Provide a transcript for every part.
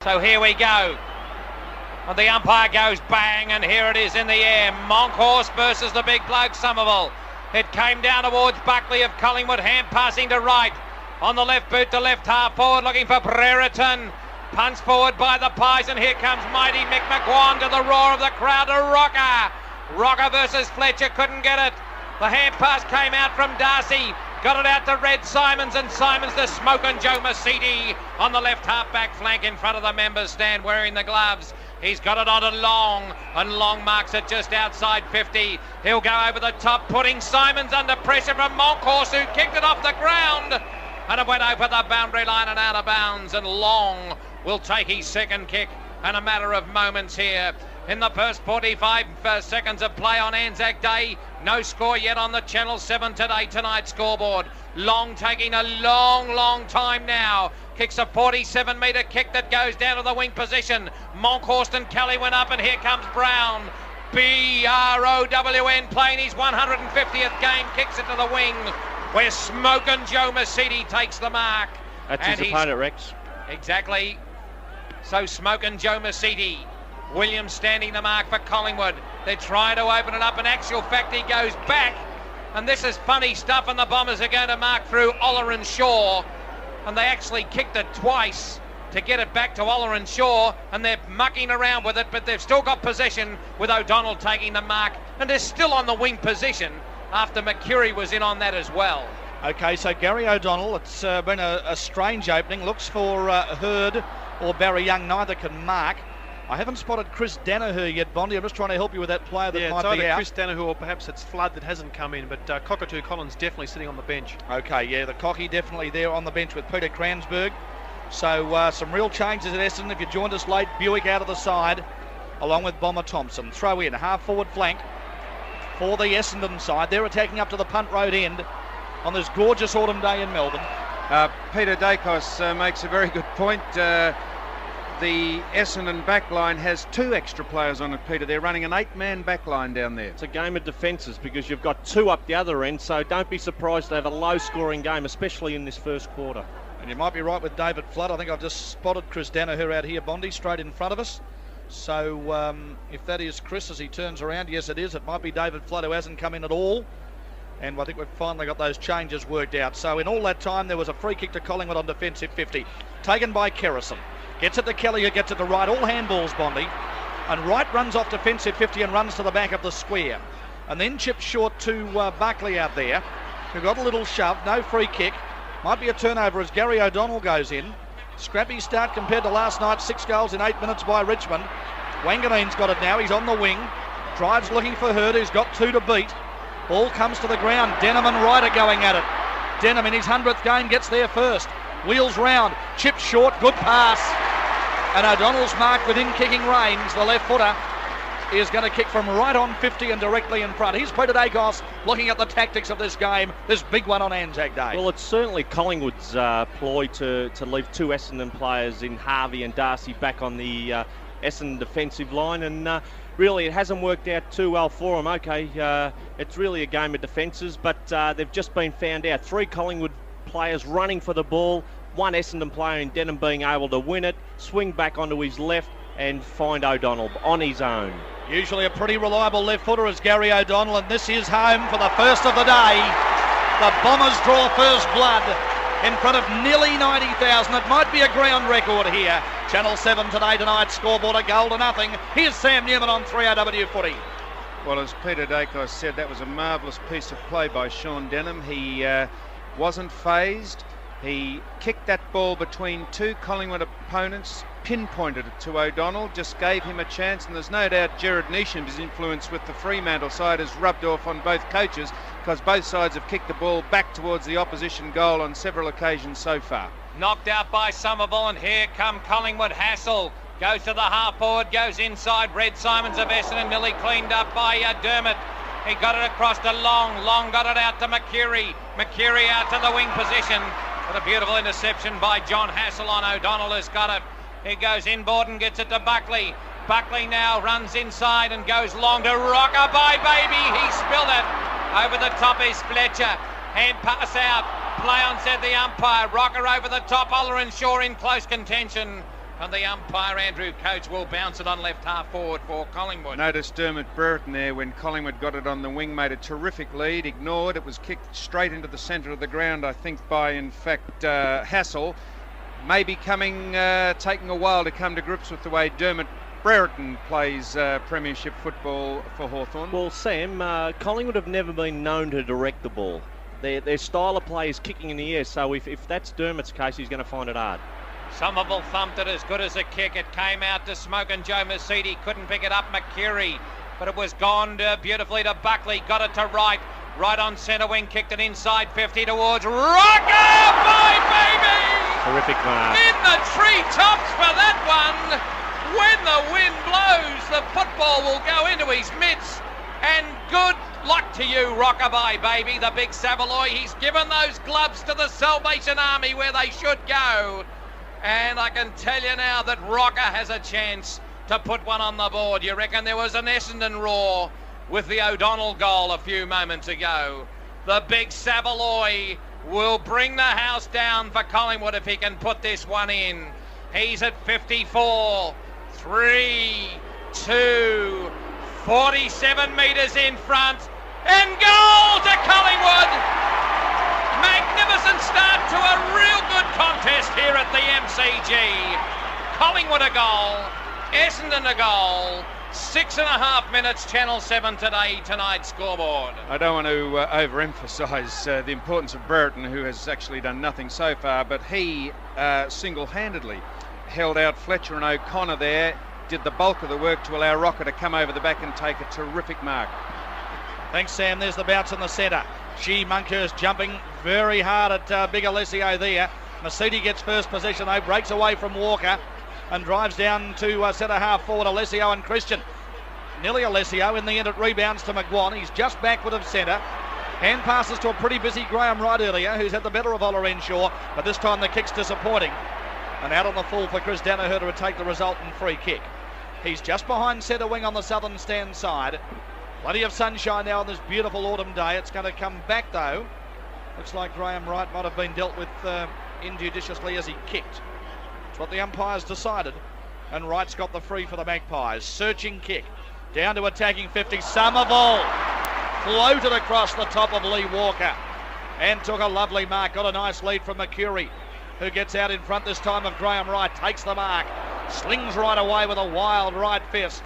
So here we go. And the umpire goes bang, and here it is in the air. Monkhorst versus the big bloke Somerville. It came down towards Buckley of Collingwood, hand passing to right. On the left boot to left half forward, looking for Brereton. Punts forward by the Pies, and here comes mighty Mick McGuan to the roar of the crowd to Rocker. Rocker versus Fletcher, couldn't get it. The hand pass came out from Darcy. Got it out to Red Simons, and Simons to Smokin' Joe Masidi on the left half-back flank in front of the members stand wearing the gloves. He's got it on to Long, and Long marks it just outside 50. He'll go over the top, putting Simons under pressure from Monkhorst, who kicked it off the ground. And it went over the boundary line and out of bounds, and Long will take his second kick in a matter of moments here. In the first 45 seconds of play on ANZAC Day, no score yet on the Channel 7 Today Tonight scoreboard. Long taking a long time now. Kicks a 47-metre kick that goes down to the wing position. Monkhorst and Kelly went up, and here comes Brown. B-R-O-W-N playing his 150th game, kicks it to the wing, where Smokin' Joe Masidi takes the mark. That's his opponent, Rex. Exactly. So Smokin' Joe Masidi. Williams standing the mark for Collingwood. They're trying to open it up. In actual fact, he goes back. And this is funny stuff, and the Bombers are going to mark through Oller and Shaw. And they actually kicked it twice to get it back to Oller and Shaw, and they're mucking around with it, but they've still got possession with O'Donnell taking the mark, and they're still on the wing position after McCurry was in on that as well. Okay, so Gary O'Donnell, it's been a strange opening. Looks for Hurd or Barry Young, neither can mark. I haven't spotted Chris Danaher yet, Bondi. I'm just trying to help you with that player that might be out. Chris Danaher, or perhaps it's Flood that hasn't come in, but Cockatoo Collins definitely sitting on the bench. Okay, yeah, the Cocky definitely there on the bench with Peter Kransberg. So some real changes at Essendon. If you joined us late, Buick out of the side, along with Bomber Thompson. Throw in, half forward flank for the Essendon side. They're attacking up to the punt road end on this gorgeous autumn day in Melbourne. Peter Dacos makes a very good point. The Essendon backline has two extra players on it, Peter. They're running an 8-man backline down there. It's a game of defences because you've got two up the other end, so don't be surprised to have a low-scoring game, especially in this first quarter. And you might be right with David Flood. I think I've just spotted Chris Danaher out here, Bondi, straight in front of us. So if that is Chris as he turns around, yes it is. It might be David Flood who hasn't come in at all. And I think we've finally got those changes worked out. So in all that time, there was a free kick to Collingwood on defensive 50, taken by Kerrison. Gets it to Kelly, who gets it to right. All handballs, Bondi. And Wright runs off defensive 50 and runs to the back of the square. And then chips short to Buckley out there, who got a little shove. No free kick. Might be a turnover as Gary O'Donnell goes in. Scrappy start compared to last night. 6 goals in 8 minutes by Richmond. Wanganane's got it now. He's on the wing. Drives looking for Hurd, who's got 2 to beat. Ball comes to the ground. Denham and Wright are going at it. Denham in his 100th game gets there first. Wheels round. Chips short. Good pass. And O'Donnell's marked within kicking range. The left footer is going to kick from right on 50 and directly in front. Here's Peter Dacos looking at the tactics of this game, this big one on ANZAC Day. Well, it's certainly Collingwood's ploy to leave two Essendon players in Harvey and Darcy back on the Essendon defensive line, and really it hasn't worked out too well for them. Okay, it's really a game of defences, but they've just been found out. 3 Collingwood players running for the ball, 1 Essendon player in Denham being able to win it, swing back onto his left and find O'Donnell on his own. Usually a pretty reliable left footer is Gary O'Donnell, and this is home for the first of the day. The Bombers draw first blood in front of nearly 90,000. It might be a ground record here. Channel 7 Today Tonight scoreboard, a goal to nothing. Here's Sam Newman on 3RW footy. Well, as Peter Dacos said, that was a marvellous piece of play by Sean Denham. He wasn't phased. He kicked that ball between 2 Collingwood opponents, pinpointed it to O'Donnell, just gave him a chance, and there's no doubt Gerard Neesham's influence with the Fremantle side has rubbed off on both coaches, because both sides have kicked the ball back towards the opposition goal on several occasions so far. Knocked out by Somerville, and here come Collingwood. Hassel goes to the half forward, goes inside. Red Simons of Essendon, nearly cleaned up by Dermott. He got it across to Long. Long got it out to McCurry. McCurry out to the wing position. What a beautiful interception by John Hassel on O'Donnell, has got it. He goes inboard and gets it to Buckley. Buckley now runs inside and goes long to Rocker. Bye, baby. He spilled it. Over the top is Fletcher. Hand pass out. Play on, said the umpire. Rocker over the top. Oller and Shaw in close contention. And the umpire, Andrew Coates, will bounce it on left half forward for Collingwood. Notice Dermot Brereton there when Collingwood got it on the wing, made a terrific lead, ignored. It was kicked straight into the centre of the ground, I think, by, in fact, Hassel. Maybe taking a while to come to grips with the way Dermot Brereton plays premiership football for Hawthorn. Well, Sam, Collingwood have never been known to direct the ball. Their style of play is kicking in the air, so if that's Dermot's case, he's going to find it hard. Somerville thumped it as good as a kick. It came out to Smoke and Joe Mercedes. Couldn't pick it up, McCurry. But it was gone beautifully to Buckley. Got it to Wright. Right on centre wing. Kicked it inside 50 towards Rocker. My baby! Terrific mark. In the treetops for that one. When the wind blows, the football will go into his mitts. And good luck to you, Rockabye, baby. The big Savaloy. He's given those gloves to the Salvation Army where they should go. And I can tell you now that Rocker has a chance to put one on the board. You reckon there was an Essendon roar with the O'Donnell goal a few moments ago. The big Savaloy will bring the house down for Collingwood if he can put this one in. He's at 54, 3, 2, 47 metres in front, and goal to Collingwood! Magnificent start to a real good contest here at the MCG. Collingwood a goal, Essendon a goal. 6.5 minutes, Channel 7 tonight's scoreboard. I don't want to overemphasise the importance of Brereton, who has actually done nothing so far, but he single-handedly held out Fletcher and O'Connor there, did the bulk of the work to allow Rocker to come over the back and take a terrific mark. Thanks, Sam. There's the bounce in the centre. Monkhurst jumping very hard at Big Alessio there. Mercedes gets first possession though, breaks away from Walker and drives down to centre half forward Alessio and Christian. Nearly Alessio, in the end it rebounds to McGuan. He's just backward of centre. Hand passes to a pretty busy Graham Wright earlier, who's had the better of Ola Renshaw, but this time the kick's disappointing. And out on the full for Chris Danaher to take the resultant free kick. He's just behind centre wing on the southern stand side. Plenty of sunshine now on this beautiful autumn day. It's going to come back though. Looks like Graham Wright might have been dealt with injudiciously as he kicked. It's what the umpires decided. And Wright's got the free for the Magpies. Searching kick. Down to attacking 50. Somerville floated across the top of Lee Walker and took a lovely mark. Got a nice lead from McCurry, who gets out in front this time of Graham Wright. Takes the mark. Slings right away with a wild right fist.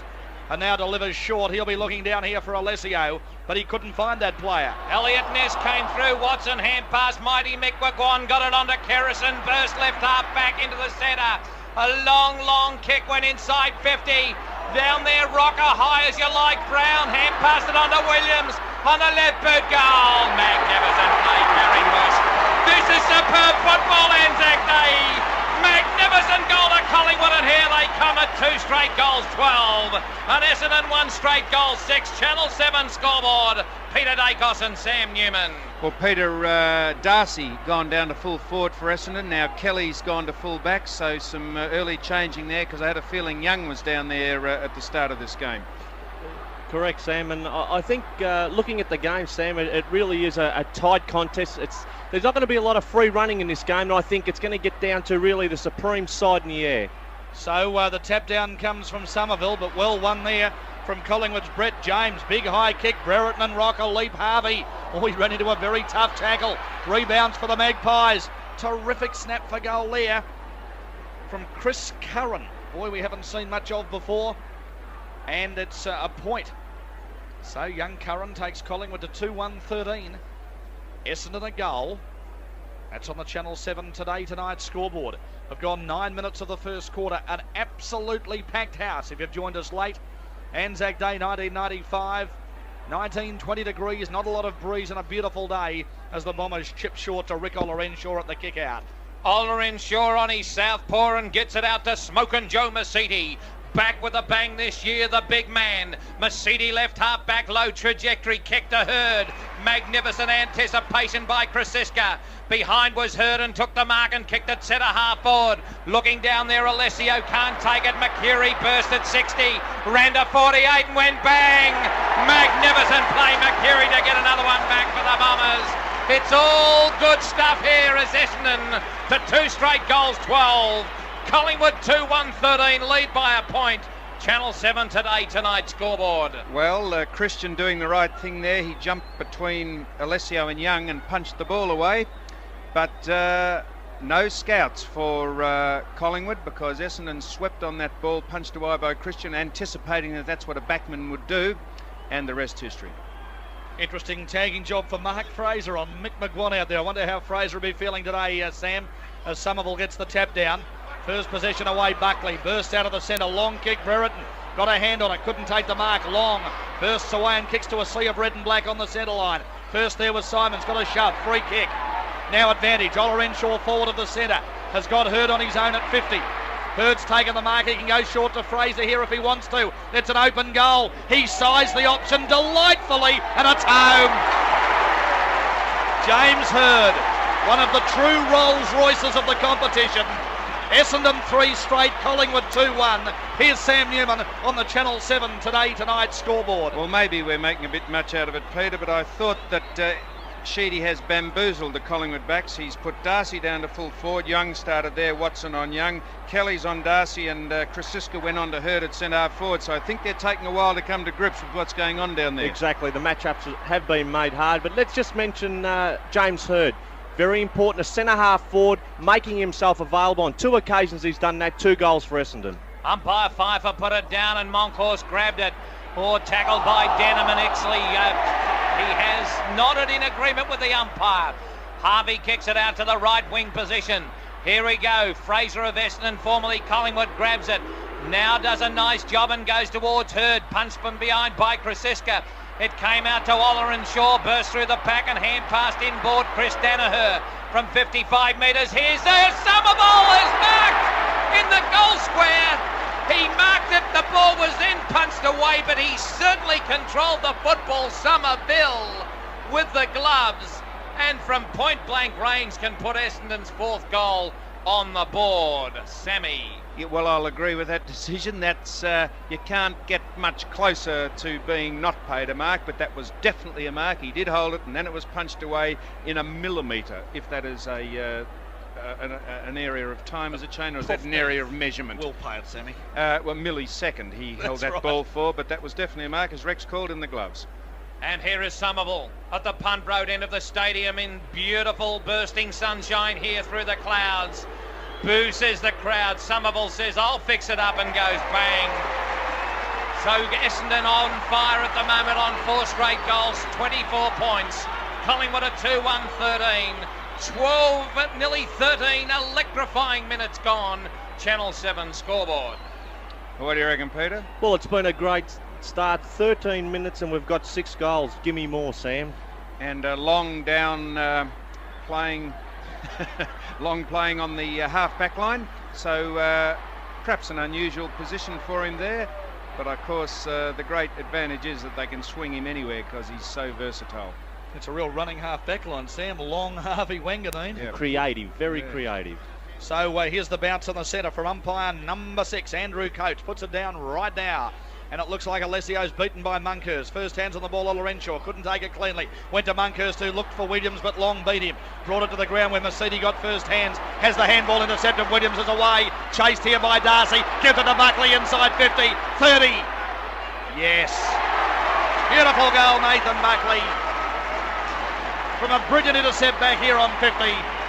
And now delivers short. He'll be looking down here for Alessio, but he couldn't find that player. Elliot Ness came through. Watson hand pass. Mighty Mick McGuan got it onto Kerrison. Burst left half back into the centre. A long kick went inside 50. Down there, Rocker high as you like. Brown hand passed it onto Williams on the left boot. Goal. Magnificent play, Gary Bush. This is superb football, Anzac Day. Magnificent goal to Collingwood, and here they come at 2 straight goals, 12. And Essendon 1 straight goal, 6. Channel 7 scoreboard. Peter Dacos and Sam Newman. Well, Peter, Darcy gone down to full forward for Essendon. Now Kelly's gone to full back, so some early changing there, because I had a feeling Young was down there at the start of this game. Correct, Sam, and I think looking at the game, Sam, it really is a tight contest. There's not going to be a lot of free running in this game, and I think it's going to get down to really the supreme side in the air. So the tap down comes from Somerville, but well won there from Collingwood's Brett James. Big high kick, Brereton and Rocker leap Harvey. Oh, he ran into a very tough tackle. Rebounds for the Magpies. Terrific snap for goal there from Chris Curran. Boy, we haven't seen much of before. And it's a point. So young Curran takes Collingwood to 2-1-13. Essendon a goal. That's on the Channel 7 tonight's scoreboard. We've gone 9 minutes of the first quarter. An absolutely packed house if you've joined us late. Anzac Day 1995. 19-20 degrees, not a lot of breeze, and a beautiful day as the Bombers chip short to Rick Olorenshaw at the kick out. Olorenshaw on his southpaw and gets it out to Smoke and Joe Mercedes. Back with a bang this year, the big man. Mercedes left half back, low trajectory, kick to Hurd. Magnificent anticipation by Krasiska. Behind was Hurd and took the mark and kicked it centre half forward. Looking down there, Alessio can't take it. McCurry burst at 60, ran to 48 and went bang. Magnificent play, McCurry to get another one back for the Bombers. It's all good stuff here as Essendon to 2 straight goals, 12. Collingwood 2-1-13, lead by a point. Channel 7 today, tonight's scoreboard. Well, Christian doing the right thing there. He jumped between Alessio and Young and punched the ball away. But no scouts for Collingwood, because Essendon swept on that ball, punched away by Christian, anticipating that that's what a backman would do, and the rest history. Interesting tagging job for Mark Fraser on Mick McGuan out there. I wonder how Fraser will be feeling today, Sam, as Somerville gets the tap down. First possession away, Buckley bursts out of the centre, long kick, Brereton got a hand on it, couldn't take the mark, Long bursts away and kicks to a sea of red and black on the centre line. First there was Simons, got a shove, free kick. Now advantage, Olorenshaw forward of the centre, has got Hurd on his own at 50. Hurd's taken the mark, he can go short to Fraser here if he wants to. It's an open goal, he sized the option delightfully and it's home. James Hurd, one of the true Rolls Royces of the competition. Essendon 3 straight, Collingwood 2-1. Here's Sam Newman on the Channel 7 Today Tonight scoreboard. Well, maybe we're making a bit much out of it, Peter, but I thought that Sheedy has bamboozled the Collingwood backs. He's put Darcy down to full forward. Young started there, Watson on Young. Kelly's on Darcy, and Krasiska went on to Hurd at centre-half forward. So I think they're taking a while to come to grips with what's going on down there. Exactly, the matchups have been made hard, but let's just mention James Hurd. Very important, a centre-half forward, making himself available. On 2 occasions he's done that, 2 goals for Essendon. Umpire Pfeiffer put it down and Monkhorst grabbed it. Or tackled by Denham and Exley. He has nodded in agreement with the umpire. Harvey kicks it out to the right wing position. Here we go. Fraser of Essendon, formerly Collingwood, grabs it. Now does a nice job and goes towards Hurd. Punched from behind by Krasiska. It came out to Olorenshaw, burst through the pack and hand passed inboard Chris Danaher from 55 metres. Here's Somerville is marked in the goal square. He marked it, the ball was then punched away, but he certainly controlled the football, Somerville, with the gloves. And from point-blank range can put Essendon's 4th goal on the board. Sammy. Yeah, well, I'll agree with that decision. That's you can't get much closer to being not paid a mark, but that was definitely a mark. He did hold it, and then it was punched away in a millimetre, if that is an area of time, is it, Shane, or is that an area of measurement? We'll pay it, Sammy. Well, millisecond he held that ball for, but that was definitely a mark, as Rex called in the gloves. And here is Somerville at the Punt Road end of the stadium in beautiful bursting sunshine here through the clouds. Boo, says the crowd. Somerville says, I'll fix it up, and goes bang. So Essendon on fire at the moment on 4 straight goals, 24 points. Collingwood at 2-1-13. 12, nearly 13 electrifying minutes gone. Channel 7 scoreboard. What do you reckon, Peter? Well, it's been a great start. 13 minutes and we've got 6 goals. Give me more, Sam. And Long down playing Long playing on the half-back line. So perhaps an unusual position for him there. But, of course, the great advantage is that they can swing him anywhere because he's so versatile. It's a real running half-back line, Sam. Long, Harvey, Wanganeen. Yeah. Creative, very creative. So here's the bounce on the centre from umpire number 6, Andrew Coates. Puts it down right now. And it looks like Alessio's beaten by Monkhurst. First hands on the ball, Olorenshaw couldn't take it cleanly. Went to Monkhurst, who looked for Williams, but Long beat him. Brought it to the ground where Mercedes got first hands. Has the handball intercepted. Williams is away. Chased here by Darcy. Gives it to Buckley inside 50. 30. Yes. Beautiful goal, Nathan Buckley. From a brilliant intercept back here on 50.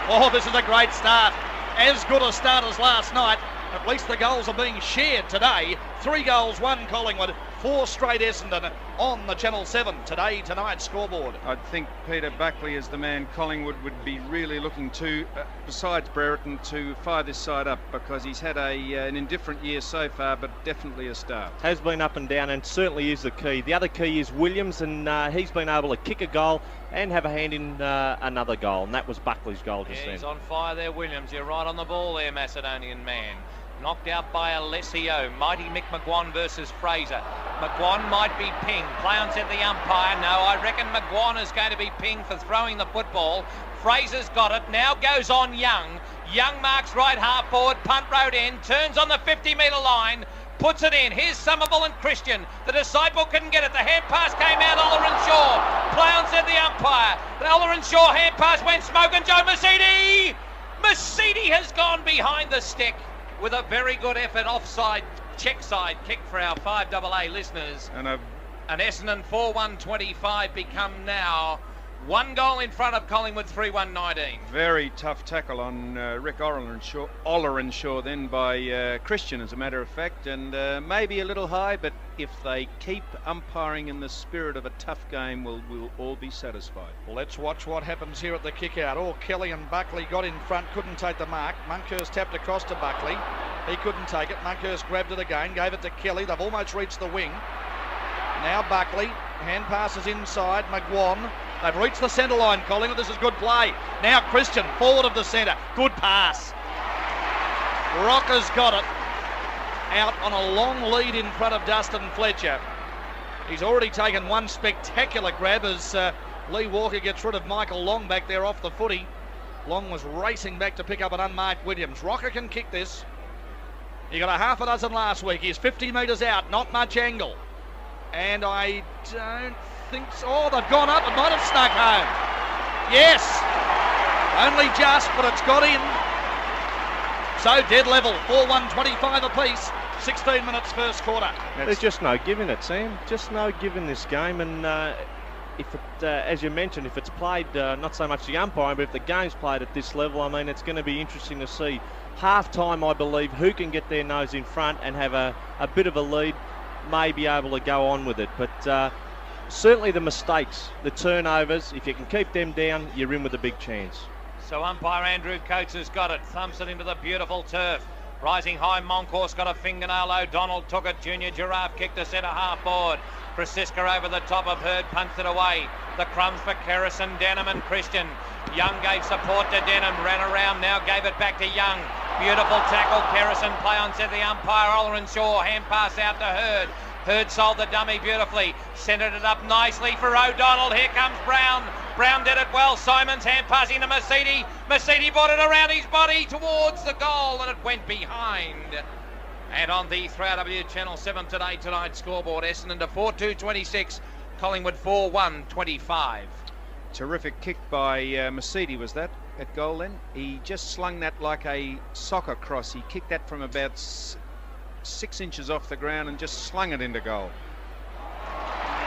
Oh, this is a great start. As good a start as last night. At least the goals are being shared today. 3 goals, 1 Collingwood, 4 straight Essendon on the Channel 7 Today Tonight scoreboard. I think Peter Buckley is the man Collingwood would be really looking to, besides Brereton, to fire this side up, because he's had an indifferent year so far, but definitely a start. Has been up and down and certainly is the key. The other key is Williams, and he's been able to kick a goal and have a hand in another goal, and that was Buckley's goal just then. He's on fire there, Williams. You're right on the ball there, Macedonian man. Knocked out by Alessio. Mighty Mick McGuan versus Fraser. McGuan might be pinged. Play on said the umpire. No, I reckon McGuan is going to be pinged for throwing the football. Fraser's got it. Now goes on Young. Young marks right half forward. Punt road end. Turns on the 50-metre line. Puts it in. Here's Somerville and Christian. The disciple couldn't get it. The hand pass came out. Olorenshaw. Play on said the umpire. The Olorenshaw hand pass went smoke, and Joe Mercedes has gone behind the stick. with a very good effort offside, check side kick for our 5AA listeners. And Essendon 4-1-25 become now 1 goal in front of Collingwood 3-1-19. Very tough tackle on Rick Ollerenshaw then by Christian, as a matter of fact, and maybe a little high, but if they keep umpiring in the spirit of a tough game, we'll all be satisfied. Well, let's watch what happens here at the kick out. Oh, Kelly and Buckley got in front, couldn't take the mark. Monkhurst tapped across to Buckley. He couldn't take it. Monkhurst grabbed it again, gave it to Kelly. They've almost reached the wing. Now Buckley, hand passes inside, McGuan. They've reached the centre line, Collingwood. This is good play. Now Christian, forward of the centre. Good pass. Rocker's got it. Out on a long lead in front of Dustin Fletcher. He's already taken one spectacular grab as Lee Walker gets rid of Michael Long back there off the footy. Long was racing back to pick up an unmarked Williams. Rocker can kick this. He got a half a dozen last week. He's 50 metres out, not much angle. And I don't think so. Oh, they've gone up. It might have snuck home. Yes. Only just, but it's got in. So dead level. 4-1-25 apiece. 16 minutes first quarter. There's just no giving it, Sam. Just no giving this game. And if it, as you mentioned, if it's played, not so much the umpiring, but if the game's played at this level, I mean, it's going to be interesting to see. Half-time, I believe, who can get their nose in front and have a bit of a lead, may be able to go on with it. But certainly the mistakes, the turnovers, if you can keep them down, you're in with a big chance. So umpire Andrew Coates has got it, thumps it into the beautiful turf. Rising high, Monkhorst got a fingernail. O'Donnell took it. Junior Giraffe kicked to centre half board. Francisca over the top of Hurd, punched it away. The crumbs for Kerrison, Denham and Christian. Young gave support to Denham, ran around, now gave it back to Young. Beautiful tackle, Kerrison, play on centre the umpire, Ollerenshaw, hand pass out to Hurd. Hurd sold the dummy beautifully, centred it up nicely for O'Donnell. Here comes Brown. Brown did it well. Simons hand passing to Mercedes. Mercedes brought it around his body towards the goal and it went behind. And on the 3RW Channel 7 tonight scoreboard, Essendon to 4-2-26, Collingwood 4-1-25. Terrific kick by Mercedes was that at goal then. He just slung that like a soccer cross. He kicked that from about 6 inches off the ground and just slung it into goal.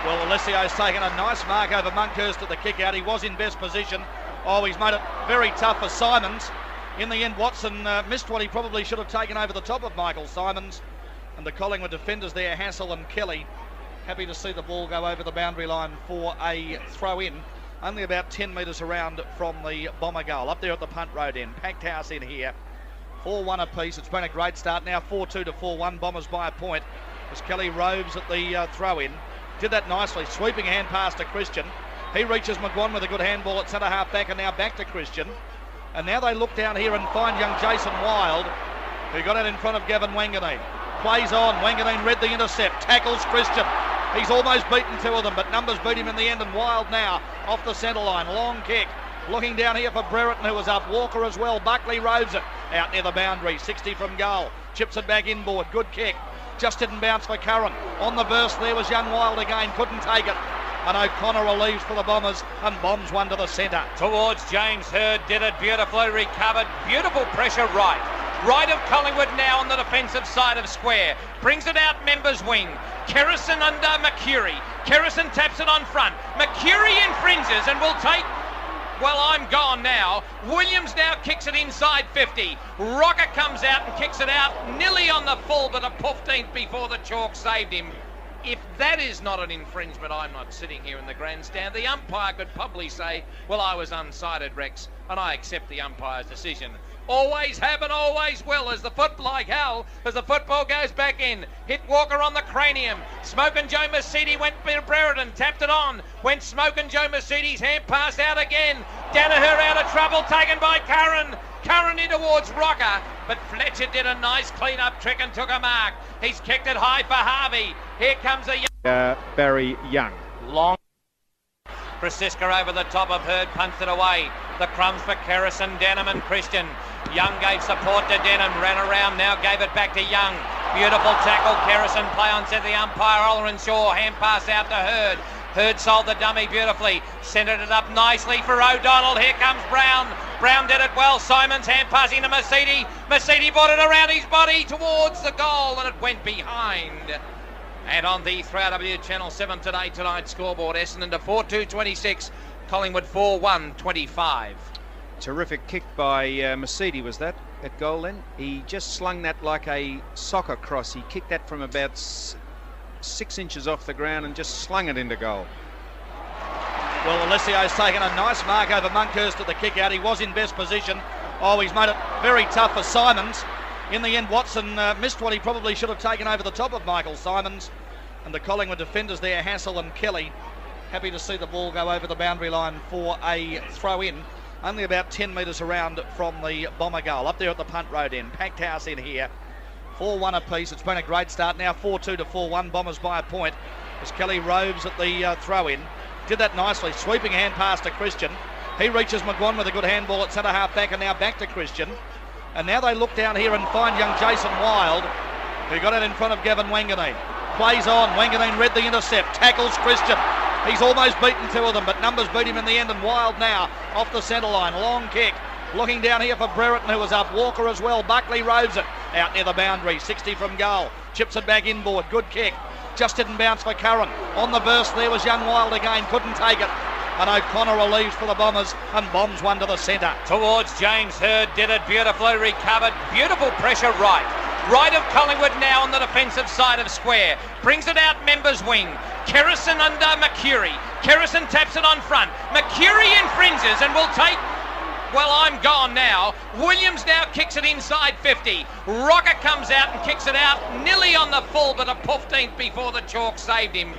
Well, Alessio's taken a nice mark over Monkhurst at the kick out. He was in best position. Oh, he's made it very tough for Simons. In the end, Watson missed what he probably should have taken over the top of Michael Simons. And the Collingwood defenders there, Hassel and Kelly, happy to see the ball go over the boundary line for a throw-in. Only about 10 metres around from the Bomber goal. Up there at the punt road end. Packed house in here. 4-1 apiece. It's been a great start now. 4-2 to 4-1. Bombers by a point as Kelly roves at the throw-in. Did that nicely. Sweeping hand pass to Christian. He reaches McGuan with a good handball at centre half back and now back to Christian. And now they look down here and find young Jason Wild, who got out in front of Gavin Wanganeen. Plays on. Wanganeen read the intercept. Tackles Christian. He's almost beaten two of them, but numbers beat him in the end. And Wild now off the centre line. Long kick. Looking down here for Brereton, who was up. Walker as well. Buckley roves it out near the boundary. 60 from goal. Chips it back inboard. Good kick. Just didn't bounce for Curran. On the burst there was young Wild again. Couldn't take it. And O'Connor relieves for the Bombers and bombs one to the centre. Towards James Hurd, did it beautifully, recovered. Beautiful pressure right. Right of Collingwood now on the defensive side of square. Brings it out members wing. Kerrison under McCurry. Kerrison taps it on front. McCurry infringes and will take... Well, I'm gone now. Williams now kicks it inside 50. Rocker comes out and kicks it out nearly on the full, but a 15th before the chalk saved him. If that is not an infringement, I'm not sitting here in the grandstand. The umpire could probably say, well, I was unsighted, Rex, and I accept the umpire's decision. Always have and always will as the football goes back in. Hit Walker on the cranium. Smokin' Joe Mercedes went Brereton, tapped it on. Went Smokin' Joe Mercedes, hand pass out again. Danaher out of trouble, taken by Curran. Curran in towards Rocker, but Fletcher did a nice clean-up trick and took a mark. He's kicked it high for Harvey. Here comes a Barry Young. Long. Francisca over the top of Hurd, punched it away. The crumbs for Kerrison, Denham and Christian. Young gave support to Denham, ran around, now gave it back to Young. Beautiful tackle, Kerrison, play on centre the umpire, Ollerenshaw, hand pass out to Hurd. Hurd sold the dummy beautifully, centred it up nicely for O'Donnell. Here comes Brown. Brown did it well. Simons hand passing to Mercedes. Mercedes brought it around his body towards the goal and it went behind. And on the 3RW Channel 7 Tonight scoreboard, Essendon to 4-2-26, Collingwood 4-1-25. Terrific kick by Mercedes was that at goal then. He just slung that like a soccer cross. He kicked that from about 6 inches off the ground and just slung it into goal. Well, Alessio's taken a nice mark over Monkhurst at the kick out. He was in best position. Oh, he's made it very tough for Simons. In the end, Watson missed what he probably should have taken over the top of Michael Simons. And the Collingwood defenders there, Hassel and Kelly, happy to see the ball go over the boundary line for a throw-in. Only about 10 metres around from the Bomber goal. Up there at the punt road end. Packed house in here. 4-1 apiece. It's been a great start. Now 4-2 to 4-1. Bombers by a point as Kelly roves at the throw-in. Did that nicely. Sweeping hand pass to Christian. He reaches McGuan with a good handball at centre half back and now back to Christian. And now they look down here and find young Jason Wild, who got it in front of Gavin Wanganeen. Plays on. Wanganeen read the intercept. Tackles Christian. He's almost beaten two of them, but numbers beat him in the end. And Wild now off the centre line. Long kick. Looking down here for Brereton, who was up. Walker as well. Buckley roves it out near the boundary. 60 from goal. Chips it back inboard. Good kick. Just didn't bounce for Curran. On the burst there was young Wild again. Couldn't take it. And O'Connor relieves for the Bombers and bombs one to the centre. Towards James Hird, did it beautifully, recovered. Beautiful pressure right. Right of Collingwood now on the defensive side of square. Brings it out members wing. Kerrison under McCurry. Kerrison taps it on front. McCurry infringes and will take... Well, I'm gone now. Williams now kicks it inside 50. Rocker comes out and kicks it out nearly on the full, but a 15th before the chalk saved him.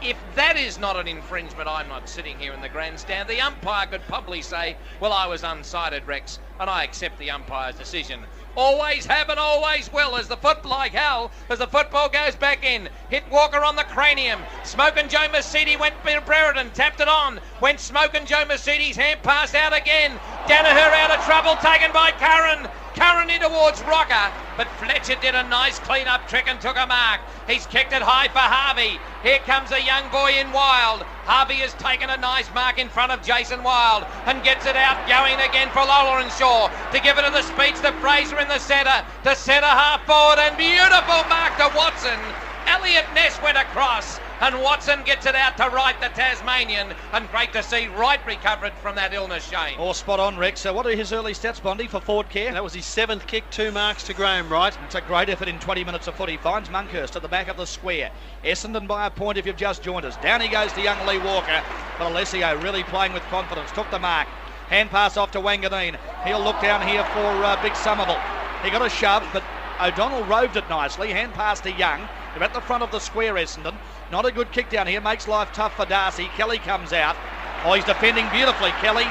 If that is not an infringement, I'm not sitting here in the grandstand. The umpire could probably say, well, I was unsighted, Rex, and I accept the umpire's decision. Always have and always will as the foot like hell as the football goes back in. Hit Walker on the cranium. Smoke and Joe Mercedes went Brereton, tapped it on. Went Smoke and Joe Mercedes, hand passed out again. Danaher out of trouble, taken by Curran. Curran in towards Rocker, but Fletcher did a nice clean-up trick and took a mark. He's kicked it high for Harvey. Here comes a young boy in Wild. Harvey has taken a nice mark in front of Jason Wild and gets it out, going again for Lawrenshaw to give it to the speech to Fraser in the centre, to centre half forward, and beautiful mark to Watson. Elliot Ness went across and Watson gets it out to Wright, the Tasmanian, and great to see Wright recovered from that illness, Shane. Oh, spot on, Rex. So what are his early stats, Bondi, for Ford Care? That was his 7th kick, 2 marks to Graham Wright. It's a great effort in 20 minutes of footy. Finds Monkhurst at the back of the square. Essendon by a point if you've just joined us. Down he goes to young Lee Walker, but Alessio really playing with confidence. Took the mark. Hand pass off to Wanganeen. He'll look down here for Big Somerville. He got a shove, but O'Donnell roved it nicely. Hand pass to Young. They're at the front of the square, Essendon. Not a good kick down here. Makes life tough for Darcy. Kelly comes out. Oh, he's defending beautifully, Kelly.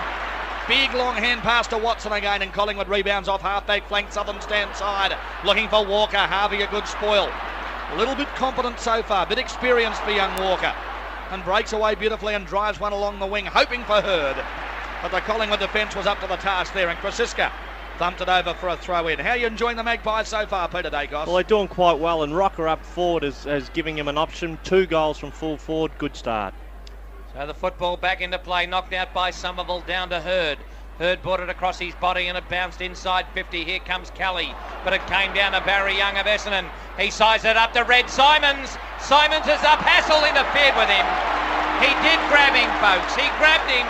Big long hand pass to Watson again, and Collingwood rebounds off half-back flank, southern stand side. Looking for Walker. Harvey a good spoil. A little bit competent so far. Bit experienced for young Walker. And breaks away beautifully and drives one along the wing, hoping for Hird. But the Collingwood defence was up to the task there, and Krasiska thumped it over for a throw-in. How are you enjoying the Magpies so far, Peter Dacos? Well, they're doing quite well, and Rocker up forward is giving him an option. 2 goals from full forward. Good start. So the football back into play, knocked out by Somerville, down to Hird. Hird brought it across his body and it bounced inside 50. Here comes Kelly, but it came down to Barry Young of Essendon. He sized it up to Red Simons. Simons is up. Hassel interfered with him. He did grab him, folks. He grabbed him.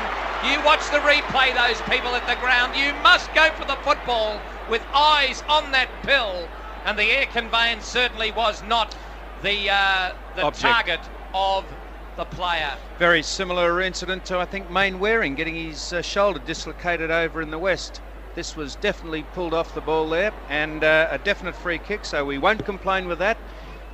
You watch the replay, those people at the ground. You must go for the football with eyes on that pill. And the air conveyance certainly was not the target of the player. Very similar incident to, I think, Main Waring getting his shoulder dislocated over in the West. This was definitely pulled off the ball there, and a definite free kick, so we won't complain with that.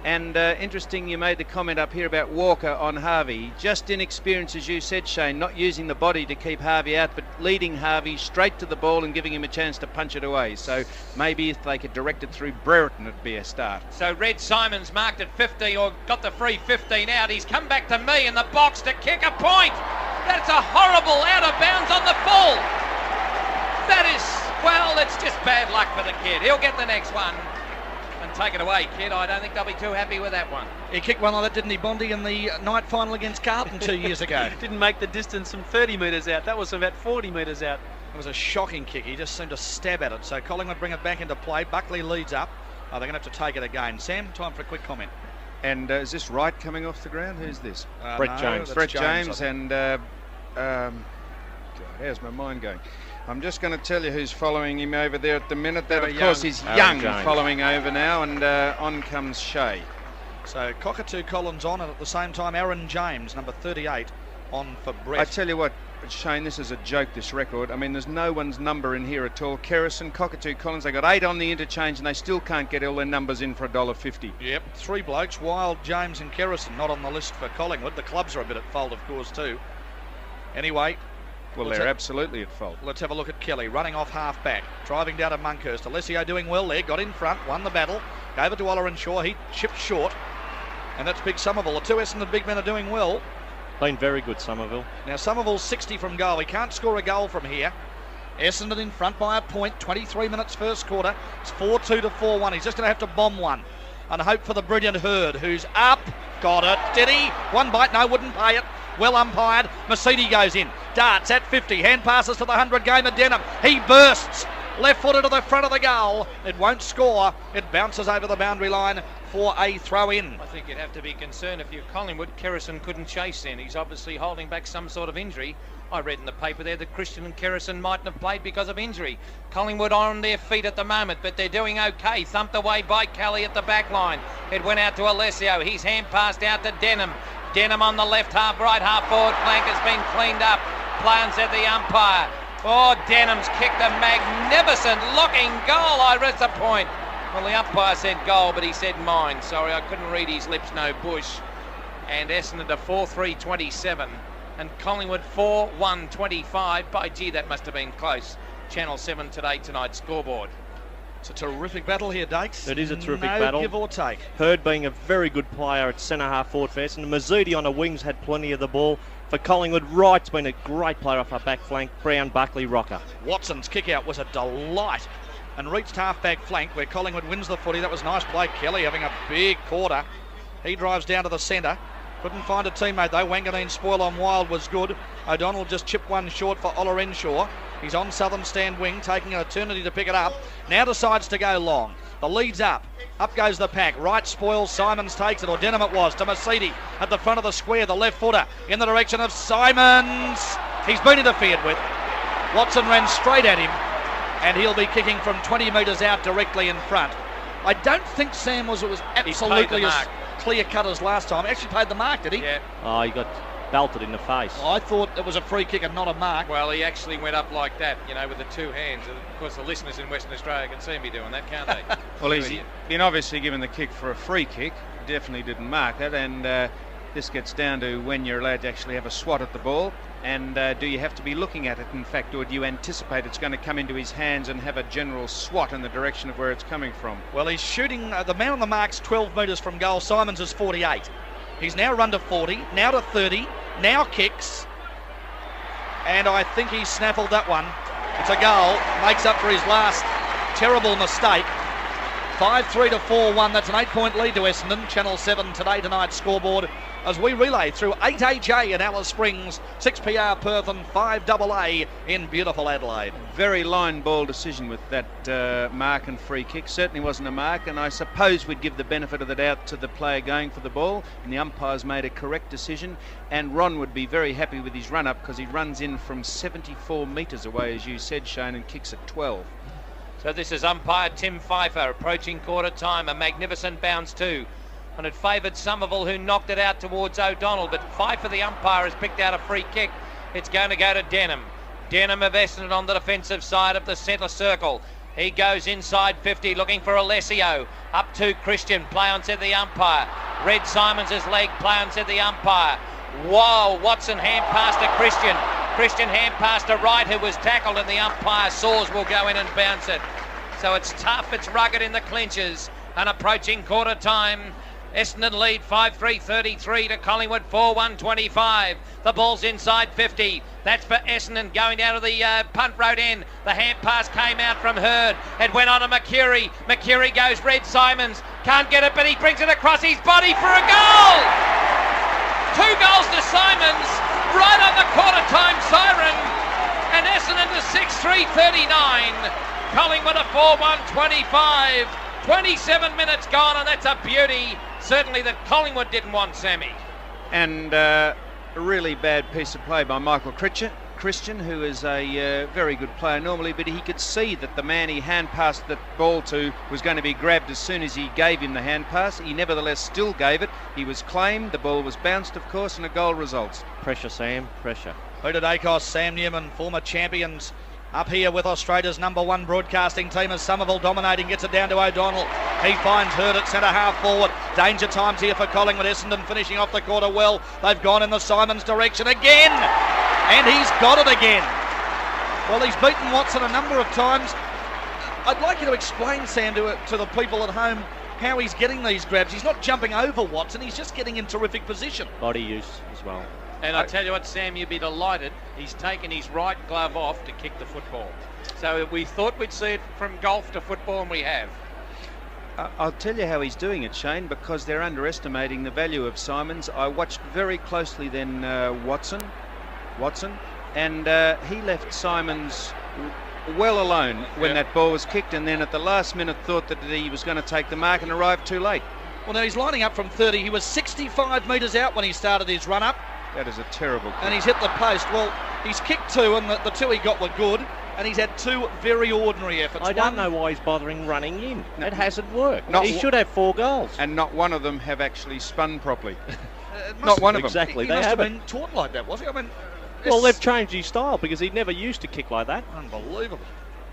And interesting, you made the comment up here about Walker on Harvey. Just inexperience, as you said, Shane, not using the body to keep Harvey out, but leading Harvey straight to the ball and giving him a chance to punch it away. So maybe if they could direct it through Brereton, it'd be a start. So Red Simons marked at 50, or got the free 15 out. He's come back to me in the box to kick a point. That's a horrible out of bounds on the full. That is, well, it's just bad luck for the kid. He'll get the next one. And take it away, kid. I don't think they'll be too happy with that one. He kicked one like that, didn't he, Bondi, in the night final against Carlton 2 years ago? Didn't make the distance from 30 metres out. That was about 40 metres out. It was a shocking kick. He just seemed to stab at it. So Collingwood bring it back into play. Buckley leads up. They're going to have to take it again. Sam, time for a quick comment. And is this Wright coming off the ground? Who's this? Brett James. Brett James and God, how's my mind going? I'm just going to tell you who's following him over there at the minute. That, of course, is Young following over now, and on comes Shea. So Cockatoo Collins on, and at the same time Aaron James, number 38, on for Brett. I tell you what, Shane, this is a joke, this record. I mean, there's no one's number in here at all. Kerrison, Cockatoo Collins, they got 8 on the interchange and they still can't get all their numbers in for $1.50. Yep, 3 blokes, Wild, James and Kerrison, not on the list for Collingwood. The clubs are a bit at fault, of course, too. Anyway, well, they're absolutely at fault. Let's have a look at Kelly, running off half-back, driving down to Monkhurst. Alessio doing well there, got in front, won the battle, gave it to Ollerenshaw, he chipped short, and that's Big Somerville. The two Essendon big men are doing well. Been very good, Somerville. Now, Somerville's 60 from goal. He can't score a goal from here. Essendon in front by a point, 23 minutes first quarter. It's 4-2 to 4-1. He's just going to have to bomb one and hope for the brilliant Hurd, who's up. Got it. Did he? One bite. No, wouldn't pay it. Well umpired. Mercedes goes in. Darts at 50. Hand passes to the 100 gamer Denham. He bursts. Left footed to the front of the goal. It won't score. It bounces over the boundary line for a throw in. I think you'd have to be concerned if you're Collingwood. Kerrison couldn't chase then. He's obviously holding back some sort of injury. I read in the paper there that Christian and Kerrison mightn't have played because of injury. Collingwood are on their feet at the moment, but they're doing okay. Thumped away by Kelly at the back line. It went out to Alessio. His hand passed out to Denham. Denham on the left half, right half forward flank has been cleaned up. Plans at the umpire. Oh, Denham's kicked a magnificent looking goal. I read the point. Well, the umpire said goal, but he said mine. Sorry, I couldn't read his lips, no bush. And Essendon to 4-3-27. And Collingwood 4-1-25. By gee, that must have been close. Channel 7 tonight's scoreboard. It's a terrific battle here, Dakes. It is a terrific no battle. Give or take. Hurd being a very good player at centre half forward for Essendon. Mazzoudi on the wings had plenty of the ball. For Collingwood, Wright's been a great player off our back flank. Brown, Buckley, Rocker. Watson's kick out was a delight and reached half-back flank where Collingwood wins the footy. That was nice play. Kelly having a big quarter. He drives down to the centre. Couldn't find a teammate though. Wanganane's spoil on Wild was good. O'Donnell just chipped one short for Ollerenshaw. He's on southern stand wing, taking an eternity to pick it up. Now decides to go long. The lead's up. Up goes the pack. Wright spoils. Simons takes it, or Denham it was, to Mercedes at the front of the square. The left footer in the direction of Simons. He's been interfered with. Watson ran straight at him, and he'll be kicking from 20 metres out directly in front. I don't think Sam was absolutely as clear-cut as last time. Actually paid the mark, did he? Yeah. Oh, he got belted in the face. I thought it was a free kick and not a mark. Well, he actually went up like that, with the two hands. And of course, the listeners in Western Australia can see me doing that, can't they? Well, he's been obviously given the kick for a free kick. Definitely didn't mark it. And this gets down to when you're allowed to actually have a swat at the ball. And do you have to be looking at it, in fact, or do you anticipate it's going to come into his hands and have a general swat in the direction of where it's coming from? Well, he's shooting. The man on the mark's 12 metres from goal. Simons is 48. He's now run to 40, now to 30, now kicks. And I think he snaffled that one. It's a goal. Makes up for his last terrible mistake. 5-3 to 4-1. That's an 8-point lead to Essendon. Channel 7 tonight's scoreboard as we relay through 8AJ in Alice Springs, 6PR Perth and 5AA in beautiful Adelaide. Very line ball decision with that mark and free kick. Certainly wasn't a mark, and I suppose we'd give the benefit of the doubt to the player going for the ball, and the umpire's made a correct decision, and Ron would be very happy with his run-up because he runs in from 74 metres away, as you said, Shane, and kicks at 12. So this is umpire Tim Pfeiffer approaching quarter time. A magnificent bounce too. And it favoured Somerville, who knocked it out towards O'Donnell. But Pfeiffer, the umpire, has picked out a free kick. It's going to go to Denham. Denham of Essendon on the defensive side of the centre circle. He goes inside 50 looking for Alessio. Up to Christian. Play on, said the umpire. Red Simons' leg. Play on, said the umpire. Whoa, Watson hand pass to Christian. Christian hand pass to Wright, who was tackled, and the umpire Saws will go in and bounce it. So it's tough, it's rugged in the clinches. And approaching quarter time, Essendon lead 5-3-33 to Collingwood 4-1-25. The ball's inside 50. That's for Essendon going down to the punt road end. The hand pass came out from Hurd. It went on to McCurry. McCurry goes Red Simons. Can't get it, but he brings it across his body for a goal. 2 goals to Simons, right on the quarter time siren. and Essendon to 6-3-39. Collingwood a 4-1-25. 27 minutes gone, and that's a beauty. Certainly that Collingwood didn't want, Sammy. And a really bad piece of play by Michael Christian, who is a very good player normally, but he could see that the man he hand passed the ball to was going to be grabbed as soon as he gave him the hand pass. He nevertheless still gave it. He was claimed, the ball was bounced, of course, and a goal results. Pressure, Sam, pressure. Peter Dacos, Sam Newman, former champions, up here with Australia's #1 broadcasting team as Somerville dominating, gets it down to O'Donnell. He finds Hurd at centre half forward. Danger times here for Collingwood. Essendon finishing off the quarter well. They've gone in the Simons direction again, and he's got it again. Well, he's beaten Watson a number of times. I'd like you to explain, Sam, to the people at home how he's getting these grabs. He's not jumping over Watson, he's just getting in terrific position. Body use as well. And I tell you what, Sam, you'd be delighted. He's taken his right glove off to kick the football. So we thought we'd see it from golf to football, and we have. I'll tell you how he's doing it, Shane, because they're underestimating the value of Simons. I watched very closely then Watson, and he left Simons well alone when that ball was kicked, and then at the last minute thought that he was going to take the mark and arrived too late. Well, now he's lining up from 30. He was 65 metres out when he started his run-up. That is a terrible kick. And he's hit the post. Well, he's kicked two, and the two he got were good, and he's had two very ordinary efforts. I don't know why he's bothering running in. It hasn't worked. He should have 4 goals. And not one of them have actually spun properly. Not one of them. Exactly. He they must have haven't been taught like that, was he? I mean, well, they've changed his style because he never used to kick like that. Unbelievable.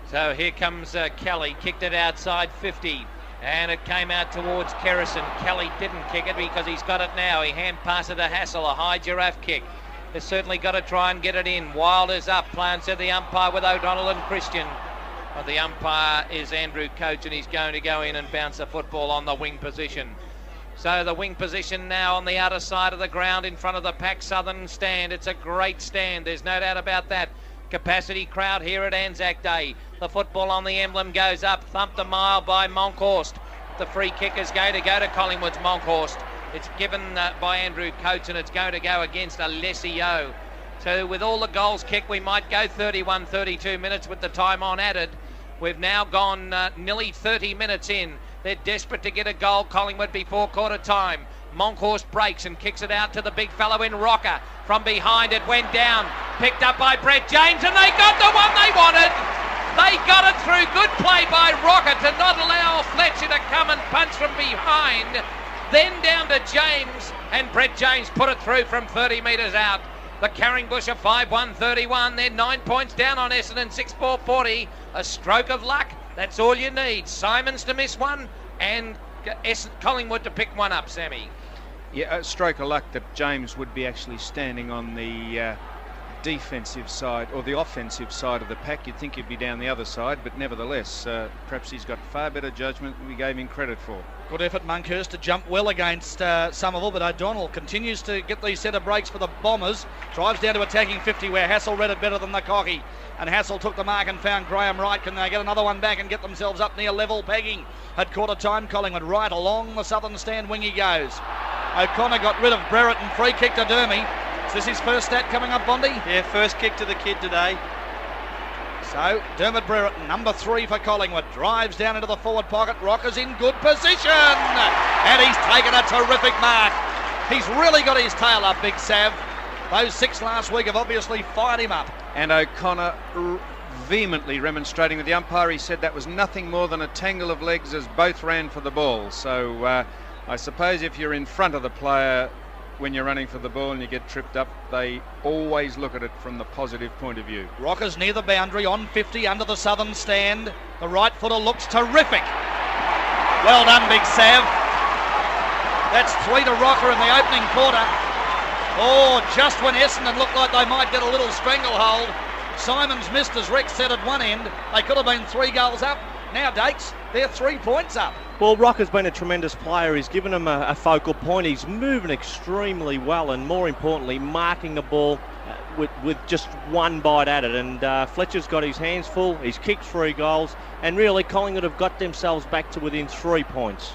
So here comes Kelly, kicked it outside 50. And it came out towards Kerrison. Kelly didn't kick it because he's got it now. He hand passed it to Hassel, a high giraffe kick. Has certainly got to try and get it in. Wilder's up, playing to the umpire with O'Donnell and Christian. But the umpire is Andrew Coates, and he's going to go in and bounce the football on the wing position. So the wing position now on the outer side of the ground in front of the Pack Southern stand. It's a great stand, there's no doubt about that. Capacity crowd here at Anzac Day. The football on the emblem goes up, thumped a mile by Monkhorst. The free kick is going to go to Collingwood's Monkhorst. It's given by Andrew Coates, and it's going to go against Alessio. So with all the goals kicked, we might go 31-32 minutes with the time on added. We've now gone nearly 30 minutes in. They're desperate to get a goal, Collingwood, before quarter time. Monkhorst breaks and kicks it out to the big fellow in Rocker. From behind it went down, picked up by Brett James, and they got the one they wanted. They got it through. Good play by Rocker to not allow Fletcher to come and punch from behind. Then down to James, and Brett James put it through from 30 metres out. The Carringbush are 5-1-31. They're 9 points down on Essendon, 6-4-40. A stroke of luck, that's all you need. Simons to miss one, and Collingwood to pick one up, Sammy. Yeah, a stroke of luck that James would be actually standing on the defensive side or the offensive side of the pack. You'd think he'd be down the other side, but nevertheless, perhaps he's got far better judgment than we gave him credit for. Good effort, Monkhorst, to jump well against Somerville, but O'Donnell continues to get these centre breaks for the Bombers. Drives down to attacking 50, where Hassel read it better than the Cocky. And Hassel took the mark and found Graham Wright. Can they get another one back and get themselves up near level pegging? At quarter time, Collingwood right along the southern stand wing he goes. O'Connor got rid of Brereton, free kick to Dermy. Is this his first stat coming up, Bondi? Yeah, first kick to the kid today. So, Dermot Brereton, number 3 for Collingwood, drives down into the forward pocket. Rocker's in good position, and he's taken a terrific mark. He's really got his tail up, Big Sav. Those 6 last week have obviously fired him up. And O'Connor vehemently remonstrating with the umpire. He said that was nothing more than a tangle of legs as both ran for the ball. So I suppose if you're in front of the player when you're running for the ball and you get tripped up, they always look at it from the positive point of view. Rockers near the boundary on 50 under the southern stand. The right footer looks terrific. Well done, Big Sav. That's 3 to Rocker in the opening quarter. Oh, just when Essendon looked like they might get a little stranglehold, Simons missed, as Rex said, at one end. They could have been 3 goals up. Now, Dakes, they're 3 points up. Well, Rocker's been a tremendous player. He's given them a focal point. He's moving extremely well, and more importantly, marking the ball with just one bite at it. And Fletcher's got his hands full. He's kicked 3 goals, and really Collingwood have got themselves back to within 3 points.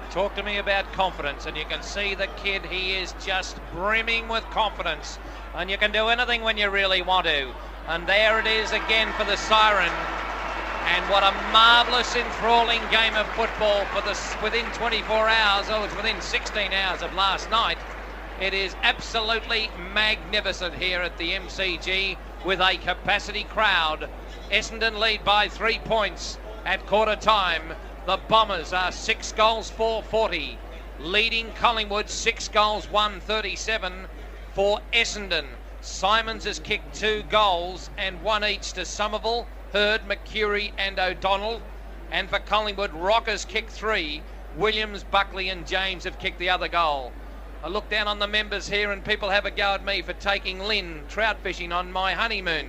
Talk to me about confidence, and you can see the kid, he is just brimming with confidence, and you can do anything when you really want to. And there it is again for the siren. And what a marvellous, enthralling game of football for within 24 hours, or it's within 16 hours of last night. It is absolutely magnificent here at the MCG with a capacity crowd. Essendon lead by 3 points at quarter time. The Bombers are 6 goals 440, leading Collingwood 6 goals 137 for Essendon. Simons has kicked 2 goals and 1 each to Somerville, Hurd, McCurry and O'Donnell. And for Collingwood, Rockers kicked 3. Williams, Buckley and James have kicked the other goal. I look down on the members here and people have a go at me for taking Lynn trout fishing on my honeymoon.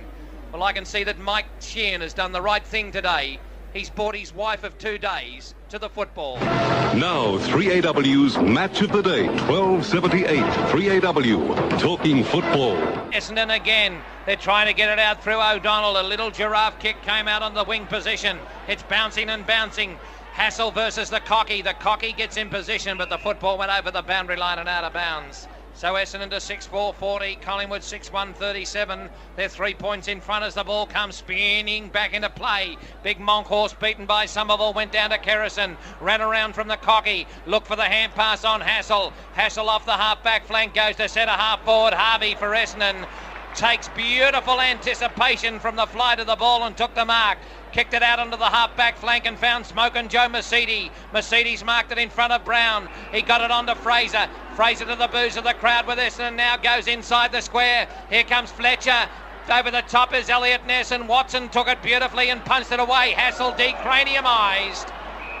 Well, I can see that Mike Sheehan has done the right thing today. He's brought his wife of 2 days to the football. Now 3AW's Match of the Day, 1278, 3AW, talking football. Essendon again, they're trying to get it out through O'Donnell. A little giraffe kick came out on the wing position. It's bouncing and bouncing. Hassel versus the Cocky. The Cocky gets in position, but the football went over the boundary line and out of bounds. So Essendon to 6-4-40, Collingwood 6-1-37. They're 3 points in front as the ball comes spinning back into play. Big Monkhorst beaten by Somerville, went down to Kerrison, ran around from the Cocky, look for the hand pass on Hassel. Hassel off the half-back flank, goes to centre half forward. Harvey for Essendon takes beautiful anticipation from the flight of the ball and took the mark. Kicked it out onto the half-back flank and found Smoke and Joe Mercedes. Mercedes marked it in front of Brown. He got it onto Fraser. Fraser to the boos of the crowd with Essendon, now goes inside the square. Here comes Fletcher. Over the top is Elliot Ness, and Watson took it beautifully and punched it away. Hassel decraniumised.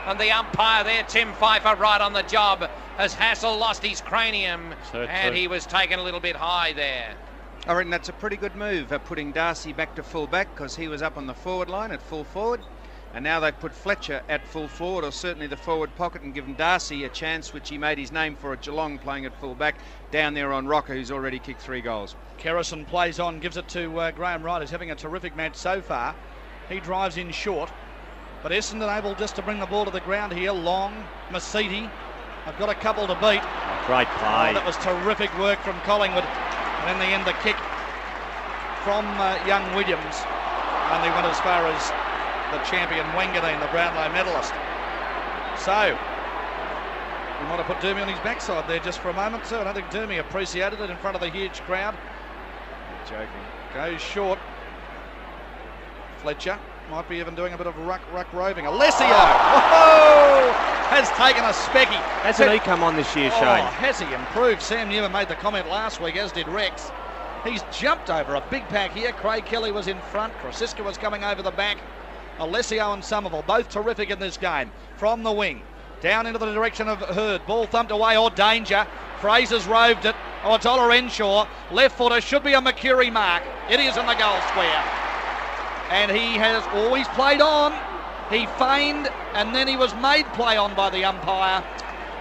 And the umpire there, Tim Pfeiffer, right on the job as Hassel lost his cranium. And he was taken a little bit high there. I reckon that's a pretty good move, putting Darcy back to full back, because he was up on the forward line at full forward, and now they put Fletcher at full forward, or certainly the forward pocket, and given Darcy a chance, which he made his name for at Geelong, playing at full back, down there on Rocker, who's already kicked 3 goals. Kerrison plays on, gives it to Graham Wright, who's having a terrific match so far. He drives in short, but Essendon able just to bring the ball to the ground here. Long, Mercedes, I've got a couple to beat. Great play. That was terrific work from Collingwood. And in the end, the kick from young Williams only went as far as the champion Wanganeen, the Brownlow medalist. So, we might have put Dermy on his backside there just for a moment, too. I don't think Dermy appreciated it in front of the huge crowd. Joking. Goes short. Fletcher might be even doing a bit of ruck roving. Alessio! Whoa! Has taken a specky. Hasn't he come on this year, Shane? Has he improved? Sam Newman made the comment last week, as did Rex. He's jumped over a big pack here. Craig Kelly was in front. Krosiska was coming over the back. Alessio and Somerville, both terrific in this game. From the wing, down into the direction of Hurd. Ball thumped away, or danger. Fraser's roved it. Oh, it's Ola Renshaw. Left footer, should be a McCurry mark. It is in the goal square. And he has always played on. He feigned, and then he was made play on by the umpire.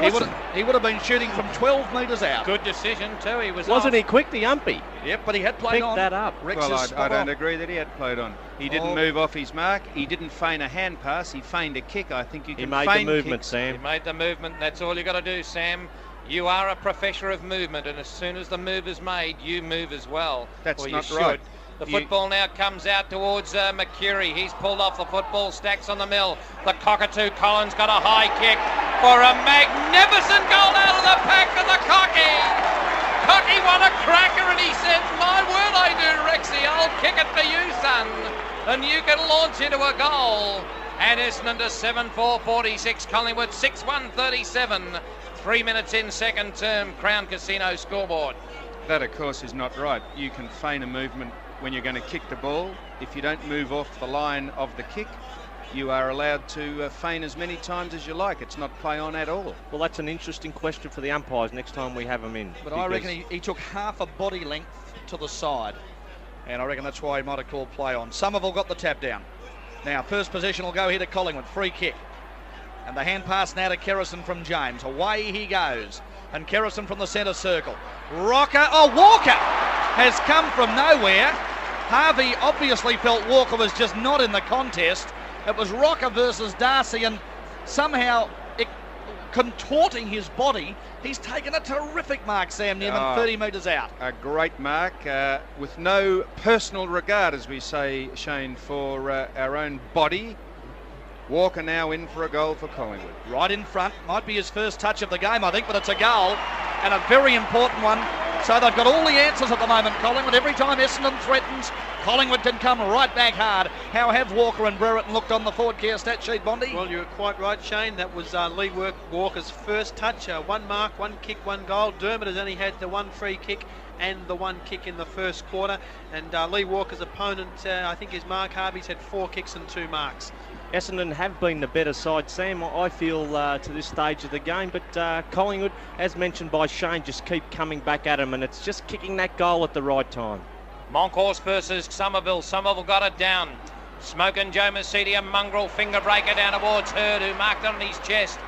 He would have been shooting from 12 metres out. Good decision too. Wasn't he quick, the umpy? Yep, but he had played Picked on. that up. I don't agree that he had played on. He didn't move off his mark. He didn't feign a hand pass. He feigned a kick. I think you can feign He made the movement, kicks. Sam. He made the movement. That's all you got to do, Sam. You are a professor of movement, and as soon as the move is made, you move as well. That's or not you right. should. The football now comes out towards McCurry. He's pulled off the football, stacks on the mill. The Cockatoo Collins got a high kick for a magnificent goal out of the pack for the Cocky. Cocky won a cracker and he says, my word I do, Rexy, I'll kick it for you, son. And you can launch into a goal. And Essendon to 7-4-46, Collingwood 6-1-37. 3 minutes in second term, Crown Casino scoreboard. That, of course, is not right. You can feign a movement when you're going to kick the ball. If you don't move off the line of the kick, you are allowed to feign as many times as you like. It's not play on at all. Well, that's an interesting question for the umpires next time we have them in. But I reckon he took half a body length to the side. And I reckon that's why he might have called play on. Somerville got the tap down. Now, first possession will go here to Collingwood. Free kick. And the hand pass now to Kerrison from James. Away he goes. And Kerrison from the centre circle. Walker has come from nowhere. Harvey obviously felt Walker was just not in the contest. It was Rocker versus Darcy, and somehow contorting his body. He's taken a terrific mark, Sam Newman, 30 metres out. A great mark, with no personal regard, as we say, Shane, for our own body. Walker now in for a goal for Collingwood. Right in front, might be his first touch of the game, I think, but it's a goal, and a very important one. So they've got all the answers at the moment, Collingwood. Every time Essendon threatens, Collingwood can come right back hard. How have Walker and Brereton looked on the Ford Care stat sheet, Bondi? Well, you're quite right, Shane. That was Lee Walker's first touch. One mark, one kick, one goal. Dermott has only had the one free kick and the one kick in the first quarter. And Lee Walker's opponent, I think, is Mark Harvey's had 4 kicks and 2 marks. Essendon have been the better side, Sam, I feel, to this stage of the game. But Collingwood, as mentioned by Shane, just keep coming back at him, and it's just kicking that goal at the right time. Monkhorst versus Somerville. Somerville got it down. Smokin' Joe Mercedes, a mongrel finger breaker down towards Hurd, who marked it on his chest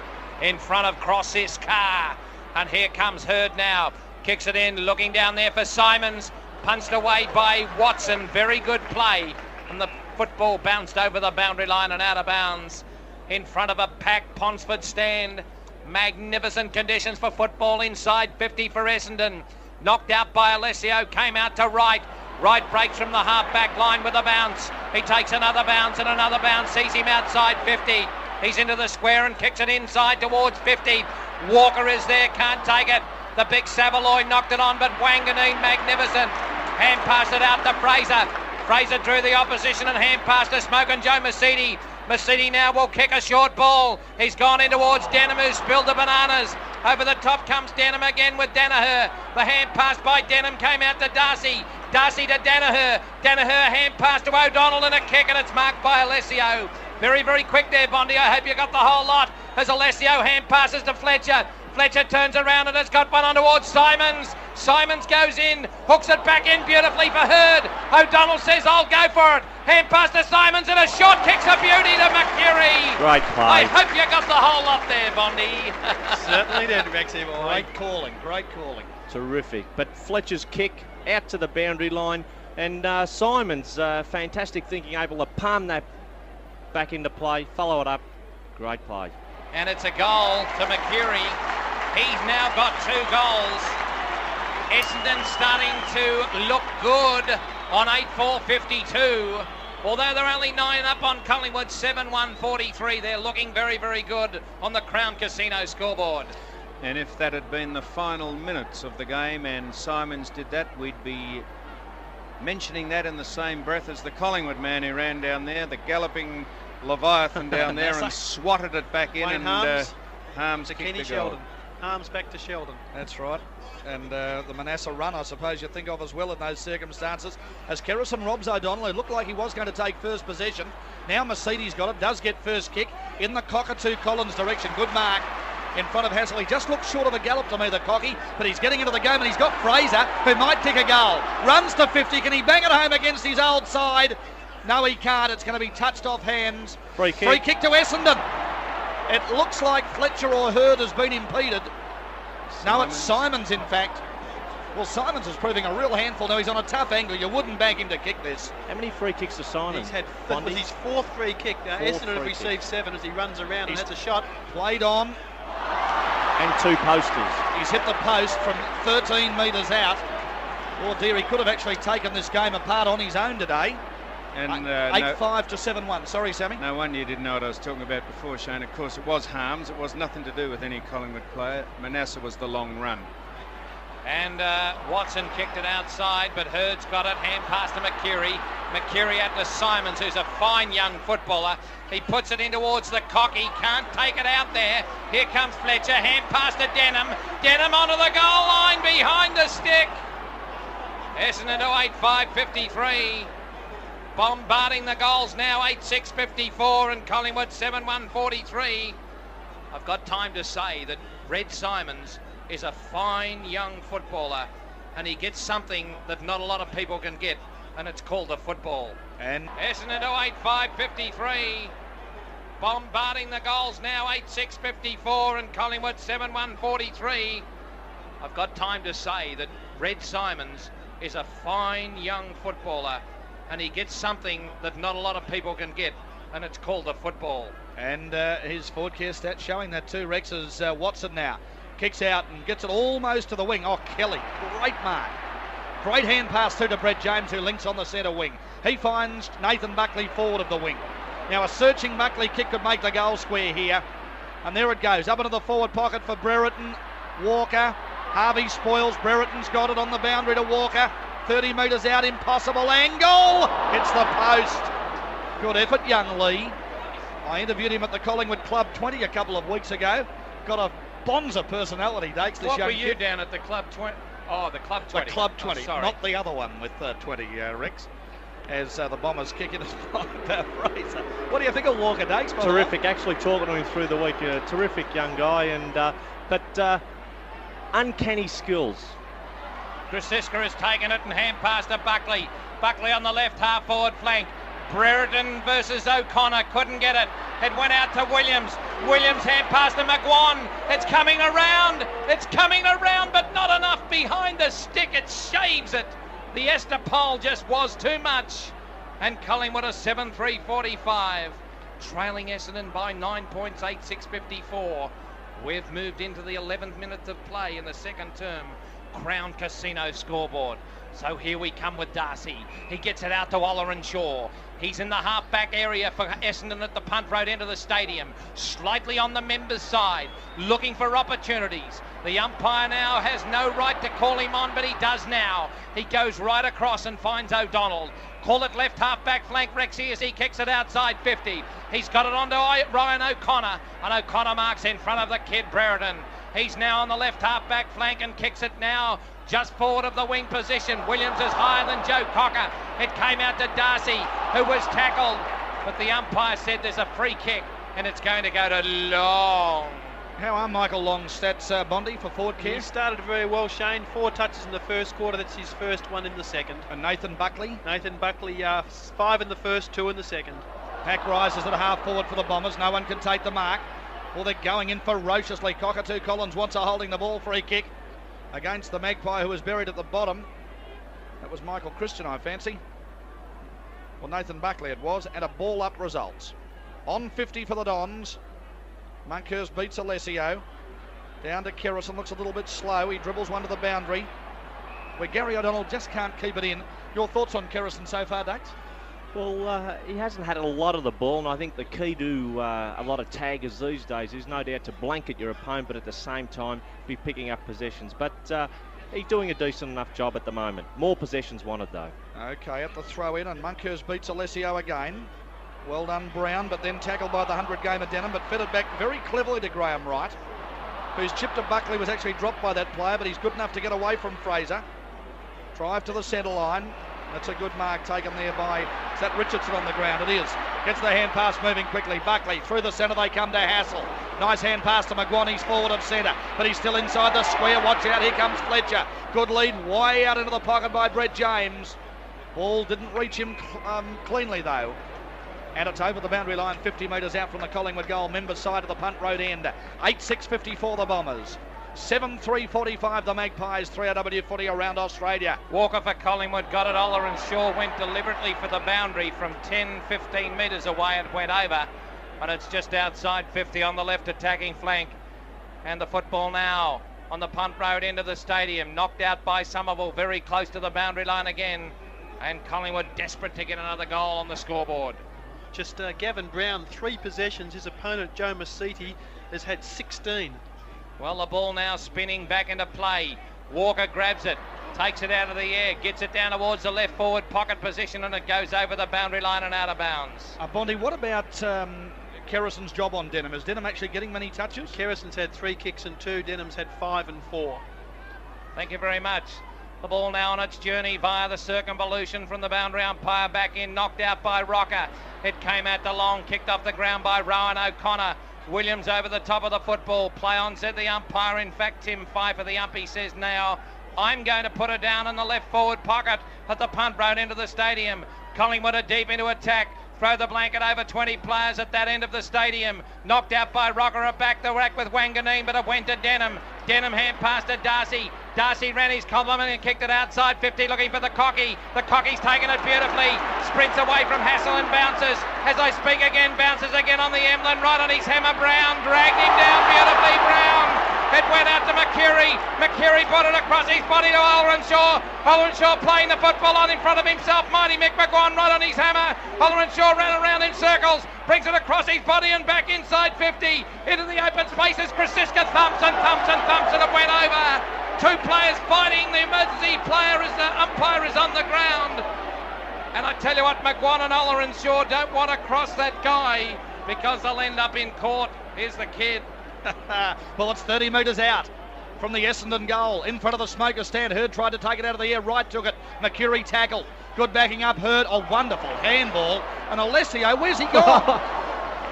in front of Cross's car. And here comes Hurd now. Kicks it in, looking down there for Simons. Punched away by Watson. Very good play. And the football bounced over the boundary line and out of bounds. In front of a packed Ponsford stand. Magnificent conditions for football inside 50 for Essendon. Knocked out by Alessio, came out to right. Right breaks from the half-back line with a bounce. He takes another bounce and another bounce, sees him outside 50. He's into the square and kicks it inside towards 50. Walker is there, can't take it. The big Savaloy knocked it on, but Wanganeen, magnificent. Hand passed it out to Fraser. Fraser drew the opposition and hand passed to Smokin' Joe Mercedes. Mercedes now will kick a short ball. He's gone in towards Denham, who spilled the bananas. Over the top comes Denham again with Danaher. The hand pass by Denham came out to Darcy. Darcy to Danaher. Danaher hand pass to O'Donnell and a kick, and it's marked by Alessio. Very, very quick there, Bondi. I hope you got the whole lot. As Alessio hand passes to Fletcher. Fletcher turns around and has got one on towards Simons. Simons goes in, hooks it back in beautifully for Hurd. O'Donnell says, I'll go for it. Hand pass to Simons and a short kick's a beauty to McCurry. Great play. I hope you got the whole lot there, Bondi. Certainly did, Rexy boy. Great calling, great calling. Terrific. But Fletcher's kick out to the boundary line, and Simons, fantastic thinking, able to palm that back into play, follow it up. Great play. And it's a goal to McCurry. He's now got 2 goals. Essendon starting to look good on 8-4-52. Although they're only 9 up on Collingwood, 7-1-43. They're looking very, very good on the Crown Casino scoreboard. And if that had been the final minutes of the game and Simons did that, we'd be mentioning that in the same breath as the Collingwood man who ran down there, the galloping Leviathan down there and swatted it back in. Wayne and Harms kicked the goal. Sheldon. Harms back to Sheldon. That's right. And the Manasseh run, I suppose you think of as well in those circumstances. As Kerrison robs O'Donnell, it looked like he was going to take first possession. Now Mercedes got it, does get first kick in the Cockatoo Collins direction. Good mark in front of Hassel. He just looks short of a gallop to me, the Cocky, but he's getting into the game and he's got Fraser, who might kick a goal. Runs to 50. Can he bang it home against his old side? No, he can't. It's going to be touched off hands. Free kick. Free kick to Essendon. It looks like Fletcher or Hurd has been impeded. No, it's Simons, in fact. Well, Simons is proving a real handful. Now he's on a tough angle. You wouldn't bag him to kick this. How many free kicks to Simons? He's had his 4th free kick. Now Essendon have received 7 as he runs around and has a shot. Played on. And 2 posters. He's hit the post from 13 metres out. Oh dear, he could have actually taken this game apart on his own today. And 8-5 to 7-1. Sorry, Sammy. No wonder you didn't know what I was talking about before, Shane. Of course, it was Harms. It was nothing to do with any Collingwood player. Manasseh was the long run. And Watson kicked it outside, but Hurd's got it. Hand pass to McCurry. McCurry out to Simons, who's a fine young footballer. He puts it in towards the Cocky. Can't take it out there. Here comes Fletcher. Hand pass to Denham. Denham onto the goal line behind the stick. Essendon to 8-5-53. Bombarding the goals now, 8-6-54 and Collingwood 7-1-43. I've got time to say that Red Simons is a fine young footballer and he gets something that not a lot of people can get, and it's called the football. And Essendon to 8-5-53. Bombarding the goals now, 8-6-54 and Collingwood 7-1-43. I've got time to say that Red Simons is a fine young footballer and he gets something that not a lot of people can get, and it's called the football. And his forward care stats showing that too. Rex is Watson now. Kicks out and gets it almost to the wing. Oh, Kelly, great mark. Great hand pass through to Brett James, who links on the centre wing. He finds Nathan Buckley forward of the wing. Now a searching Buckley kick could make the goal square here. And there it goes, up into the forward pocket for Brereton. Walker, Harvey spoils. Brereton's got it on the boundary to Walker. 30 metres out, impossible angle. Hits the post. Good effort, young Lee. I interviewed him at the Collingwood Club 20 a couple of weeks ago. Got a bonza personality, Dakes. What were you down at the Club 20? Oh, the Club 20. The Club 20, sorry. not the other one with 20, Rex. As the Bombers kick it as Fraser. What do you think of Walker, Dakes? Terrific. Actually talking to him through the week. A terrific young guy, and but uncanny skills. Chris Sisker has taken it and hand pass to Buckley. Buckley on the left half forward flank. Brereton versus O'Connor, couldn't get it. It went out to Williams. Williams hand pass to McGuan. It's coming around, but not enough behind the stick. It shaves it. The Estapole just was too much. And Collingwood a 7-3-45. Trailing Essendon by 9 points, 8-6-54. We've moved into the 11th minute of play in the second term. Crown Casino scoreboard. So here we come with Darcy. He gets it out to Oleron Shaw. He's in the half-back area for Essendon at the punt road end of the stadium. Slightly on the members' side, looking for opportunities. The umpire now has no right to call him on, but he does now. He goes right across and finds O'Donnell. Call it left half-back flank Rexy as he kicks it outside 50. He's got it on to Ryan O'Connor, and O'Connor marks in front of the kid Brereton. He's now on the left half-back flank and kicks it now just forward of the wing position. Williams is higher than Joe Cocker. It came out to Darcy, who was tackled, but the umpire said there's a free kick and it's going to go to Long. How are Michael Long's stats, Bondi, for forward care? He started very well, Shane. 4 touches in the first quarter. That's his first one in the second. And Nathan Buckley? Nathan Buckley, 5 in the first, 2 in the second. Pack rises at half forward for the Bombers. No one can take the mark. Well, they're going in ferociously. Cockatoo Collins wants a holding the ball free kick against the Magpie, who was buried at the bottom. That was Michael Christian, I fancy. Well, Nathan Buckley it was, and a ball up results. On 50 for the Dons. Monkhurst beats Alessio. Down to Kerrison, looks a little bit slow. He dribbles one to the boundary, where Gary O'Donnell just can't keep it in. Your thoughts on Kerrison so far, Dax? Well, he hasn't had a lot of the ball, and I think the key to a lot of taggers these days is no doubt to blanket your opponent, but at the same time be picking up possessions. But he's doing a decent enough job at the moment. More possessions wanted, though. Okay, at the throw in, and Monkhurst beats Alessio again. Well done, Brown, but then tackled by the 100-gamer Denham, but fed it back very cleverly to Graham Wright, whose chip to Buckley was actually dropped by that player, but he's good enough to get away from Fraser. Drive to the centre line. That's a good mark taken there by, is that Richardson on the ground? It is. Gets the hand pass moving quickly. Buckley through the centre, they come to Hassel. Nice hand pass to McGuan, he's forward of centre, but he's still inside the square. Watch out, here comes Fletcher. Good lead, way out into the pocket by Brett James. Ball didn't reach him cleanly though. And it's over the boundary line, 50 metres out from the Collingwood goal. Members side of the punt road end. 8-6-54 the Bombers. 7-3-45 the Magpies. 3AW footy around Australia. Walker for Collingwood got it. Oleron Shaw went deliberately for the boundary from 10-15 metres away and went over, but it's just outside 50 on the left attacking flank. And the football now on the punt road end of the stadium, knocked out by Somerville, very close to the boundary line again, and Collingwood desperate to get another goal on the scoreboard. Just Gavin Brown, 3 possessions. His opponent, Joe Masiti, has had 16. Well, the ball now spinning back into play. Walker grabs it, takes it out of the air, gets it down towards the left forward pocket position, and it goes over the boundary line and out of bounds. Bondi, what about Kerrison's job on Denham? Is Denham actually getting many touches? Kerrison's had 3 kicks and 2. Denham's had 5 and 4. Thank you very much. The ball now on its journey via the circumvolution from the boundary umpire back in, knocked out by Rocker. It came out to Long, kicked off the ground by Rowan O'Connor. Williams over the top of the football. Play on, said the umpire. In fact, Tim Pfeiffer, the umpy, says now, I'm going to put her down in the left forward pocket at the punt road into the stadium. Collingwood are deep into attack. Throw the blanket over 20 players at that end of the stadium. Knocked out by Rocker, back the rack with Wanganeen, but it went to Denham. Denham hand pass to Darcy. Darcy ran his compliment and kicked it outside 50, looking for the Cocky. The Cocky's taken it beautifully. Sprints away from Hassel and bounces. As I speak again, bounces again on the Emlyn, right on his hammer. Brown dragged him down beautifully. Brown. It went out to McCurry. McCurry put it across his body to Olrenshaw. Olrenshaw playing the football on in front of himself. Mighty Mick McGuan right on his hammer. Olrenshaw ran around in circles. Brings it across his body and back inside 50. Into the open spaces. Krasiska thumps and it went over. Two players fighting. The emergency player is the umpire is on the ground. And I tell you what, McGuan and Olrenshaw don't want to cross that guy because they'll end up in court. Here's the kid. Well, it's 30 metres out from the Essendon goal. In front of the smoker stand. Hurd tried to take it out of the air. Wright took it. McCurry tackle. Good backing up. Hurd. A wonderful handball. And Alessio, where's he gone?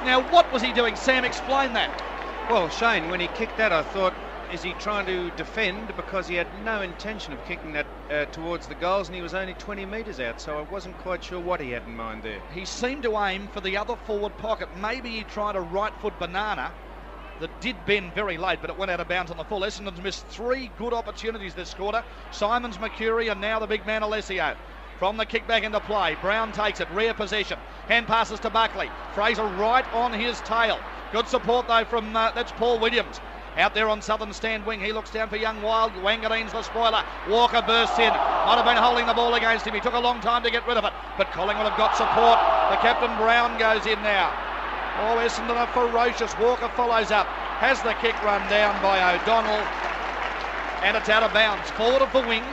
Now, what was he doing? Sam, explain that. Well, Shane, when he kicked that, I thought, is he trying to defend? Because he had no intention of kicking that towards the goals, and he was only 20 metres out, so I wasn't quite sure what he had in mind there. He seemed to aim for the other forward pocket. Maybe he tried a right foot banana that did bend very late, but it went out of bounds on the full. Essendon's missed 3 good opportunities this quarter. Simons, McCurry, and now the big man Alessio. From the kick back into play, Brown takes it, rear possession. Hand passes to Buckley. Fraser right on his tail. Good support though from, that's Paul Williams. Out there on southern stand wing, he looks down for young Wild. Wangarine's the spoiler. Walker bursts in. Might have been holding the ball against him. He took a long time to get rid of it, but Collingwood have got support. The captain Brown goes in now. Oh, Essendon are ferocious. Walker follows up. Has the kick run down by O'Donnell. And it's out of bounds. Forward of the wing.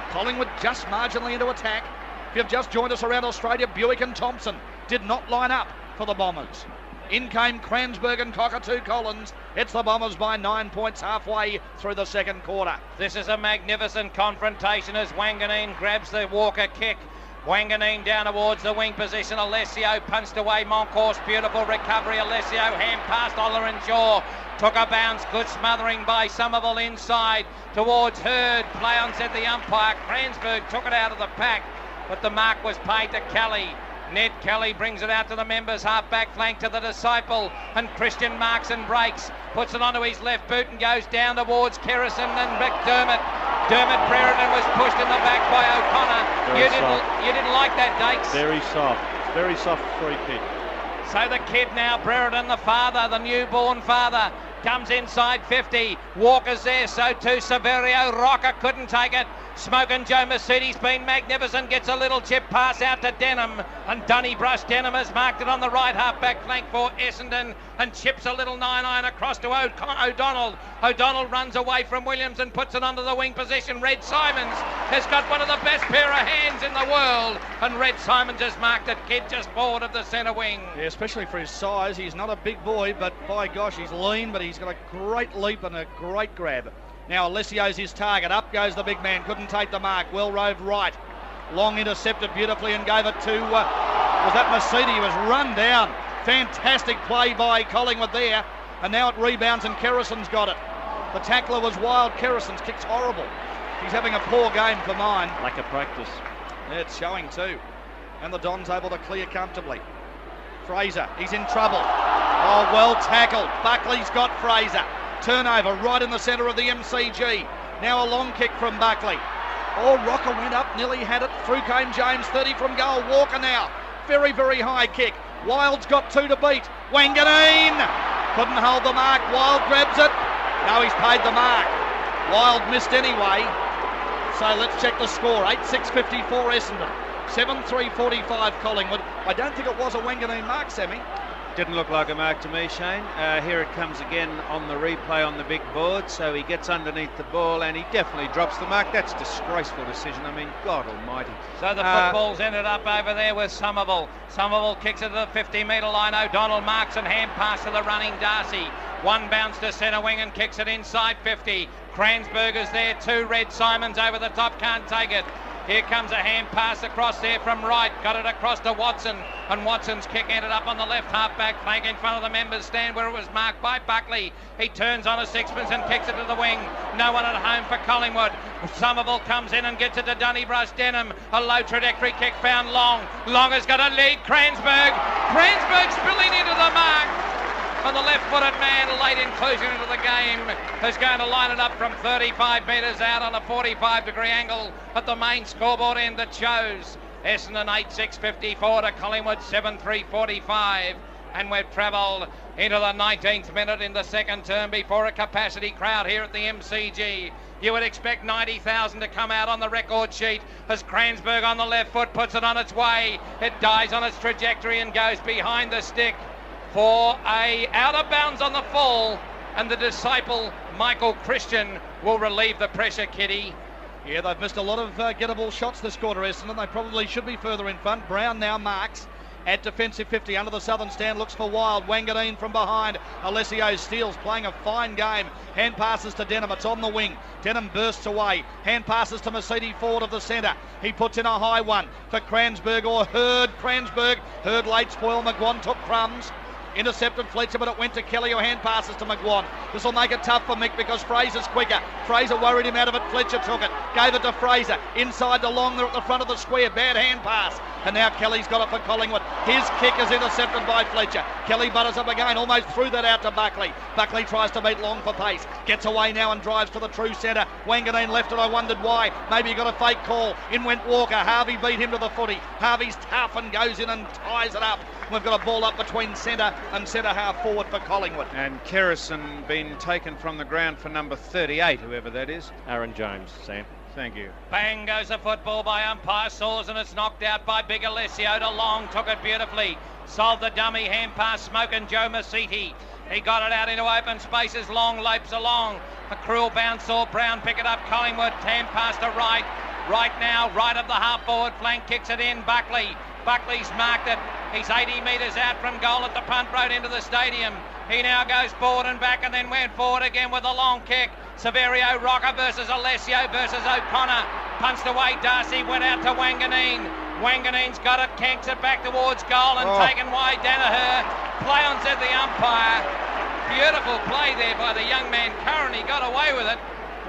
Collingwood just marginally into attack. If you've just joined us around Australia, Buick and Thompson did not line up for the Bombers. In came Cransberg and Cockatoo Collins. It's the Bombers by 9 points halfway through the second quarter. This is a magnificent confrontation as Wanganeen grabs the Walker kick. Wanganeen down towards the wing position. Alessio punched away Moncourse. Beautiful recovery. Alessio hand past Olrenshaw. Took a bounce. Good smothering by Somerville inside towards Hurd. Play on, said the umpire. Cransberg took it out of the pack, but the mark was paid to Kelly. Ned Kelly brings it out to the members, half back flank to the Disciple, and Christian marks and breaks, puts it onto his left boot and goes down towards Kerrison and McDermott. Dermot Brereton was pushed in the back by O'Connor. You didn't like that, Dakes? Very soft free kick. So the kid now, Brereton, the father, the newborn father, comes inside 50. Walker's there, so too Severio. Rocker couldn't take it. Smokin' Joe Mercedes been magnificent, gets a little chip pass out to Denham, and Donnybrush Denham has marked it on the right half-back flank for Essendon and chips a little 9-9 across to O'Donnell. O'Donnell runs away from Williams and puts it onto the wing position. Red Simons has got one of the best pair of hands in the world, and Red Simons has marked it, kid just forward of the centre wing. Yeah, especially for his size. He's not a big boy, but by gosh, he's lean, but he's got a great leap and a great grab. Now Alessio's his target. Up goes the big man. Couldn't take the mark. Well roved right. Long intercepted beautifully and gave it to, was that Mercedes? He was run down. Fantastic play by Collingwood there. And now it rebounds and Kerrison's got it. The tackler was Wild. Kerrison's kick's horrible. He's having a poor game for mine. Lack of practice. Yeah, it's showing too. And the Don's able to clear comfortably. Fraser, he's in trouble. Oh, well tackled. Buckley's got Fraser. Turnover right in the centre of the MCG. Now a long kick from Buckley. Oh, Rocker went up, nearly had it. Through came James, 30 from goal. Walker now. Very, very high kick. Wild's got 2 to beat. Wanganeen couldn't hold the mark. Wild grabs it. No, he's paid the mark. Wild missed anyway. So let's check the score. 8-6-54 Essendon. 7-3-45 Collingwood. I don't think it was a Wanganeen mark, Sammy. Didn't look like a mark to me, Shane. Here it comes again on the replay on the big board. So he gets underneath the ball and he definitely drops the mark. That's a disgraceful decision. I mean, God almighty. So the football's ended up over there with Somerville. Somerville kicks it to the 50-metre line. O'Donnell marks and hand pass to the running Darcy. One bounce to centre wing and kicks it inside 50. Cransberger's there. 2 Red Simons over the top. Can't take it. Here comes a hand pass across there from Wright. Got it across to Watson. And Watson's kick ended up on the left half-back flank in front of the members' stand where it was marked by Buckley. He turns on a sixpence and kicks it to the wing. No one at home for Collingwood. Somerville comes in and gets it to Donnybrush Denham. A low trajectory kick found Long. Long has got a lead. Cransberg spilling into the mark. And the left-footed man, late inclusion into the game, is going to line it up from 35 metres out on a 45-degree angle at the main scoreboard end that shows Essendon 8-6-54 to Collingwood 7-3-45. And we've travelled into the 19th minute in the second term before a capacity crowd here at the MCG. You would expect 90,000 to come out on the record sheet as Kransberg on the left foot puts it on its way. It dies on its trajectory and goes behind the stick for a out of bounds on the fall, and the disciple Michael Christian will relieve the pressure, Kitty. Yeah, they've missed a lot of gettable shots this quarter, Essendon. They probably should be further in front. Brown now marks at defensive 50 under the southern stand, looks for Wild. Wanganeen from behind. Alessio steals, playing a fine game. Hand passes to Denham, it's on the wing. Denham bursts away. Hand passes to Mercedes Ford of the centre. He puts in a high one for Kransberg or Hurd. Kransberg, Hurd late spoil. McGuan took crumbs. Intercepted Fletcher, but it went to Kelly, who hand passes to McGuan. This will make it tough for Mick because Fraser's quicker. Fraser worried him out of it. Fletcher took it, gave it to Fraser. Inside to Long, they're at the front of the square. Bad hand pass. And now Kelly's got it for Collingwood. His kick is intercepted by Fletcher. Kelly butters up again, almost threw that out to Buckley. Buckley tries to beat Long for pace. Gets away now and drives to the true centre. Wanganeen left it, I wondered why. Maybe he got a fake call. In went Walker. Harvey beat him to the footy. Harvey's tough and goes in and ties it up. We've got a ball up between centre and centre half forward for Collingwood. And Kerrison been taken from the ground for number 38, whoever that is. Aaron Jones, Sam. Thank you. Bang goes a football by umpire Saws, and it's knocked out by Big Alessio to Long. Took it beautifully. Solved the dummy hand pass, Smoking Joe Masiti. He got it out into open spaces. Long lopes along. A cruel bounce saw Brown pick it up. Collingwood hand pass to right. Right now, right of the half forward flank, kicks it in. Buckley's marked it. He's 80 metres out from goal at the punt road into the stadium. He now goes forward and back and then went forward again with a long kick. Severio Rocker versus Alessio versus O'Connor. Punched away Darcy, went out to Wanganeen. Wanganeen's got it, canks it back towards goal and taken wide. Danaher. Play on, said the umpire. Beautiful play there by the young man Curran. He got away with it.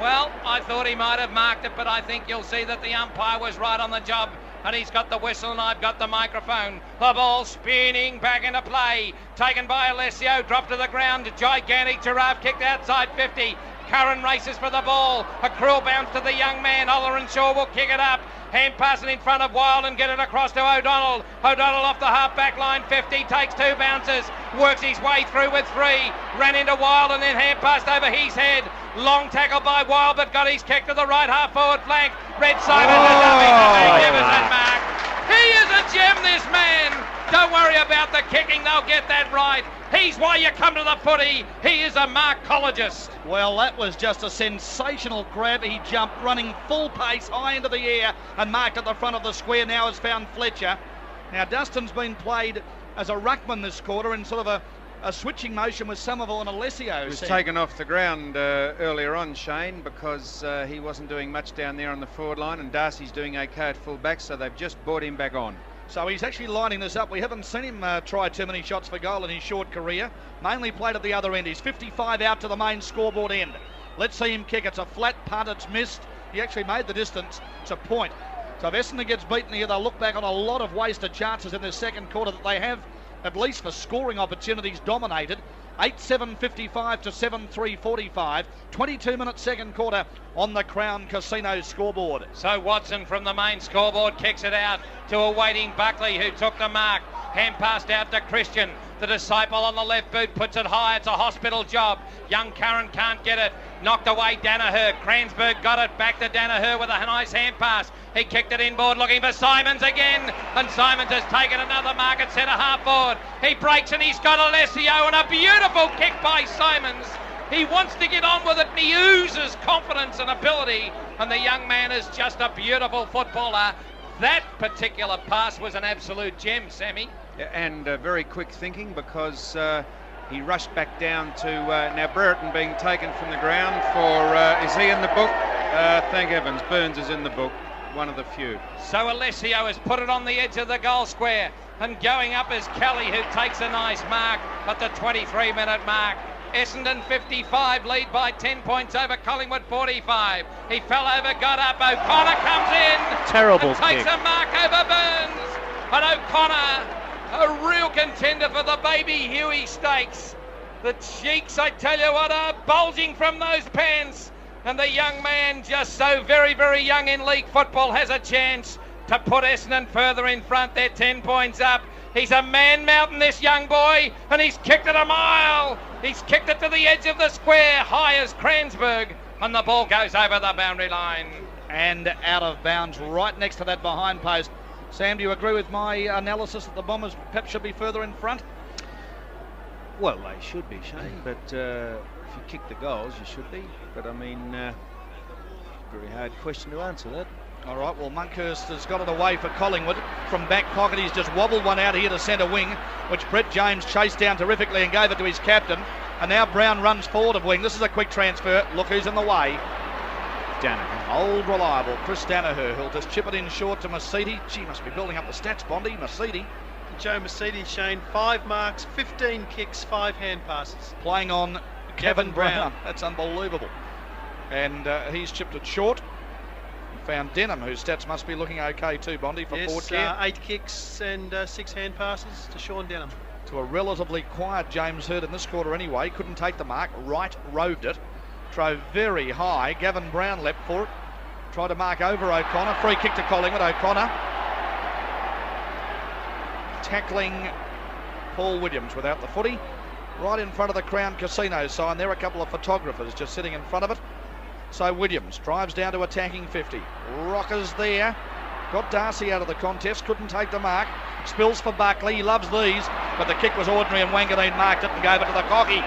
Well, I thought he might have marked it, but I think you'll see that the umpire was right on the job. And he's got the whistle and I've got the microphone. The ball spinning back into play. Taken by Alessio, dropped to the ground. Gigantic giraffe kicked outside 50. Curran races for the ball. A cruel bounce to the young man. Ollerenshaw will kick it up. Hand passing in front of Wild and get it across to O'Donnell. O'Donnell off the half back line 50. Takes two bounces. Works his way through with three. Ran into Wild and then hand passed over his head. Long tackle by Wild, but got his kick to the right half forward flank. Red Simon to dummy. Magnificent mark. He is a gem, this man. Don't worry about the kicking. They'll get that right. He's why you come to the footy. He is a marcologist. Well, that was just a sensational grab. He jumped running full pace high into the air and marked at the front of the square. Now has found Fletcher. Now Dustin's been played as a ruckman this quarter in sort of a switching motion with Somerville and Alessio. He was taken off the ground earlier on, Shane, because he wasn't doing much down there on the forward line, and Darcy's doing okay at full back, so they've just brought him back on. So he's actually lining this up. We haven't seen him try too many shots for goal in his short career. Mainly played at the other end. He's 55 out to the main scoreboard end. Let's see him kick. It's a flat punt. It's missed. He actually made the distance. It's a point. So if Essendon gets beaten here, they'll look back on a lot of wasted chances in this second quarter that they have, at least for scoring opportunities, dominated. 8-7-55 to 7-3-45. 22-minute second quarter on the Crown Casino scoreboard. So Watson from the main scoreboard kicks it out to a waiting Buckley, who took the mark. Hand passed out to Christian. The disciple on the left boot puts it high. It's a hospital job. Young Curran can't get it. Knocked away Danaher. Kransberg got it back to Danaher with a nice hand pass. He kicked it inboard looking for Simons again. And Simons has taken another mark at centre half forward. He breaks and he's got Alessio, and a beautiful kick by Simons. He wants to get on with it and he oozes confidence and ability. And the young man is just a beautiful footballer. That particular pass was an absolute gem, Sammy. And very quick thinking, because he rushed back down to now Brereton being taken from the ground for, is he in the book? Thank heavens, Burns is in the book, one of the few. So Alessio has put it on the edge of the goal square, and going up is Kelly, who takes a nice mark at the 23-minute mark. Essendon 55, lead by 10 points over Collingwood 45. He fell over, got up, O'Connor comes in. Terrible takes kick. a mark over Burns. But O'Connor, a real contender for the Baby Huey Stakes. The cheeks, I tell you what, are bulging from those pants. And the young man, just so very, very young in league football, has a chance to put Essendon further in front. They're 10 points up. He's a man mountain, this young boy, and he's kicked it a mile. He's kicked it to the edge of the square, high as Kransberg, and the ball goes over the boundary line. And out of bounds, right next to that behind post. Sam, do you agree with my analysis that the Bombers perhaps should be further in front? Well, they should be, Shane, but if you kick the goals, you should be. But, I mean, very hard question to answer that. All right, well, Monkhurst has got it away for Collingwood. From back pocket, he's just wobbled one out here to centre wing, which Brett James chased down terrifically and gave it to his captain. And now Brown runs forward of wing. This is a quick transfer. Look who's in the way. Danaher. Old reliable Chris Danaher, who'll just chip it in short to Mercedes. Gee, must be building up the stats, Bondi. Mercedes. Joe Mercedes, Shane, 5 marks, 15 kicks, 5 hand passes. Playing on Gavin Brown. That's unbelievable. And he's chipped it short. Found Denham, whose stats must be looking okay too, Bondi, for Port Care. 8 kicks and 6 hand passes to Sean Denham. To a relatively quiet James Hird in this quarter anyway. Couldn't take the mark. Right roved it. Drove very high. Gavin Brown leapt for it. Tried to mark over O'Connor. Free kick to Collingwood. O'Connor tackling Paul Williams without the footy. Right in front of the Crown Casino sign. There are a couple of photographers just sitting in front of it. So Williams drives down to attacking 50. Rockers there. Got Darcy out of the contest. Couldn't take the mark. Spills for Buckley. He loves these. But the kick was ordinary and Wanganeen marked it and gave it to the Cocky.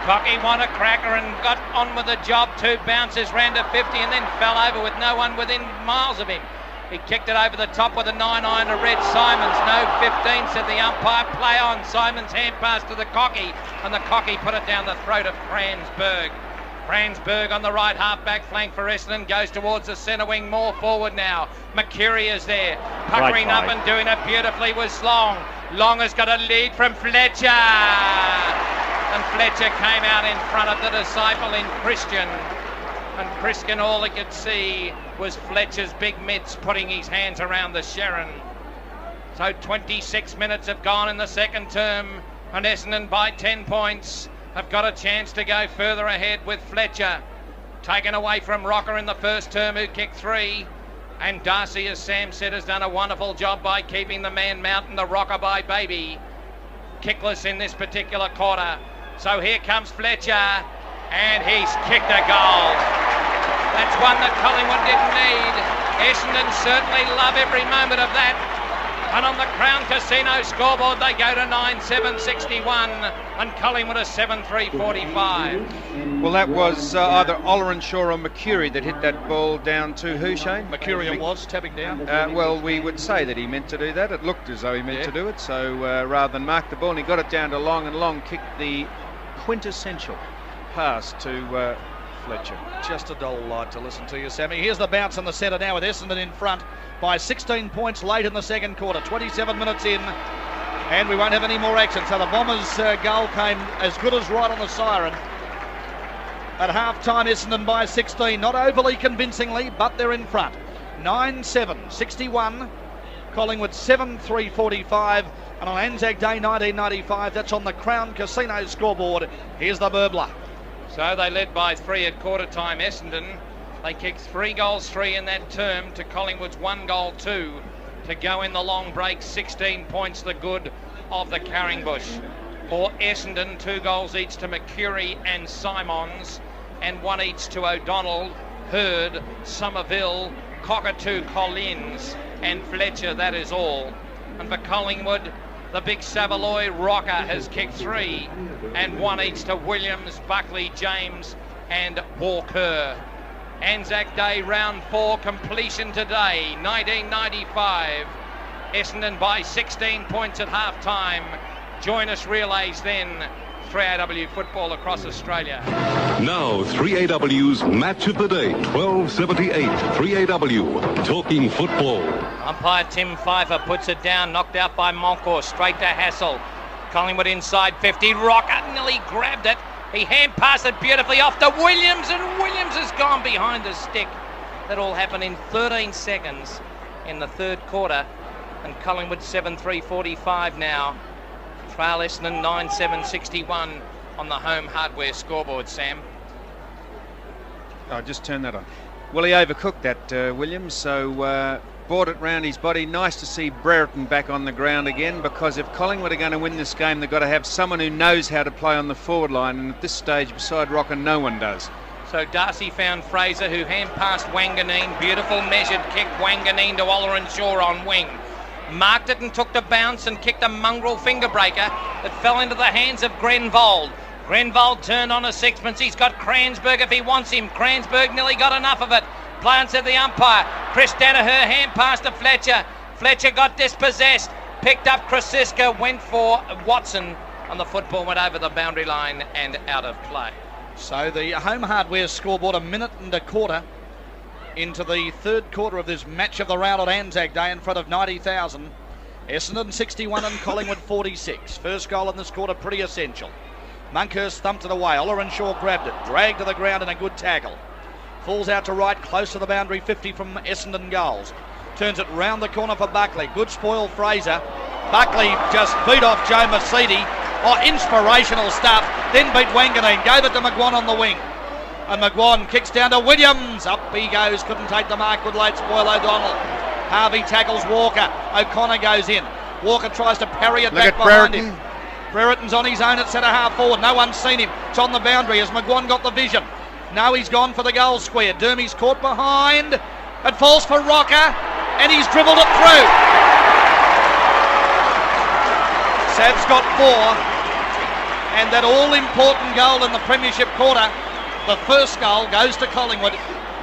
Cocky won a cracker and got on with the job. 2 bounces, ran to 50 and then fell over with no one within miles of him. He kicked it over the top with a 9-iron to Red Simons. No 15, said the umpire. Play on. Simons hand pass to the Cocky, and the Cocky put it down the throat of Kransberg. Kransberg on the right half-back flank for Essendon goes towards the centre wing, more forward now. McCurry is there, puckering up and doing it beautifully was Long. Long has got a lead from Fletcher. And Fletcher came out in front of the disciple in Christian. And Christian, all he could see was Fletcher's big mitts putting his hands around the Sharon. So 26 minutes have gone in the second term, and Essendon by 10 points have got a chance to go further ahead with Fletcher. Taken away from Rocker in the first term, who kicked 3. And Darcy, as Sam said, has done a wonderful job by keeping the man mountain, the Rocker by baby, kickless in this particular quarter. So here comes Fletcher, and he's kicked a goal. That's one that Collingwood didn't need. Essendon certainly love every moment of that. And on the Crown Casino scoreboard, they go to 9-7-61, and Collingwood are 7-3-45. Well, that was either Ollerenshaw or McCurry that hit that ball down to who, Shane? McCurry was tapping down. Well, we would say that he meant to do that. It looked as though he meant to do it. So rather than mark the ball, and he got it down to Long, and Long kicked the quintessential pass to Fletcher. Just a dull light to listen to you, Sammy. Here's the bounce in the centre now with Essendon in front by 16 points late in the second quarter. 27 minutes in, and we won't have any more action. So the Bombers' goal came as good as right on the siren. At half-time, Essendon by 16. Not overly convincingly, but they're in front. 9-7-61. Collingwood 7-3-45. And on ANZAC Day 1995, that's on the Crown Casino scoreboard. Here's the Burbler. So they led by 3 at quarter time, Essendon. They kicked 3 goals, 3 in that term to Collingwood's 1 goal, 2 to go in the long break. 16 points the good of the Carringbush. For Essendon, 2 goals each to McCurry and Simons, and 1 each to O'Donnell, Hurd, Somerville, Cockatoo, Collins and Fletcher. That is all. And for Collingwood, the big Savaloy Rocker has kicked 3 and 1 each to Williams, Buckley, James and Walker. Anzac Day round 4 completion today, 1995. Essendon by 16 points at half time. Join us relays then. 3AW football across Australia. Now 3AW's match of the day, 12:78. 3AW talking football. Umpire Tim Pfeiffer puts it down, knocked out by Moncor, straight to Hassel. Collingwood inside 50, Rocker nearly grabbed it. He hand passed it beautifully off to Williams, and Williams has gone behind the stick. That all happened in 13 seconds in the third quarter, and Collingwood 7-3-45 now. Trail Essendon 9-7-61. on the home hardware scoreboard, Sam. I'll just turn that on. Well, he overcooked that, Williams, so brought it round his body. Nice to see Brereton back on the ground again, because if Collingwood are going to win this game, they've got to have someone who knows how to play on the forward line, and at this stage, beside Rocker, no one does. So Darcy found Fraser, who hand passed Wanganeen. Beautiful measured kick, Wanganeen to Ollerenshaw on wing. Marked it and took the bounce and kicked a mongrel finger breaker that fell into the hands of Grenvold. Grenvold turned on a sixpence. He's got Kransberg if he wants him. Kransberg nearly got enough of it. Plants at the umpire. Chris Danaher hand pass to Fletcher. Fletcher got dispossessed. Picked up Krasiska, went for Watson, and the football went over the boundary line and out of play. So the home hardware scoreboard, a minute and a quarter into the third quarter of this match of the round on Anzac Day in front of 90,000. Essendon 61 and Collingwood 46. First goal in this quarter pretty essential. Monkhurst thumped it away. Ollerenshaw grabbed it, dragged to the ground in a good tackle. Falls out to right, close to the boundary, 50 from Essendon goals. Turns it round the corner for Buckley. Good spoil, Fraser. Buckley just beat off Joe Mercedes. Oh, inspirational stuff. Then beat Wanganeen. Gave it to McGuan on the wing. And McGuan kicks down to Williams. Up he goes. Couldn't take the mark. Good late spoil, O'Donnell. Harvey tackles Walker. O'Connor goes in. Walker tries to parry it back behind him. Brereton's on his own at centre half forward. No one's seen him. It's on the boundary. Has McGuan got the vision? No, he's gone for the goal square. Dermy's caught behind. It falls for Rocker, and he's dribbled it through. Sav's got 4, and that all-important goal in the premiership quarter, the first goal, goes to Collingwood,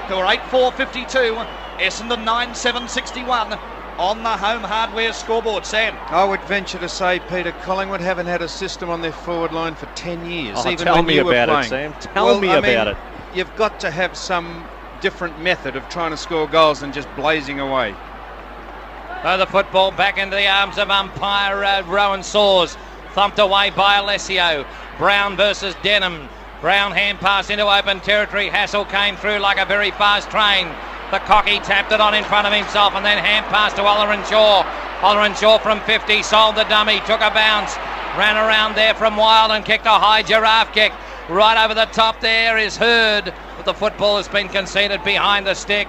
who are 8-4-52, Essendon 9-7-61 on the home hardware scoreboard. Sam? I would venture to say, Peter, Collingwood haven't had a system on their forward line for 10 years. Oh, even tell when me you were about playing. it, Sam. Tell me about it. You've got to have some different method of trying to score goals than just blazing away. So the football back into the arms of umpire Rowan Saws. Thumped away by Alessio. Brown versus Denham. Brown hand pass into open territory. Hassel came through like a very fast train. The cocky tapped it on in front of himself and then hand pass to Ollerenshaw. Ollerenshaw from 50 sold the dummy, took a bounce, ran around there from Wild and kicked a high giraffe kick. Right over the top there is Hurd, but the football has been conceded behind the stick.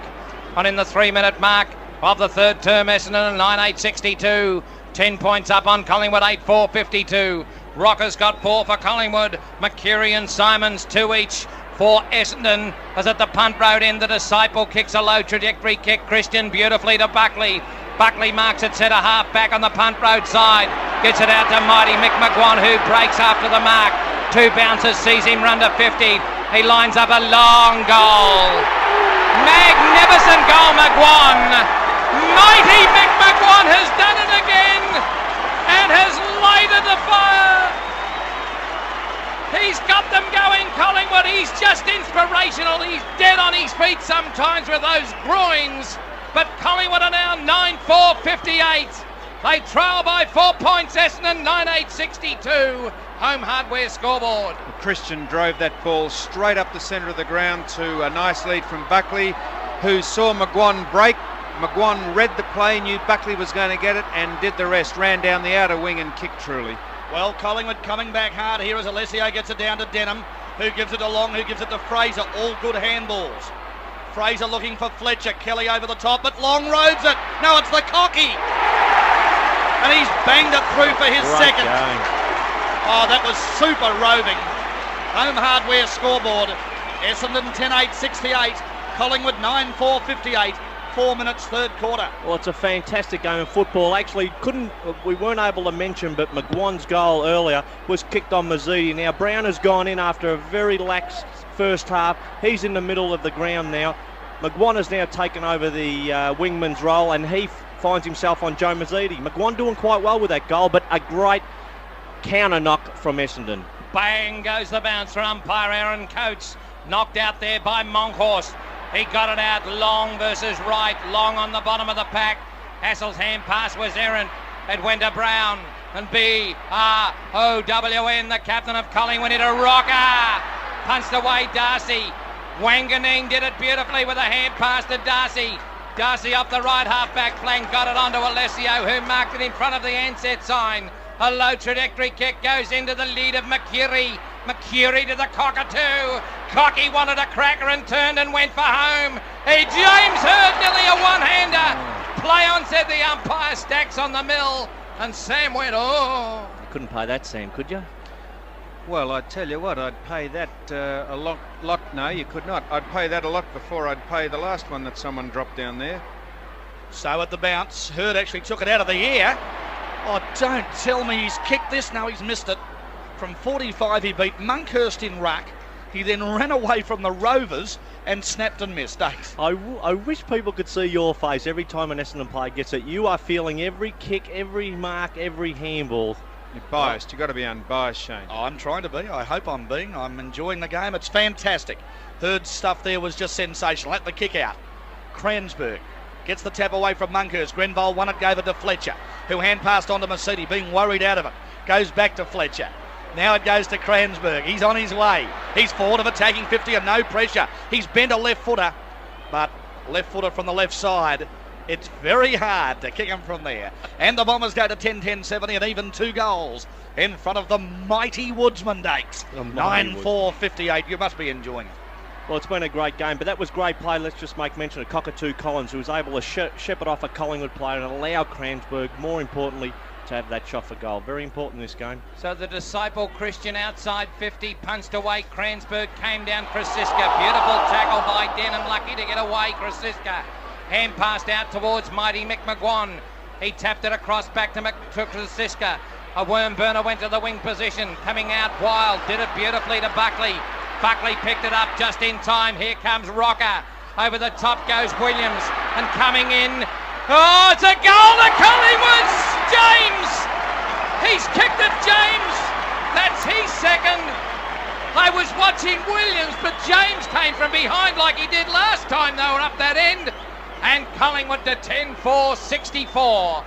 And in the 3-minute mark of the third term, Essendon 9-8-62. 10 points up on Collingwood, 8-4-52. Rocker's got 4 for Collingwood. McCurry and Simons 2 each for Essendon. As at the punt road end, the Disciple kicks a low trajectory kick. Christian beautifully to Buckley. Buckley marks it centre half back on the punt road side. Gets it out to mighty Mick McGuan, who breaks after the mark. 2 bounces, sees him run to 50. He lines up a long goal. Magnificent goal, McGuan. Mighty Mick McGuan has done it again and has lighted the fire. He's got them going, Collingwood. He's just inspirational. He's dead on his feet sometimes with those groins. But Collingwood are now 9-4-58. They trail by 4 points, Essendon 9-8-62. Home hardware scoreboard. Christian drove that ball straight up the centre of the ground to a nice lead from Buckley, who saw McGuan break. McGuan read the play, knew Buckley was going to get it and did the rest. Ran down the outer wing and kicked truly. Well, Collingwood coming back hard here as Alessio gets it down to Denham, who gives it to Long, who gives it to Fraser. All good handballs. Fraser looking for Fletcher. Kelly over the top, but Long roads it. No, it's the cocky. And he's banged it through for his second. Game. Oh, that was super roving. Home hardware scoreboard. Essendon 10-8-68. Collingwood 9-4-58. 4 minutes, third quarter. Well, it's a fantastic game of football. Actually, we weren't able to mention, but McGuan's goal earlier was kicked on Mazzidi. Now, Brown has gone in after a very lax first half. He's in the middle of the ground now. McGuan has now taken over the wingman's role, and he finds himself on Joe Mazzidi. McGuan doing quite well with that goal, but a great counter knock from Essendon. Bang goes the bounce for umpire Aaron Coates. Knocked out there by Monkhorst. He got it out. Long versus right. Long on the bottom of the pack. Hassel's hand pass was errant. It went to Brown. And B-R-O-W-N, the captain of Collingwood, hit a rocker. Punched away Darcy. Wanganeen did it beautifully with a hand pass to Darcy. Darcy off the right half-back flank. Got it onto Alessio, who marked it in front of the ANZAC sign. A low trajectory kick goes into the lead of McCurry. McCurry to the cockatoo. Cocky wanted a cracker and turned and went for home. Hey, James Hird, nearly a one-hander. Play on, said the umpire. Stacks on the mill. And Sam went, oh. You couldn't pay that, Sam, could you? Well, I tell you what, I'd pay that a lot. No, you could not. I'd pay that a lot before I'd pay the last one that someone dropped down there. So at the bounce, Hird actually took it out of the air. Oh, don't tell me he's kicked this. No, he's missed it. From 45, he beat Monkhurst in ruck. He then ran away from the Rovers and snapped and missed. I wish people could see your face every time an Essendon player gets it. You are feeling every kick, every mark, every handball. You're biased. You've got to be unbiased, Shane. Oh, I'm trying to be. I hope I'm being. I'm enjoying the game. It's fantastic. Hird's stuff there was just sensational. At the kick out, Cransburg gets the tap away from Monkhurst. Grenville won it, gave it to Fletcher, who hand passed on to Mercedes, being worried out of it. Goes back to Fletcher. Now it goes to Cransburg. He's on his way. He's forward of attacking 50 and no pressure. He's bent a left footer, but left footer from the left side. It's very hard to kick him from there. And the Bombers go to 10-10-70 and even 2 goals in front of the mighty Woodsman Dakes. 9-4-58. You must be enjoying it. Well, it's been a great game, but that was great play. Let's just make mention of Cockatoo Collins, who was able to shepherd off a Collingwood player and allow Cransburg, more importantly, to have that shot for goal. Very important in this game. So the Disciple Christian outside 50 punched away. Cransburg came down Krasiska. Beautiful tackle by Denham. Lucky to get away. Krasiska. Hand passed out towards mighty Mick McGuan. He tapped it across back to Krasiska. A worm burner went to the wing position. Coming out wild. Did it beautifully to Buckley. Buckley picked it up just in time. Here comes Rocker. Over the top goes Williams. And coming in. Oh, it's a goal to Collingwood! James! He's kicked it, James! That's his second. I was watching Williams, but James came from behind like he did last time they were up that end. And Collingwood to 10-4-64.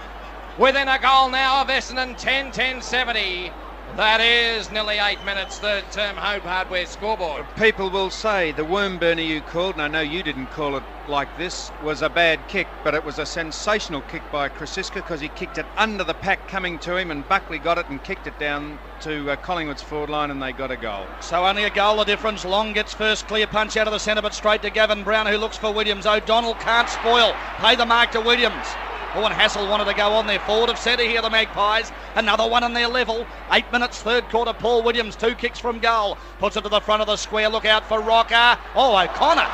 Within a goal now of Essendon, 10-10-70. That is nearly 8 minutes, third term Home Hardware scoreboard. People will say the worm burner you called, and I know you didn't call it like this, was a bad kick, but it was a sensational kick by Krasiska because he kicked it under the pack coming to him, and Buckley got it and kicked it down to Collingwood's forward line, and they got a goal. So only a goal the difference. Long gets first clear punch out of the centre, but straight to Gavin Brown, who looks for Williams. O'Donnell can't spoil. Pay the mark to Williams. Oh, and Hassel wanted to go on there. Forward of centre here, the Magpies. Another one in their level. 8 minutes, third quarter. Paul Williams, 2 kicks from goal. Puts it to the front of the square. Look out for Rocker. Oh, O'Connor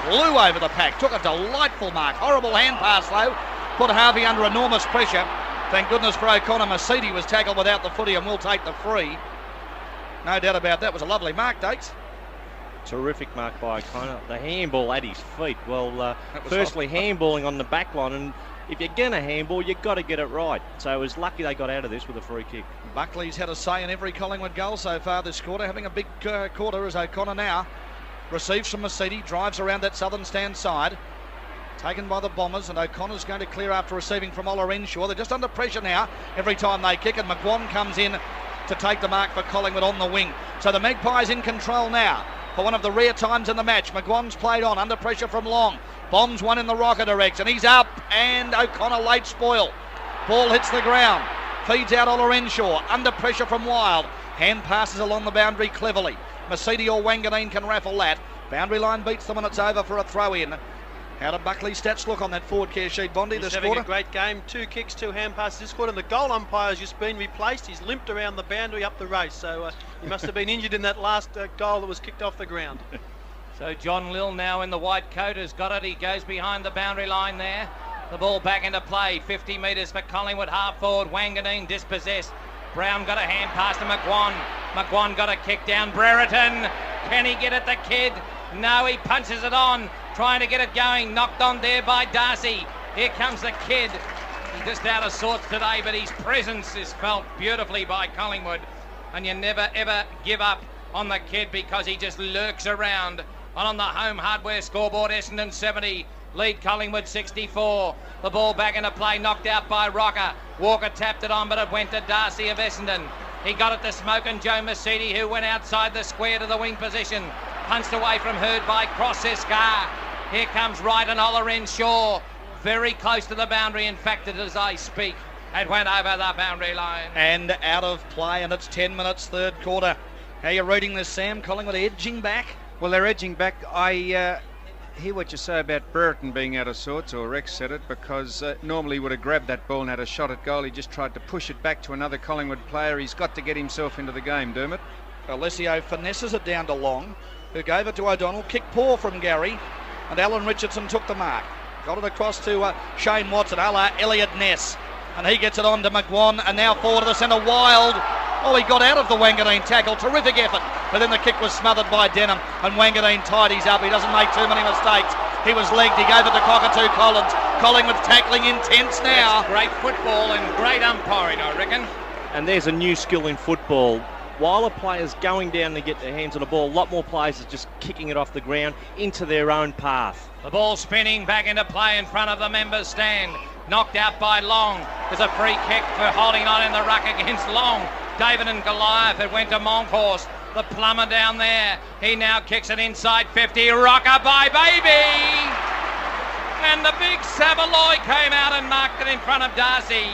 flew over the pack. Took a delightful mark. Horrible hand pass, though. Put Harvey under enormous pressure. Thank goodness for O'Connor. Mercedes was tackled without the footy and will take the free. No doubt about that. It was a lovely mark, Dakes. Terrific mark by O'Connor. The handball at his feet. Well, firstly, handballing on the back line, and if you're going to handball, you've got to get it right. So it was lucky they got out of this with a free kick. Buckley's had a say in every Collingwood goal so far this quarter, having a big quarter as O'Connor now receives from Mercedes, drives around that southern stand side. Taken by the Bombers, and O'Connor's going to clear after receiving from Ola Renshaw. They're just under pressure now every time they kick, and McGuan comes in to take the mark for Collingwood on the wing. So the Magpies in control now for one of the rare times in the match. McGuan's played on, under pressure from Long. Bombs one in the Rocker direction. He's up, and O'Connor late spoil. Ball hits the ground. Feeds out Ola Renshaw. Under pressure from Wild. Hand passes along the boundary cleverly. Mercedes or Wanganeen can raffle that. Boundary line beats them and it's over for a throw in. How did Buckley's stats look on that forward care sheet, Bondi, He's this having quarter? a great game. 2 kicks, 2 hand passes this quarter, and the goal umpire's just been replaced. He's limped around the boundary up the race, so he must have been injured in that last goal that was kicked off the ground. So John Lill now in the white coat has got it. He goes behind the boundary line there. The ball back into play. 50 metres for Collingwood. Half forward. Wanganeen dispossessed. Brown got a hand pass to McGuan. McGuan got a kick down. Brereton. Can he get at the kid? No, he punches it on. Trying to get it going. Knocked on there by Darcy. Here comes the kid. He's just out of sorts today, but his presence is felt beautifully by Collingwood. And you never ever give up on the kid because he just lurks around. And on the Home Hardware scoreboard, Essendon 70, lead Collingwood 64. The ball back into play, knocked out by Rocker. Walker tapped it on, but it went to Darcy of Essendon. He got it to Smokin' Joe Mercedes, who went outside the square to the wing position. Punched away from Hird by Krasiska. Here comes Wright and Ola Renshaw. Very close to the boundary. In fact, as I speak, it went over the boundary line. And out of play, and it's 10 minutes, third quarter. How are you reading this, Sam? Collingwood edging back? Well, they're edging back. I hear what you say about Burton being out of sorts, or Rex said it, because normally he would have grabbed that ball and had a shot at goal. He just tried to push it back to another Collingwood player. He's got to get himself into the game, Dermot. Alessio finesses it down to Long, who gave it to O'Donnell. Kick poor from Gary, and Alan Richardson took the mark. Got it across to Shane Watson, Elliot Ness, and he gets it on to McGuan, and now forward to the centre, Wild. Oh, he got out of the Wanganeen tackle. Terrific effort. But then the kick was smothered by Denham, and Wanganeen tidies up. He doesn't make too many mistakes. He was legged. He gave it to Cockatoo Collins. Collingwood's tackling intense now. That's great football and great umpiring, I reckon. And there's a new skill in football. While a player's going down to get their hands on the ball, a lot more players are just kicking it off the ground into their own path. The ball spinning back into play in front of the members' stand. Knocked out by Long. There's a free kick for holding on in the ruck against Long. David and Goliath. It went to Monkhorst. The plumber down there. He now kicks it inside 50. Rocker by Baby. And the big Savaloy came out and marked it in front of Darcy.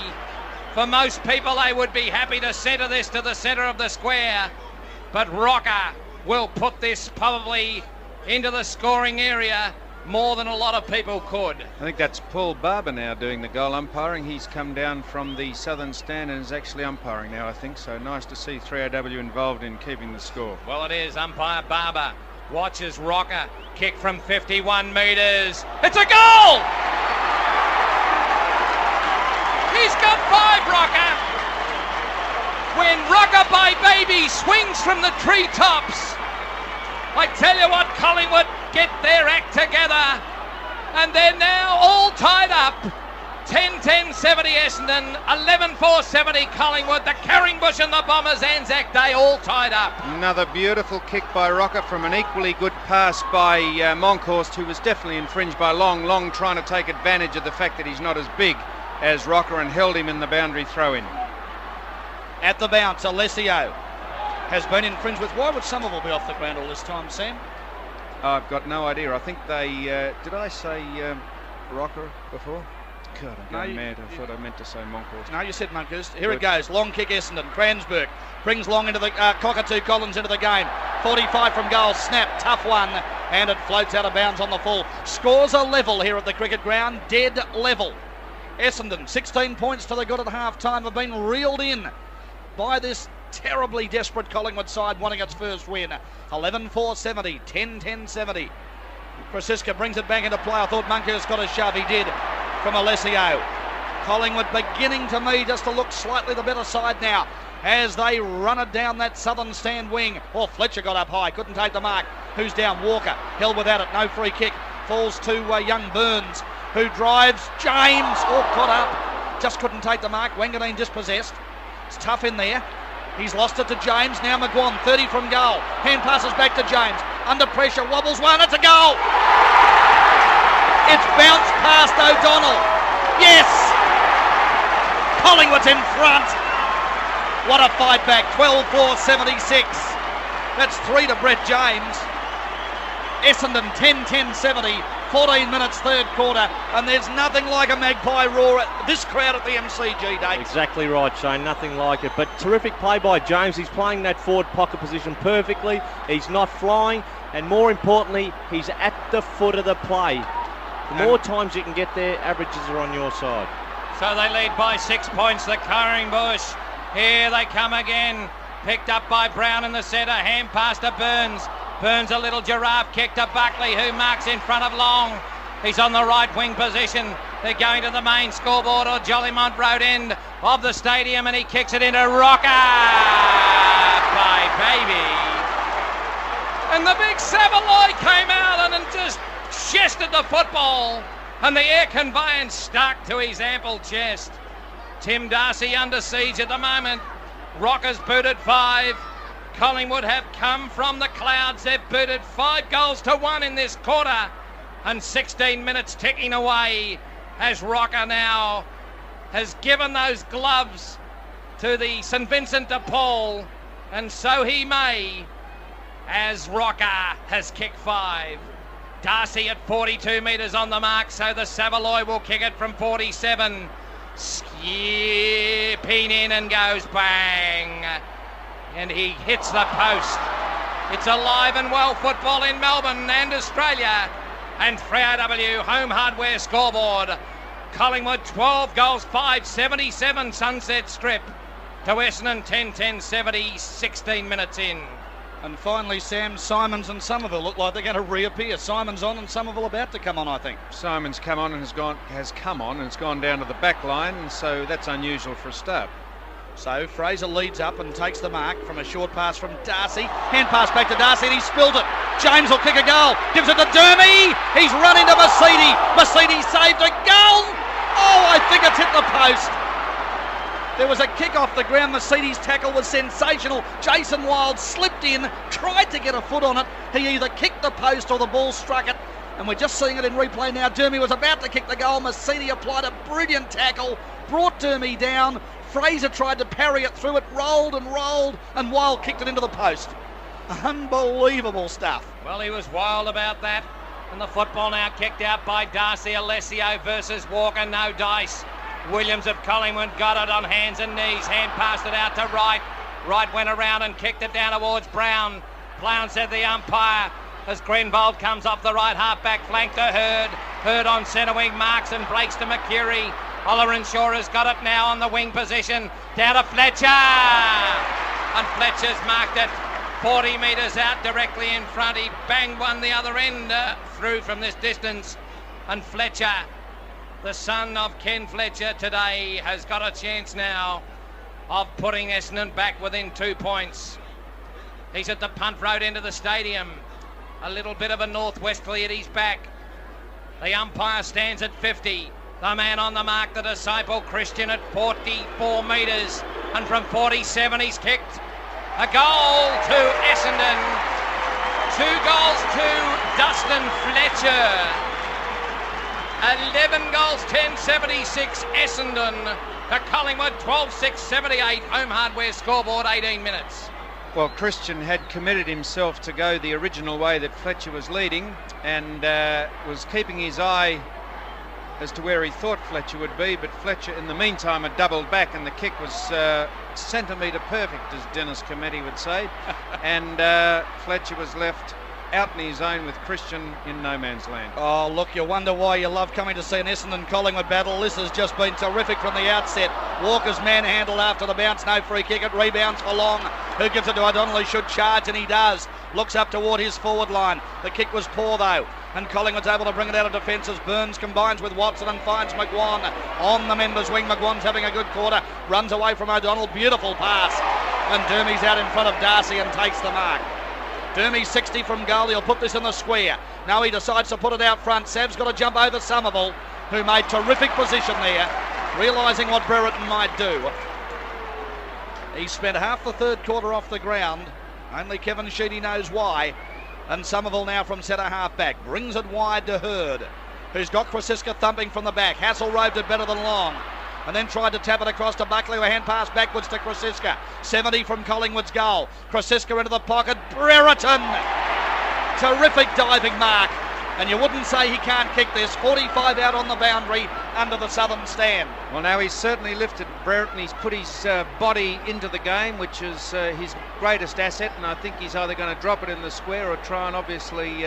For most people, they would be happy to centre this to the centre of the square. But Rocker will put this probably into the scoring area more than a lot of people could. I think that's Paul Barber now doing the goal umpiring. He's come down from the southern stand and is actually umpiring now, I think. So nice to see 3AW involved in keeping the score. Well, it is. Umpire Barber watches Rocker kick from 51 metres. It's a goal! He's got 5, Rocker. When Rocker by Baby swings from the treetops, I tell you what, Collingwood get their act together, and they're now all tied up. 10-10-70 Essendon, 11-4-70 Collingwood, the Carringbush and the Bombers Anzac Day all tied up. Another beautiful kick by Rocker from an equally good pass by Monkhorst, who was definitely infringed by Long. Long trying to take advantage of the fact that he's not as big as Rocker and held him in the boundary throw-in. At the bounce, Alessio has been infringed with. Why would Somerville be off the ground all this time, Sam? I've got no idea. I think they... did I say Rocker before? God, I'm going mad. I thought I meant to say Monkhorst. No, you said Monkhorst. Here it goes. Long kick Essendon. Kransberg brings Long into the... Cockatoo Collins into the game. 45 from goal. Snap. Tough one. And it floats out of bounds on the full. Scores are level here at the cricket ground. Dead level. Essendon, 16 points to the good at half-time, have been reeled in by this terribly desperate Collingwood side wanting its first win. 11-4-70, 10-10-70. Krasiska brings it back into play. I thought Monkhorst got a shove. He did from Alessio. Collingwood beginning to me just to look slightly the better side now as they run it down that southern stand wing. Oh, Fletcher got up high, couldn't take the mark. Who's down? Walker. Held without it. No free kick. Falls to young Burns, who drives. James, all caught up. Just couldn't take the mark. Wanganeen dispossessed. It's tough in there. He's lost it to James. Now McGuan, 30 from goal. Hand passes back to James. Under pressure, wobbles one. It's a goal. It's bounced past O'Donnell. Yes! Collingwood's in front. What a fight back. 12-4-76. That's 3 to Brett James. Essendon 10-10-70. 14 minutes, third quarter, and there's nothing like a magpie roar at this crowd at the MCG, Dave. Exactly right, Shane, nothing like it. But terrific play by James. He's playing that forward pocket position perfectly. He's not flying, and more importantly, he's at the foot of the play. The more times you can get there, averages are on your side. So they lead by 6 points, the Carringbush. Here they come again. Picked up by Brown in the centre, hand pass to Burns. Burns a little giraffe kick to Buckley, who marks in front of Long. He's on the right wing position. They're going to the main scoreboard or Jollymont Road end of the stadium, and he kicks it into Rocker by Baby. And the big Savaloy came out and just chested the football, and the air conveyance stuck to his ample chest. Tim Darcy under siege at the moment. Rocker's booted 5. Collingwood have come from the clouds. They've booted 5 goals to 1 in this quarter, and 16 minutes ticking away as Rocker now has given those gloves to the St Vincent de Paul, and so he may, as Rocker has kicked 5. Darcy at 42 metres on the mark, so the Savaloy will kick it from 47. Skipping in and goes bang. and he hits the post. It's alive and well football in Melbourne and Australia. And 3AW Home Hardware scoreboard. Collingwood 12 goals, 5-77 Sunset Strip to Essendon 10-10-70, 16 minutes in. And finally, Sam, Simons and Somerville look like they're going to reappear. Simons on and Somerville about to come on, I think. Simons come on and has come on and it's gone down to the back line, and so that's unusual for a start. So Fraser leads up and takes the mark from a short pass from Darcy. Hand pass back to Darcy and he spilled it. James will kick a goal. Gives it to Dermy. He's run into Mercedes. Mercedes saved a goal. Oh, I think it's hit the post. There was a kick off the ground. Mercedes' tackle was sensational. Jason Wild slipped in, tried to get a foot on it. He either kicked the post or the ball struck it. And we're just seeing it in replay now. Dermy was about to kick the goal. Mercedes applied a brilliant tackle, brought Dermy down. Fraser tried to parry it through it, rolled, and Wild kicked it into the post. Unbelievable stuff. Well, he was wild about that. And the football now kicked out by Darcy. Alessio versus Walker, no dice. Williams of Collingwood got it on hands and knees. Hand passed it out to Wright. Wright went around and kicked it down towards Brown. Brown said the umpire as Greenbold comes off the right half-back flank to Hurd. Hurd on centre wing, marks and breaks to Mercury. Oliver Shaw has got it now on the wing position. Down to Fletcher. And Fletcher's marked it 40 metres out directly in front. He banged one the other end through from this distance. And Fletcher, the son of Ken Fletcher today, has got a chance now of putting Essendon back within 2 points. He's at the punt road end of the stadium. A little bit of a northwesterly at his back. The umpire stands at 50. The man on the mark, the disciple Christian, at 44 metres. And from 47 he's kicked. A goal to Essendon. 2 goals to Dustin Fletcher. 11 goals, 10-76 Essendon to Collingwood, 12-6-78. Home Hardware scoreboard, 18 minutes. Well, Christian had committed himself to go the original way that Fletcher was leading, and was keeping his eye as to where he thought Fletcher would be, but Fletcher in the meantime had doubled back and the kick was centimetre perfect, as Dennis Cometti would say. And Fletcher was left out in his own with Christian in no man's land. Oh, look, you wonder why you love coming to see an Essendon-Collingwood battle. This has just been terrific from the outset. Walker's manhandled after the bounce, no free kick. It rebounds for Long, who gives it to O'Donnell. He should charge, and he does. Looks up toward his forward line. The kick was poor, though, and Collingwood's able to bring it out of defence as Burns combines with Watson and finds McGuan on the members' wing. McGuan's having a good quarter, runs away from O'Donnell. Beautiful pass, and Dermy's out in front of Darcy and takes the mark. Dermy 60 from goal. He'll put this in the square. Now he decides to put it out front. Sav's got to jump over Somerville, who made terrific position there, realising what Brereton might do. He spent half the third quarter off the ground. Only Kevin Sheedy knows why. And Somerville now from centre half back brings it wide to Hurd, who's got Krasiska thumping from the back. Hassel roved it better than Long, and then tried to tap it across to Buckley, who hand pass backwards to Krasiska. 70 from Collingwood's goal. Krasiska into the pocket. Brereton! Terrific diving mark. And you wouldn't say he can't kick this. 45 out on the boundary under the southern stand. Well, now he's certainly lifted Brereton. He's put his body into the game, which is his greatest asset, and I think he's either going to drop it in the square or try and obviously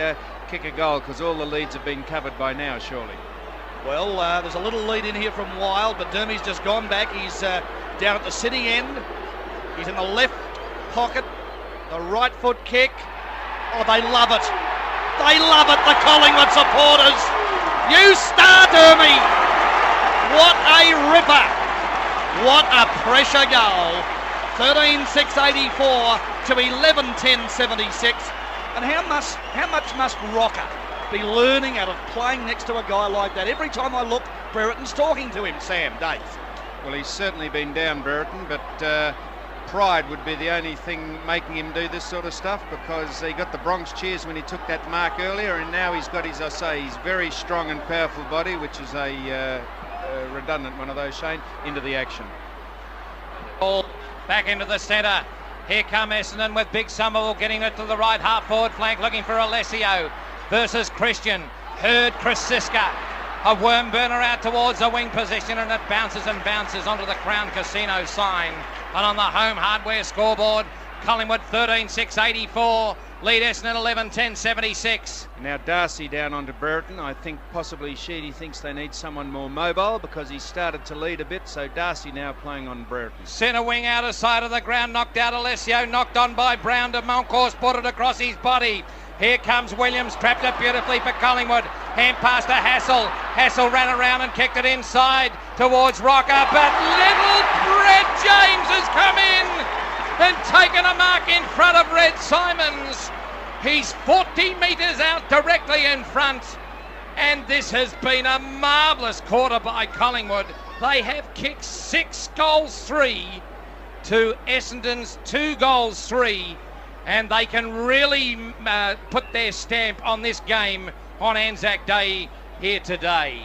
kick a goal, because all the leads have been covered by now, surely. Well, there's a little lead in here from Wild, but Dermy's just gone back. He's down at the city end. He's in the left pocket. The right foot kick. Oh, they love it. They love it, the Collingwood supporters. You star, Dermy. What a ripper. What a pressure goal. 13-6-84 to 11-10-76. And how much must Rocker be learning out of playing next to a guy like that? Every time I look, Brereton's talking to him, Sam, Dave. Well, he's certainly been down, Brereton, but pride would be the only thing making him do this sort of stuff, because he got the Bronx cheers when he took that mark earlier, and now he's got his, I say, his very strong and powerful body, which is a redundant one of those, Shane, into the action. Ball back into the centre. Here come Essendon with Big Somerville getting it to the right half forward flank, looking for Alessio versus Christian. Hurd Krasiska. A worm burner out towards the wing position, and it bounces and bounces onto the Crown Casino sign. And on the Home Hardware scoreboard, Collingwood 13-6-84. Lead Essendon 11-10-76. Now Darcy down onto Brereton. I think possibly Sheedy thinks they need someone more mobile because he started to lead a bit. So Darcy now playing on Brereton. Centre wing outer side of the ground, knocked out Alessio, knocked on by Brown to Monkhorst, put it across his body. Here comes Williams, trapped it beautifully for Collingwood. Hand pass to Hassel. Hassel ran around and kicked it inside towards Rocker, but little Brett James has come in and taken a mark in front of Red Simons. He's 40 metres out directly in front, and this has been a marvellous quarter by Collingwood. They have kicked 6 goals 3 to Essendon's 2 goals 3, and they can really put their stamp on this game on ANZAC Day here today.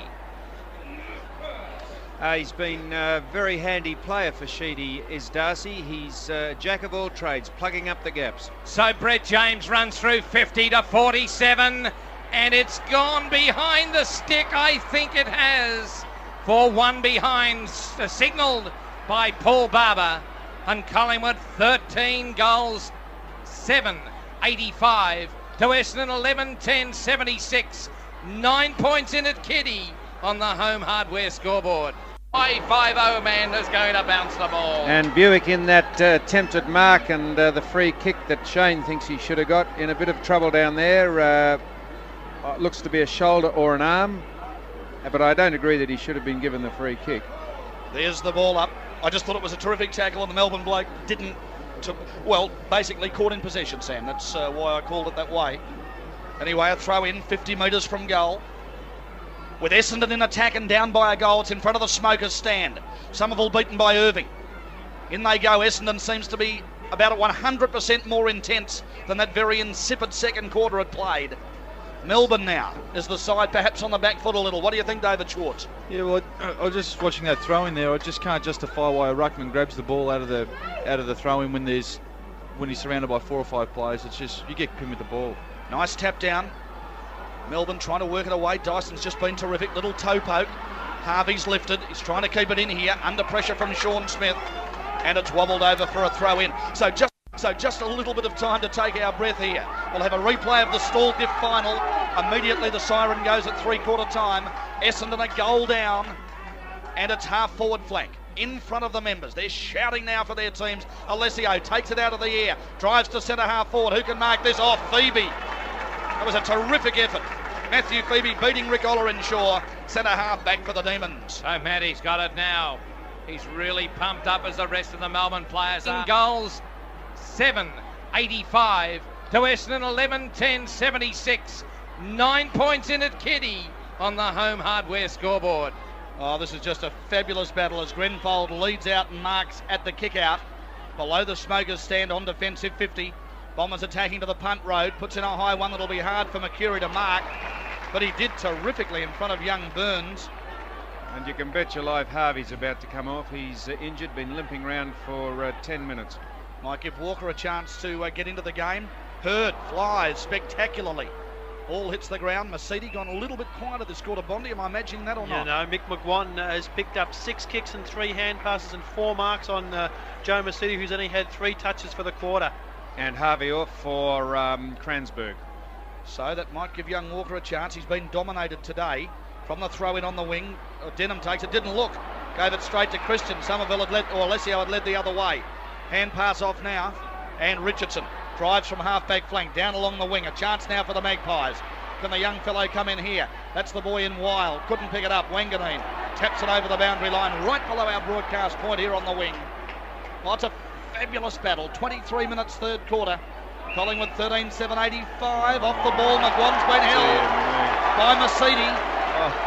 He's been a very handy player for Sheedy, is Darcy. He's jack of all trades, plugging up the gaps. So Brett James runs through 50-47, and it's gone behind the stick. I think it has, for one behind, signalled by Paul Barber. And Collingwood 13 goals 7, 85 to Essendon 11-10-76. 9 points in at Kitty on the home hardware scoreboard. 5-0 man is going to bounce the ball. And Buick in that attempted mark and the free kick that Shane thinks he should have got, in a bit of trouble down there. Looks to be a shoulder or an arm, but I don't agree that he should have been given the free kick. There's the ball up. I just thought it was a terrific tackle, and the Melbourne bloke basically caught in possession, Sam. That's why I called it that way. Anyway, a throw in 50 metres from goal. With Essendon in attack and down by a goal, it's in front of the Smokers stand. Somerville beaten by Irving. In they go. Essendon seems to be about 100% more intense than that very insipid second quarter had played. Melbourne now is the side perhaps on the back foot a little. What do you think, David Schwartz? Yeah, well, I was just watching that throw in there. I just can't justify why a ruckman grabs the ball out of the throw in when he's surrounded by 4 or 5 players. It's just you get pinned with the ball. Nice tap down. Melbourne trying to work it away. Dyson's just been terrific. Little toe poke. Harvey's lifted. He's trying to keep it in here. Under pressure from Sean Smith. And it's wobbled over for a throw in. So just a little bit of time to take our breath here. We'll have a replay of the stall diff final. Immediately the siren goes at 3/4 time. Essendon a goal down. And it's half forward flank. In front of the members. They're shouting now for their teams. Alessio takes it out of the air. Drives to centre half forward. Who can mark this off? Phoebe. That was a terrific effort. Matthew Phoebe beating Rick Ollerenshaw. Centre half back for the Demons. So Matty's got it now. He's really pumped up as the rest of the Melbourne players are. Goals 7, 85 to Essendon 11-10-76. 9 points in at Kitty on the home hardware scoreboard. Oh, this is just a fabulous battle as Grenfold leads out and marks at the kick out. Below the Smokers stand on defensive 50. Bombers attacking to the punt road. Puts in a high one that'll be hard for Mercury to mark. But he did terrifically in front of young Burns. And you can bet your life Harvey's about to come off. He's injured, been limping around for 10 minutes. Might give Walker a chance to get into the game. Hurd flies spectacularly. Ball hits the ground. Mercedes gone a little bit quieter this quarter, Bondi. Am I imagining that or not? No, Mick McGuan has picked up 6 kicks and 3 hand passes and 4 marks on Joe Mercedes, who's only had 3 touches for the quarter. And Harvey off for Kransberg. So that might give young Walker a chance. He's been dominated today from the throw in on the wing. Denham takes it, didn't look. Gave it straight to Christian. Somerville had led, or Alessio had led the other way. Hand pass off now. And Richardson drives from half-back flank down along the wing. A chance now for the Magpies. Can the young fellow come in here? That's the boy in Wild. Couldn't pick it up. Wanganeen taps it over the boundary line right below our broadcast point here on the wing. Well, it's a fabulous battle. 23 minutes, third quarter. Collingwood 13-7-85. Off the ball. McGuan's been held by Mercedes.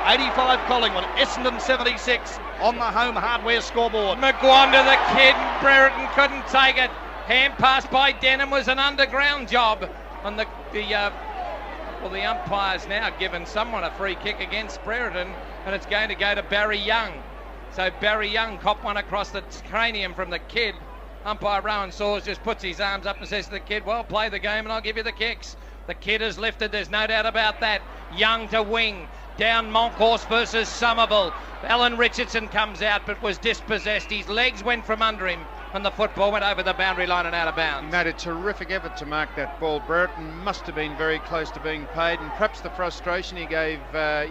85 Collingwood. Essendon 76 on the home hardware scoreboard. McGuan to the kid. Brereton couldn't take it. Hand pass by Denham was an underground job. And the umpire's now given someone a free kick against Brereton, and it's going to go to Barry Young. So Barry Young copped one across the cranium from the kid. Umpire Rowan Saws just puts his arms up and says to the kid, well, play the game and I'll give you the kicks. The kid is lifted, there's no doubt about that. Young to wing. Down Monkhorst versus Somerville. Alan Richardson comes out but was dispossessed. His legs went from under him. and the football went over the boundary line and out of He bounds. made a terrific effort to mark that ball. Brereton must have been very close to being paid, and perhaps the frustration he gave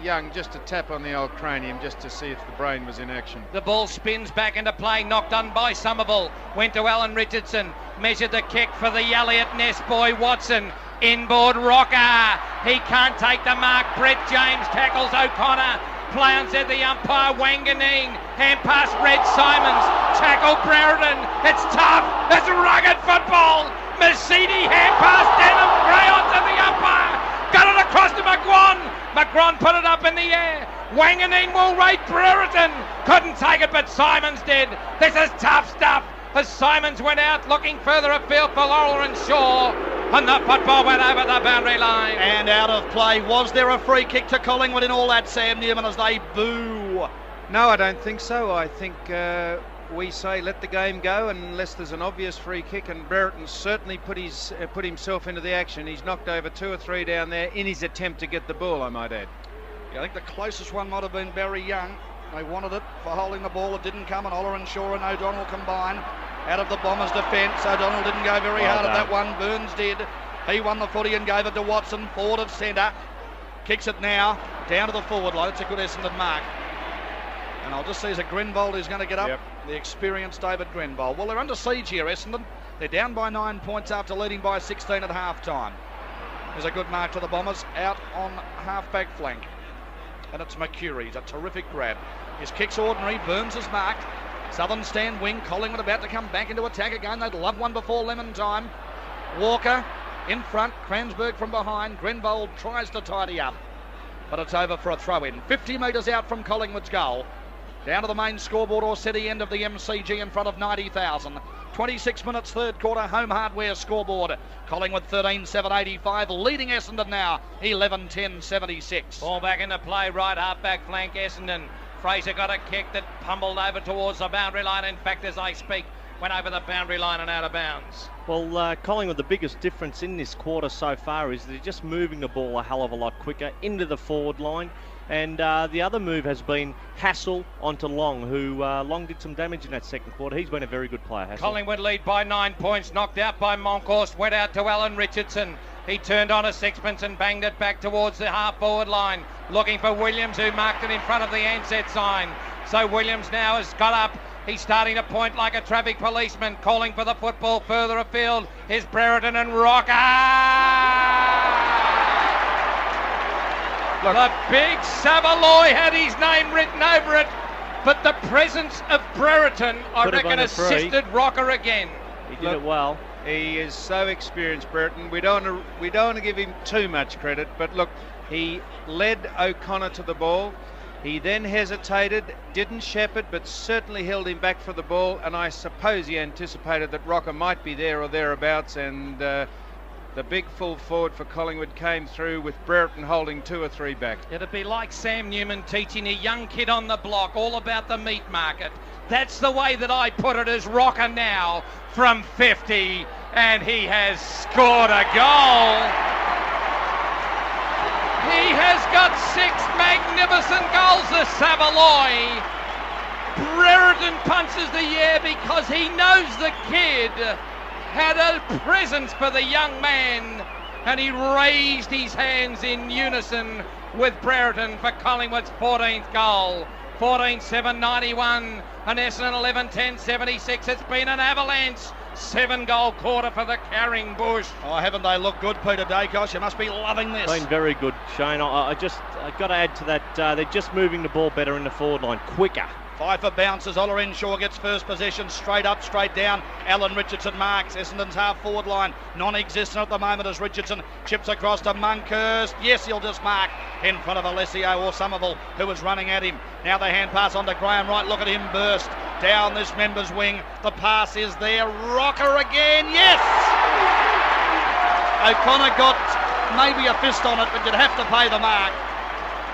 Young just a tap on the old cranium just to see if the brain was in action. The ball spins back into play, knocked on by Somerville. Went to Alan Richardson, measured the kick for the Elliott Ness boy Watson. Inboard rocker, he can't take the mark. Brett James tackles O'Connor. Play on, said the umpire. Wanganeen, hand pass Red Simons, tackle Brereton. It's tough, it's rugged football. Mercedes hand pass Denham, Gray onto the umpire. Got it across to McGuan. McGuan put it up in the air. Wanganeen will rate Brereton. Couldn't take it, but Simons did. This is tough stuff. As Simons went out looking further afield for Laurel and Shaw, and the football went over the boundary line. And out of play. Was there a free kick to Collingwood in all that, Sam Newman, as they boo? No, I don't think so. I think we say let the game go unless there's an obvious free kick, and Brereton certainly put himself into the action. He's knocked over 2 or 3 down there in his attempt to get the ball, I might add. I think the closest one might have been Barry Young. They wanted it for holding the ball. It didn't come, and Oller Shaw and O'Donnell combine out of the Bombers' defence. O'Donnell didn't go very hard at that one. Burns did. He won the footy and gave it to Watson, forward of centre. Kicks it now down to the forward line. It's a good Essendon mark. And I'll just see as a Grenbold who's going to get up. Yep. The experienced David Grenbold. Well, they're under siege here, Essendon. They're down by 9 points after leading by 16 at half time. There's a good mark to the Bombers out on half-back flank. And it's Mercury. It's a terrific grab. His kick's ordinary. Burns is marked. Southern stand wing. Collingwood about to come back into attack again. They'd love one before lemon time. Walker in front. Kransberg from behind. Grenbold tries to tidy up, but it's over for a throw-in. 50 metres out from Collingwood's goal. Down to the main scoreboard or city end of the MCG in front of 90,000. 26 minutes, third quarter, Home Hardware scoreboard. Collingwood 13-7-85, leading Essendon now 11-10-76. Ball back into play, right half-back flank, Essendon. Fraser got a kick that pummeled over towards the boundary line. In fact, as I speak, went over the boundary line and out of bounds. Well, Collingwood, the biggest difference in this quarter so far is they're just moving the ball a hell of a lot quicker into the forward line. And the other move has been Hassel onto Long, who Long did some damage in that second quarter. He's been a very good player, Hassel. Collingwood lead by 9 points, knocked out by Monkhorst, went out to Alan Richardson. He turned on a sixpence and banged it back towards the half-forward line, looking for Williams, who marked it in front of the ANZAC sign. So Williams now has got up. He's starting to point like a traffic policeman, calling for the football further afield. Here's Brereton and Rocker. The big Savaloy had his name written over it, but the presence of Brereton, I reckon, assisted Rocker again. He did it well. He is so experienced, Brereton. We don't want to give him too much credit, but look, he led O'Connor to the ball. He then hesitated, didn't shepherd, but certainly held him back for the ball, and I suppose he anticipated that Rocker might be there or thereabouts, and the big full forward for Collingwood came through with Brereton holding 2 or 3 back. It'd be like Sam Newman teaching a young kid on the block all about the meat market. That's the way that I put it, as Rocker now from 50, and he has scored a goal. He has got 6 magnificent goals, the Savaloy. Brereton punches the air because he knows the kid had a presence for the young man, and he raised his hands in unison with Brereton for Collingwood's 14th goal. 14-7-91 and Essendon 11-10-76. It's been an avalanche. 7-goal quarter for the Carring Bush. Oh, haven't they looked good, Peter Dacos? You must be loving this. Been very good, Shane. I got to add to that, they're just moving the ball better in the forward line, quicker. 5 for bounces. Oller Shaw gets first possession, straight up, straight down. Alan Richardson marks. Essendon's half-forward line non-existent at the moment as Richardson chips across to Monkhorst. Yes, he'll just mark in front of Alessio or Somerville, who was running at him. Now the hand pass on to Graham Wright. Look at him burst down this member's wing. The pass is there. Rocker again. Yes! O'Connor got maybe a fist on it, but you'd have to pay the mark.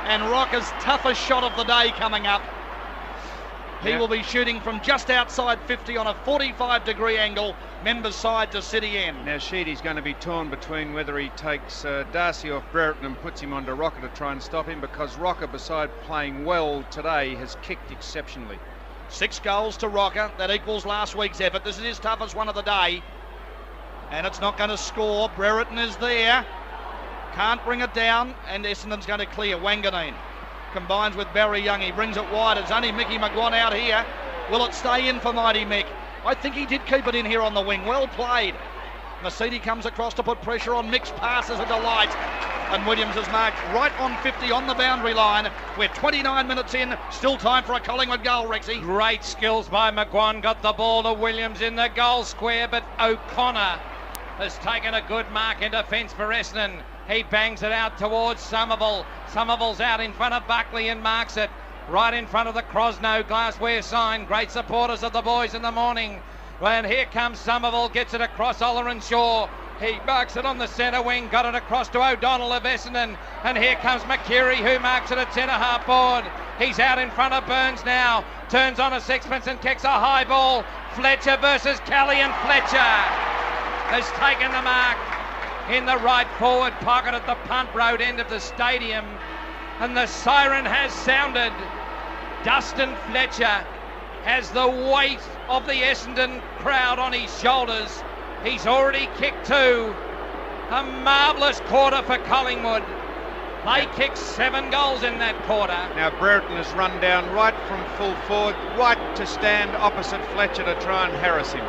And Rocker's toughest shot of the day coming up. He will be shooting from just outside 50 on a 45-degree angle, members side to city end. Now Sheedy's going to be torn between whether he takes Darcy off Brereton and puts him onto Rocker to try and stop him, because Rocker, beside playing well today, has kicked exceptionally. 6 goals to Rocker. That equals last week's effort. This is his toughest one of the day. And it's not going to score. Brereton is there. Can't bring it down. And Essendon's going to clear. Wanganeen combines with Barry Young. He brings it wide. It's only Mickey McGuan out here. Will it stay in for Mighty Mick? I think he did keep it in here on the wing. Well played. Mercedes comes across to put pressure on. Mick's pass is a delight. And Williams is marked right on 50 on the boundary line. We're 29 minutes in. Still time for a Collingwood goal, Rexy. Great skills by McGuan. Got the ball to Williams in the goal square, but O'Connor has taken a good mark in defence for Essendon. He bangs it out towards Somerville. Somerville's out in front of Buckley and marks it right in front of the Crosno glassware sign. Great supporters of the boys in the morning. And here comes Somerville, gets it across Oleron Shaw. He marks it on the centre wing, got it across to O'Donnell of Essendon. And here comes McKeary, who marks it at centre half forward. He's out in front of Burns now. Turns on a sixpence and kicks a high ball. Fletcher versus Kelly, and Fletcher has taken the mark in the right forward pocket at the Punt Road end of the stadium. And the siren has sounded. Dustin Fletcher has the weight of the Essendon crowd on his shoulders. He's already kicked 2. A marvellous quarter for Collingwood. They kicked 7 goals in that quarter. Now Brereton has run down right from full forward, right to stand opposite Fletcher to try and harass him.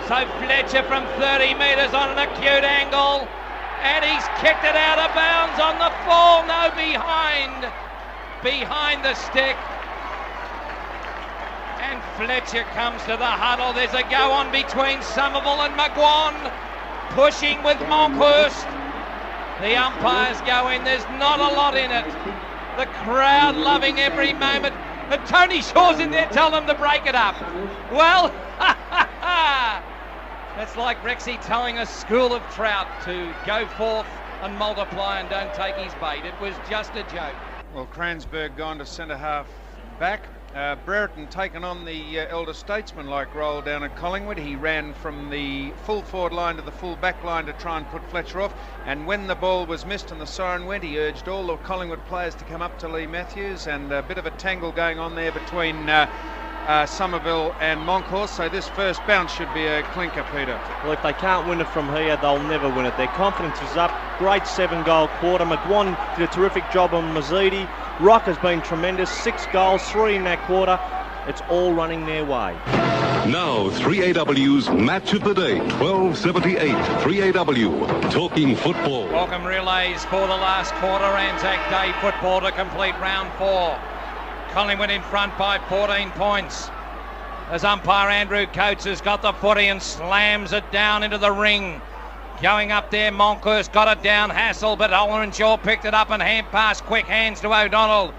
So Fletcher from 30 metres on an acute angle, and he's kicked it out of bounds on the fall. No, behind the stick. And Fletcher comes to the huddle. There's a go on between Somerville and McGuan, pushing with Monkhorst. The umpires go in. There's not a lot in it. The crowd loving every moment. And Tony Shaw's in there telling them to break it up. Well, that's like Rexy telling a school of trout to go forth and multiply and don't take his bait. It was just a joke. Well, Cransberg gone to centre half back. Brereton taken on the elder statesman-like role down at Collingwood. He ran from the full forward line to the full back line to try and put Fletcher off. And when the ball was missed and the siren went, he urged all the Collingwood players to come up to Lee Matthews, and a bit of a tangle going on there between Somerville and Monkhorst. So this first bounce should be a clinker, Peter. Well, if they can't win it from here, they'll never win it. Their confidence is up. Great 7-goal quarter. McGuan did a terrific job on Mazzidi. Rock has been tremendous. 6 goals, 3 in that quarter. It's all running their way. Now 3AW's Match of the Day, 12:78. 3AW, talking football. Welcome relays for the last quarter. ANZAC Day football to complete round 4. Collingwood in front by 14 points. As umpire Andrew Coates has got the footy and slams it down into the ring. Going up there, Monkhorst got it down, Hassel, but Ollerenshaw picked it up and hand pass, quick hands to O'Donnell.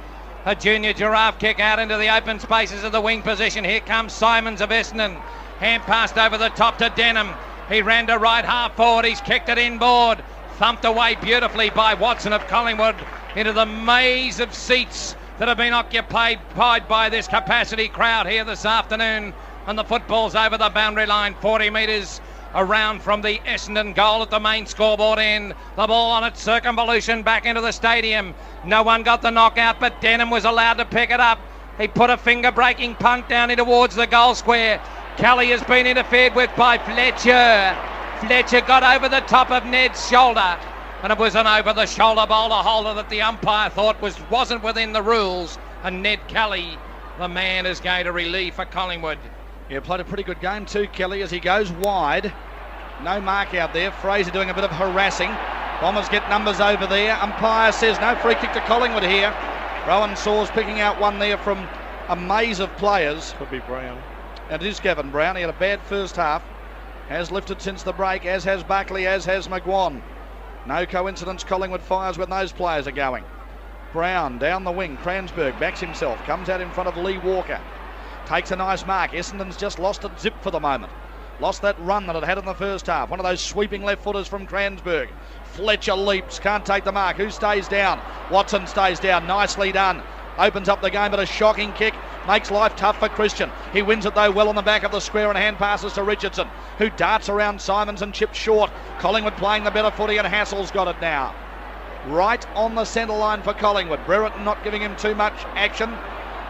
A junior giraffe kick out into the open spaces of the wing position. Here comes Simons of Essendon. Hand passed over the top to Denham. He ran to right half forward. He's kicked it inboard. Thumped away beautifully by Watson of Collingwood into the maze of seats that have been occupied by this capacity crowd here this afternoon. And the football's over the boundary line, 40 metres around from the Essendon goal at the main scoreboard end. The ball on its circumvolution back into the stadium. No one got the knockout, but Denham was allowed to pick it up. He put a finger-breaking punt down in towards the goal square. Kelly has been interfered with by Fletcher. Fletcher got over the top of Ned's shoulder, and it was an over-the-shoulder bowler holder that the umpire thought wasn't within the rules. And Ned Kelly, the man, is going to relieve for Collingwood. Yeah, played a pretty good game too, Kelly, as he goes wide. No mark out there. Fraser doing a bit of harassing. Bombers get numbers over there. Umpire says no free kick to Collingwood here. Rowan Saw's picking out one there from a maze of players. Could be Brown. And it is Gavin Brown. He had a bad first half. Has lifted since the break, as has Buckley, as has McGuan. No coincidence Collingwood fires when those players are going. Brown down the wing. Cransberg backs himself. Comes out in front of Lee Walker. Takes a nice mark. Essendon's just lost it zip for the moment. Lost that run that it had in the first half. One of those sweeping left footers from Cransberg. Fletcher leaps. Can't take the mark. Who stays down? Watson stays down. Nicely done. Opens up the game, but a shocking kick makes life tough for Christian. He wins it though well on the back of the square and hand passes to Richardson, who darts around Simons and chips short. Collingwood playing the better footy, and Hassel's got it now. Right on the centre line for Collingwood. Brereton not giving him too much action.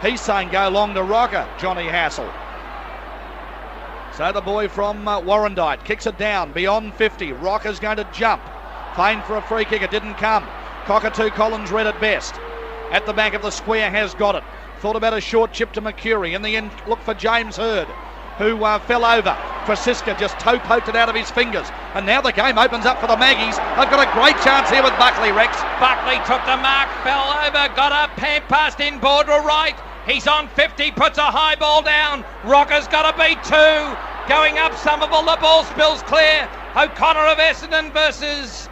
He's saying go long to Rocker, Johnny Hassel. So the boy from Warrandyte kicks it down beyond 50. Rocker's going to jump. Feigned for a free kick, it didn't come. Cockatoo Collins read at best. At the back of the square has got it. Thought about a short chip to Mercury. In the end, look for James Hurd, who fell over. Francisca just toe poked it out of his fingers. And now the game opens up for the Maggies. They've got a great chance here with Buckley, Rex. Buckley took the mark, fell over, got up, hand passed in, border right. He's on 50, puts a high ball down. Rocker's got to beat 2. Going up Somerville, the ball spills clear. O'Connor of Essendon versus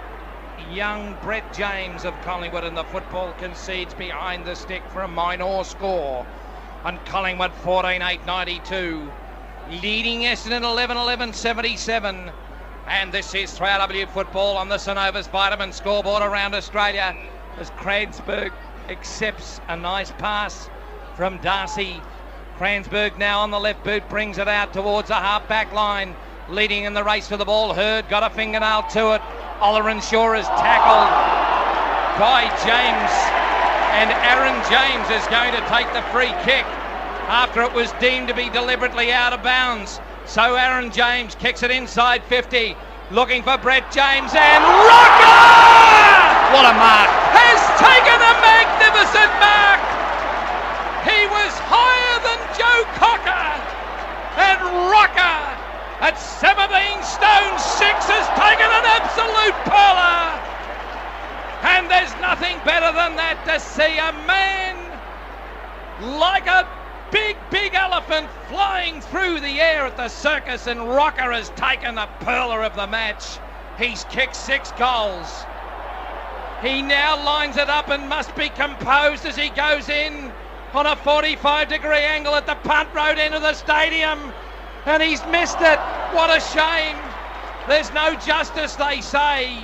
young Brett James of Collingwood, and the football concedes behind the stick for a minor score. And Collingwood 14-8-92. Leading Essendon 11-11-77. And this is 3AW football on the Synovus Vitamin scoreboard around Australia as Kransberg accepts a nice pass from Darcy. Kransberg now on the left boot brings it out towards the half-back line. Leading in the race for the ball. Hurd got a fingernail to it. Oleran Shaw is tackled by James. And Aaron James is going to take the free kick after it was deemed to be deliberately out of bounds. So Aaron James kicks it inside 50. Looking for Brett James, and Rocker! What a mark! Has taken a magnificent mark! He was higher than Joe Cocker, and Rocker at 17 stone 6 has taken an absolute pearler. And there's nothing better than that, to see a man like a big elephant flying through the air at the circus, and Rocker has taken the pearler of the match. He's kicked 6 goals. He now lines it up and must be composed as he goes in on a 45-degree angle at the punt road end of the stadium, and he's missed it. What a shame. There's no justice, they say.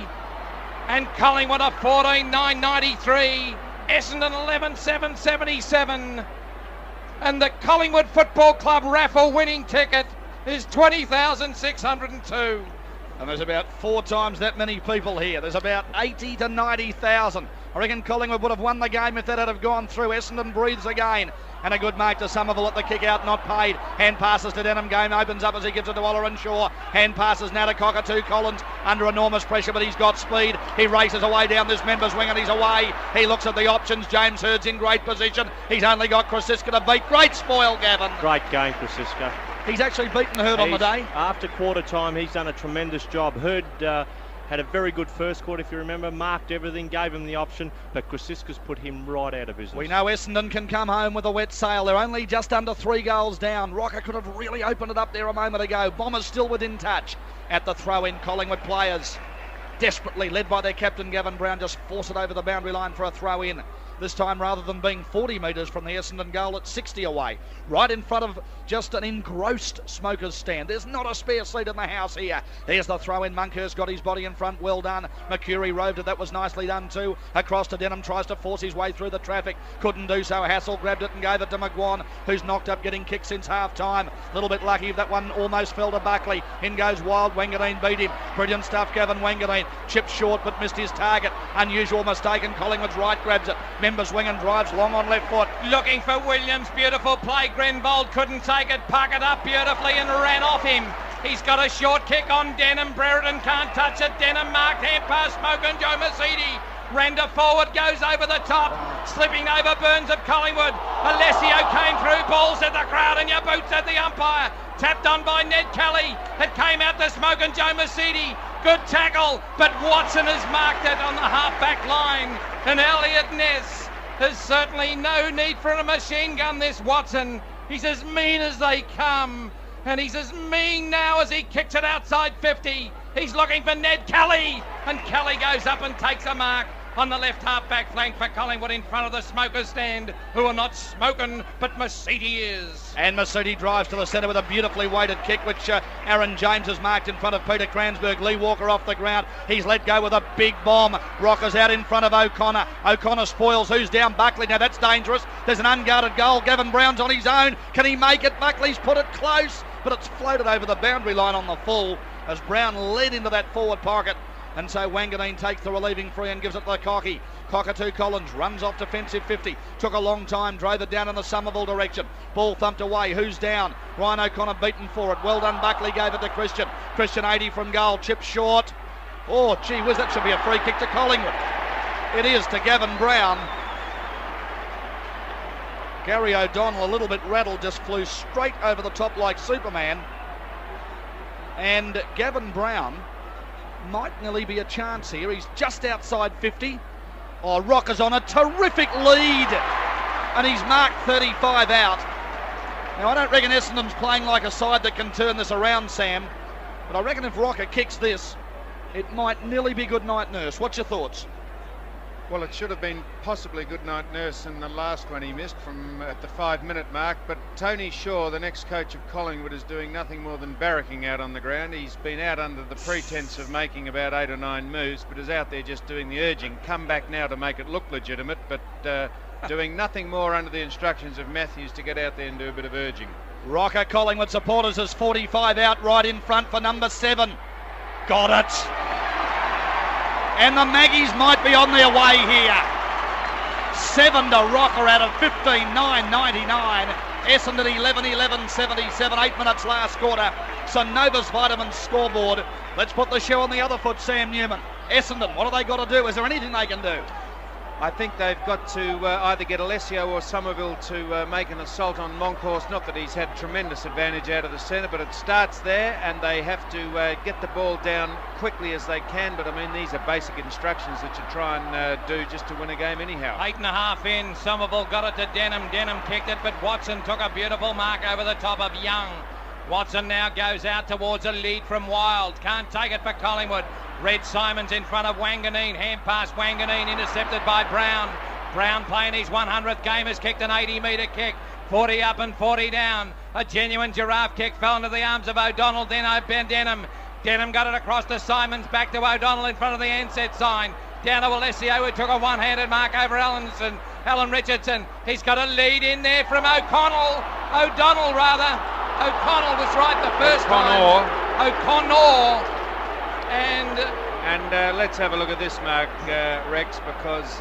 And Collingwood are 14-9-93, Essendon 11-7-77. And the Collingwood Football Club raffle winning ticket is 20,602. And there's about 4 times that many people here. There's about 80 to 90,000. I reckon Collingwood would have won the game if that had have gone through. Essendon breathes again. And a good mark to Somerville at the kick out, not paid. Hand passes to Denham. Game opens up as he gives it to Oleran Shaw. Hand passes now to Cockatoo Collins under enormous pressure, but he's got speed. He races away down this member's wing and he's away. He looks at the options. James Hurd's in great position. He's only got Krasiska to beat. Great spoil, Gavin. Great game, Krasiska. He's actually beaten Hurd on the day. After quarter time, he's done a tremendous job. Hurd had a very good first quarter, if you remember, marked everything, gave him the option, but Krasiska's put him right out of business. We know Essendon can come home with a wet sail. They're only just under 3 goals down. Rocker could have really opened it up there a moment ago. Bombers still within touch at the throw-in. Collingwood players desperately, led by their captain Gavin Brown, just force it over the boundary line for a throw-in. This time, rather than being 40 metres from the Essendon goal, it's 60 away. Right in front of just an engrossed smokers stand. There's not a spare seat in the house here. There's the throw-in. Monkhurst got his body in front. Well done. Mercury roved it. That was nicely done too. Across to Denham. Tries to force his way through the traffic. Couldn't do so. Hassel grabbed it and gave it to McGuan, who's knocked up getting kicked since half-time. A little bit lucky. That one almost fell to Buckley. In goes Wild. Wangadine beat him. Brilliant stuff, Gavin Wangadine. Chipped short but missed his target. Unusual mistake, and Collingwood's right grabs it. Members wing and drives long on left foot. Looking for Williams. Beautiful play. Grenvold couldn't take it. Puckered up beautifully and ran off him. He's got a short kick on Denham. Brereton can't touch it. Denham marked. Hand pass. Smoke and Joe Mercedes. Render forward, goes over the top, slipping over Burns of Collingwood. Alessio came through, balls at the crowd, and your boots at the umpire. Tapped on by Ned Kelly. It came out to Smoke and Joe Mercedes. Good tackle, but Watson has marked it on the half-back line. And Elliot Ness has certainly no need for a machine gun, this Watson. He's as mean as they come. And he's as mean now as he kicks it outside 50. He's looking for Ned Kelly. And Kelly goes up and takes a mark on the left half-back flank for Collingwood in front of the smokers stand, who are not smoking, but Mercedes is. And Mercedes drives to the centre with a beautifully weighted kick, which Aaron James has marked in front of Peter Kransberg. Lee Walker off the ground. He's let go with a big bomb. Rocker's out in front of O'Connor. O'Connor spoils. Who's down? Buckley. Now that's dangerous. There's an unguarded goal. Gavin Brown's on his own. Can he make it? Buckley's put it close, but it's floated over the boundary line on the full as Brown led into that forward pocket. And so Wanganeen takes the relieving free and gives it to Cocky. Cockatoo Collins runs off defensive 50. Took a long time, drove it down in the Somerville direction. Ball thumped away. Who's down? Ryan O'Connor beaten for it. Well done, Buckley gave it to Christian. Christian 80 from goal, chip short. Oh, gee whiz, that should be a free kick to Collingwood. It is to Gavin Brown. Gary O'Donnell, a little bit rattled, just flew straight over the top like Superman. And Gavin Brown might nearly be a chance here. He's just outside 50. Oh, Rocker's on a terrific lead. And he's marked 35 out. Now, I don't reckon Essendon's playing like a side that can turn this around, Sam. But I reckon if Rocker kicks this, it might nearly be good night nurse. What's your thoughts? Well, it should have been possibly good night nurse in the last one he missed from at the 5-minute mark, but Tony Shaw, the next coach of Collingwood, is doing nothing more than barracking out on the ground. He's been out under the pretense of making about 8 or 9 moves, but is out there just doing the urging. Come back now to make it look legitimate, but doing nothing more under the instructions of Matthews to get out there and do a bit of urging. Rocker Collingwood supporters is 45 out right in front for number 7. Got it. And the Maggies might be on their way here. 7 to Rocker out of 15.9.99. Essendon 11.11.77. 8 minutes last quarter. So Novus Vitamins scoreboard. Let's put the show on the other foot, Sam Newman. Essendon, what have they got to do? Is there anything they can do? I think they've got to either get Alessio or Somerville to make an assault on Monkhorst. Not that he's had tremendous advantage out of the centre, but it starts there, and they have to get the ball down quickly as they can. But I mean, these are basic instructions that you try and do just to win a game anyhow. 8.5 in, Somerville got it to Denham. Denham kicked it, but Watson took a beautiful mark over the top of Young. Watson now goes out towards a lead from Wild. Can't take it for Collingwood. Red Simons in front of Wanganeen. Hand pass Wanganeen intercepted by Brown. Brown playing his 100th game has kicked an 80-metre kick. 40 up and 40 down. A genuine giraffe kick fell into the arms of O'Donnell. Then Denham. Denham got it across to Simons. Back to O'Donnell in front of the ANZAC sign. Down to Alessio, who took a one-handed mark over Alan Richardson. He's got a lead in there from O'Donnell rather. O'Connell was right the first time. O'Connor. And let's have a look at this mark, Rex, because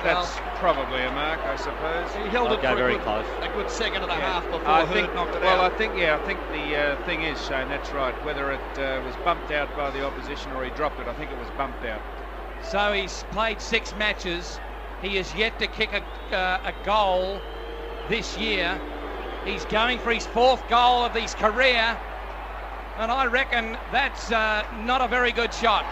that's probably a mark, I suppose. He held it for very close. A good second and a half before Hurd knocked it out. Well, I think the thing is, Shane, that's right. Whether it was bumped out by the opposition or he dropped it, I think it was bumped out. So he's played 6 matches. He is yet to kick a goal this year. He's going for his 4th goal of his career. And I reckon that's not a very good shot.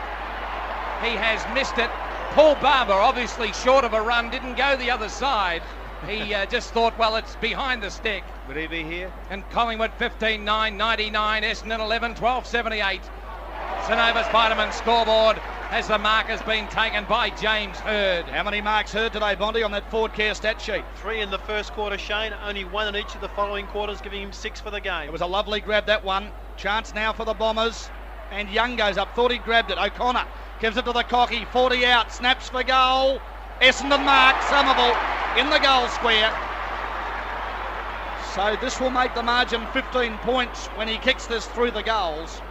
He has missed it. Paul Barber, obviously short of a run, didn't go the other side. He just thought, well, it's behind the stick. Would he be here? And Collingwood 15.9.99, Essendon 11.12.78. Synovus Vitamin scoreboard as the mark has been taken by James Hurd. How many marks Hurd today, Bondi, on that Ford Care stat sheet? 3 in the first quarter, Shane. Only 1 in each of the following quarters, giving him 6 for the game. It was a lovely grab, that one. Chance now for the Bombers. And Young goes up. Thought he grabbed it. O'Connor gives it to the Cocky. 40 out. Snaps for goal. Essendon mark. Somerville in the goal square. So this will make the margin 15 points when he kicks this through the goals.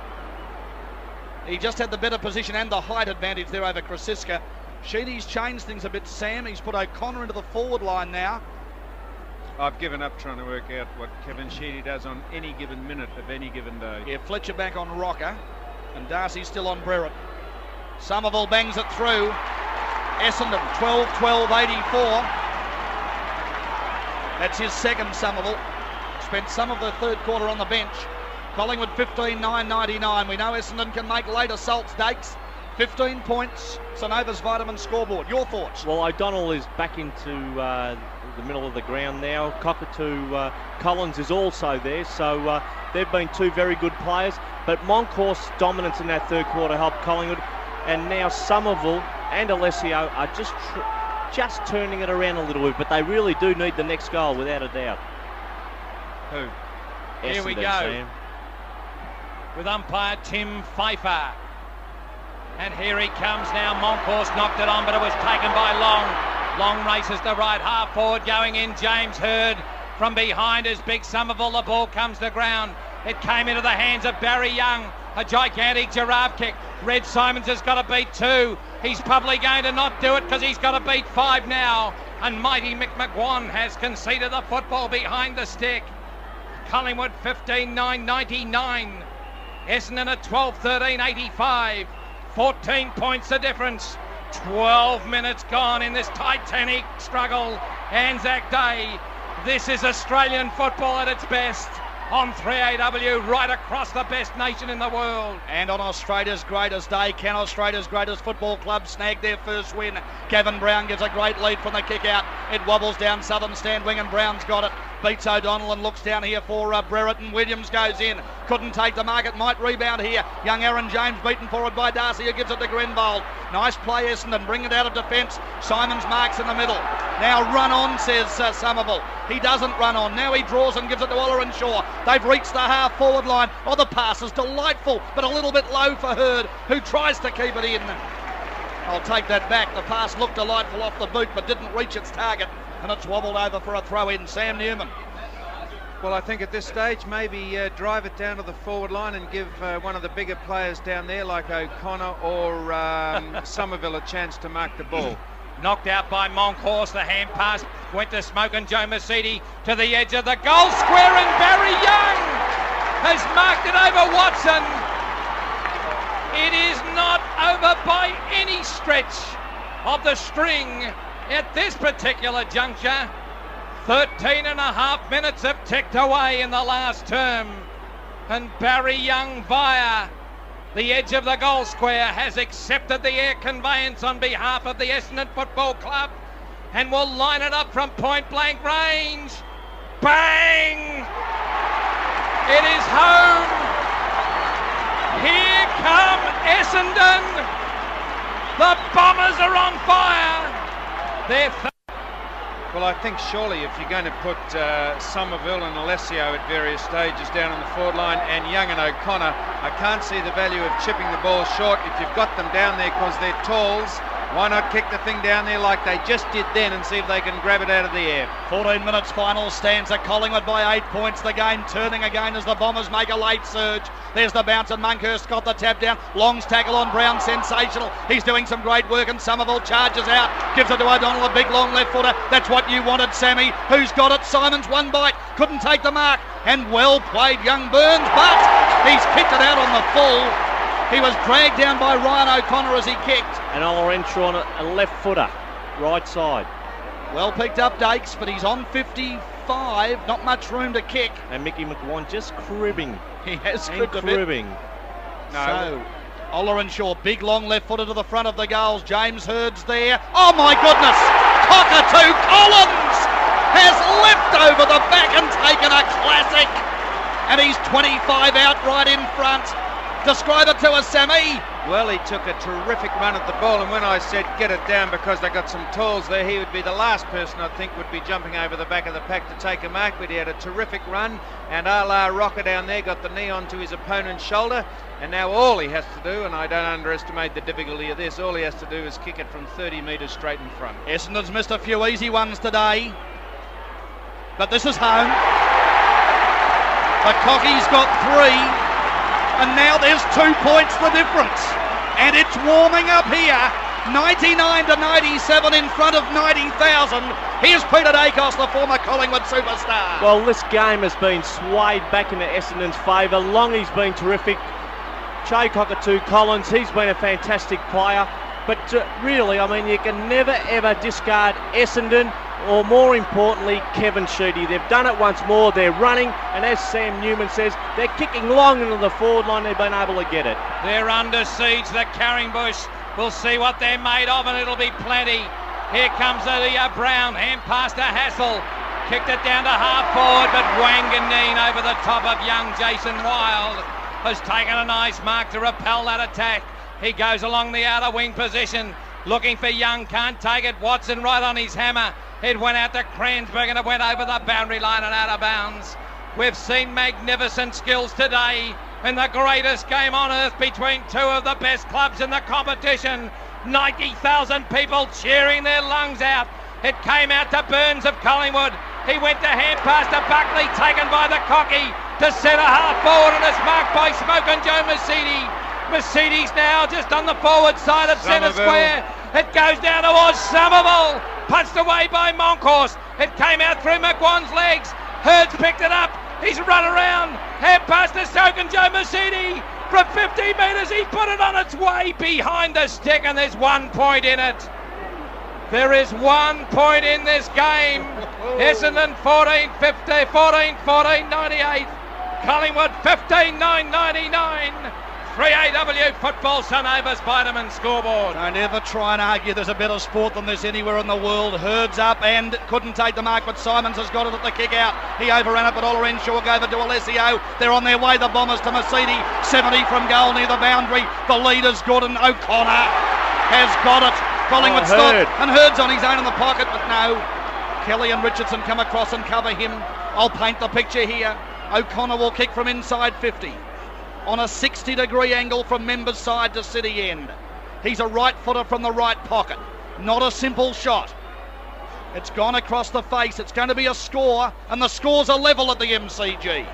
He just had the better position and the height advantage there over Krasiska. Sheedy's changed things a bit, Sam. He's put O'Connor into the forward line now. I've given up trying to work out what Kevin Sheedy does on any given minute of any given day. Yeah, Fletcher back on Rocker and Darcy still on Brereton. Somerville bangs it through. Essendon 12-12-84. That's his second, Somerville. Spent some of the third quarter on the bench. Collingwood 15.9.99. We know Essendon can make late assaults, Dakes. 15 points. Synovus Vitamin scoreboard. Your thoughts? Well, O'Donnell is back into the middle of the ground now. Cockatoo Collins is also there. So they've been 2 very good players. But Monkhorst's dominance in that third quarter helped Collingwood. And now Somerville and Alessio are just turning it around a little bit. But they really do need the next goal, without a doubt. Who? Here we go. Sam. With umpire Tim Pfeiffer. And here he comes now. Monkhorst knocked it on, but it was taken by Long. Long races the right half forward, going in. James Hurd from behind is Big Somerville. The ball comes to ground. It came into the hands of Barry Young. A gigantic giraffe kick. Red Simons has got to beat 2. He's probably going to not do it because he's got to beat 5 now. And mighty Mick McGuan has conceded the football behind the stick. Collingwood 15-9-99. Essendon at 12-13-85. 14 points the difference. 12 minutes gone in this titanic struggle. ANZAC Day. This is Australian football at its best. On 3AW, right across the best nation in the world. And on Australia's greatest day, can Australia's greatest football club snag their first win? Gavin Brown gives a great lead from the kick out. It wobbles down southern stand wing and Brown's got it. Beats O'Donnell and looks down here for Brereton. Williams goes in. Couldn't take the mark. It might rebound here. Young Aaron James beaten forward by Darcy, who gives it to Grenvold. Nice play, Essendon. Bring it out of defence. Simons marks in the middle. Now run on, says Somerville. He doesn't run on. Now he draws and gives it to Olerenshaw. They've reached the half-forward line. Oh, the pass is delightful, but a little bit low for Hurd, who tries to keep it in. I'll take that back. The pass looked delightful off the boot, but didn't reach its target, and it's wobbled over for a throw-in. Sam Newman. Well, I think at this stage, maybe drive it down to the forward line and give one of the bigger players down there, like O'Connor or Somerville, a chance to mark the ball. Knocked out by Monkhorst. The hand pass went to Smoke and Joe Mercedes to the edge of the goal square, and Barry Young has marked it over Watson. It is not over by any stretch of the string at this particular juncture. 13 and a half minutes have ticked away in the last term, and Barry Young via the edge of the goal square has accepted the air conveyance on behalf of the Essendon Football Club and will line it up from point blank range. Bang! It is home. Here come Essendon. The Bombers are on fire. They're Well, I think surely if you're going to put Somerville and Alessio at various stages down on the forward line, and Young and O'Connor, I can't see the value of chipping the ball short. If you've got them down there because they're talls, why not kick the thing down there like they just did then and see if they can grab it out of the air? 14 minutes final stands at Collingwood by 8 points. The game turning again as the Bombers make a late surge. There's the bounce and Monkhurst got the tap down. Long's tackle on Brown, sensational. He's doing some great work and Somerville charges out. Gives it to O'Donnell, a big long left footer. That's what you wanted, Sammy. Who's got it? Simons, one bite. Couldn't take the mark. And well played, young Burns, but he's kicked it out on the full. He was dragged down by Ryan O'Connor as he kicked. And Olerenshaw on a left footer, right side. Well picked up, Dakes, but he's on 55. Not much room to kick. And Mickey McGuan just cribbing. He has cribbed a bit. Cribbing. No. So, Olerenshaw, big long left footer to the front of the goals. James Hurd's there. Oh my goodness! Cockatoo Collins has leapt over the back and taken a classic. And he's 25 outright in front. Describe it to us, Sammy. Well, he took a terrific run at the ball, and when I said get it down because they got some talls there, he would be the last person I think would be jumping over the back of the pack to take a mark, but he had a terrific run, and a la Rocker down there got the knee onto his opponent's shoulder, and now all he has to do, and I don't underestimate the difficulty of this, all he has to do is kick it from 30 metres straight in front. Essendon's missed a few easy ones today, but this is home. The Cockies got 3. And now there's 2 points the difference. And it's warming up here. 99-97 in front of 90,000. Here's Peter Dacos, the former Collingwood superstar. Well, this game has been swayed back into Essendon's favour. Longy's been terrific. Che Cockatoo Collins, he's been a fantastic player. But really, I mean, you can never ever discard Essendon, or more importantly, Kevin Sheedy. They've done it once more, they're running, and as Sam Newman says, they're kicking long into the forward line, they've been able to get it. They're under siege, the Carringbush. We'll see what they're made of, and it'll be plenty. Here comes the Brown, hand pass to Hassel. Kicked it down to half forward, but Wanganeen over the top of young Jason Wild has taken a nice mark to repel that attack. He goes along the outer wing position, looking for Young, can't take it. Watson right on his hammer. It went out to Kransberg and it went over the boundary line and out of bounds. We've seen magnificent skills today in the greatest game on earth between two of the best clubs in the competition. 90,000 people cheering their lungs out. It came out to Burns of Collingwood. He went to hand pass to Buckley, taken by the Cocky. to centre half forward, and it's marked by Smoke and Joe Mercedes. Mercedes now just on the forward side of centre square. It goes down towards Somerville. Punched away by Monkhorst. It came out through McGuan's legs. Hurds picked it up. He's run around. Hand pass to Stoke and Joe Mercedes. From 50 metres, he put it on its way behind the stick, and there's 1 point in it. There is 1 point in this game. Essendon 14-15, 14-14-98. Collingwood 15-9-99. 3AW Football Sun Overs Vitamin Scoreboard. Don't ever try and argue there's a better sport than this anywhere in the world. Hurds up and couldn't take the mark, but Simons has got it at the kick out. He overran it, but Olorenshaw gave it to Alessio. They're on their way, the Bombers, to Mercedes. 70 from goal near the boundary. The leader's good, and O'Connor has got it. Collingwood stop, and Hurds on his own in the pocket, but no. Kelly and Richardson come across and cover him. I'll paint the picture here. O'Connor will kick from inside 50. On a 60-degree angle from Members' side to City end. He's a right footer from the right pocket. Not a simple shot. It's gone across the face. It's going to be a score, and the scores are level at the MCG.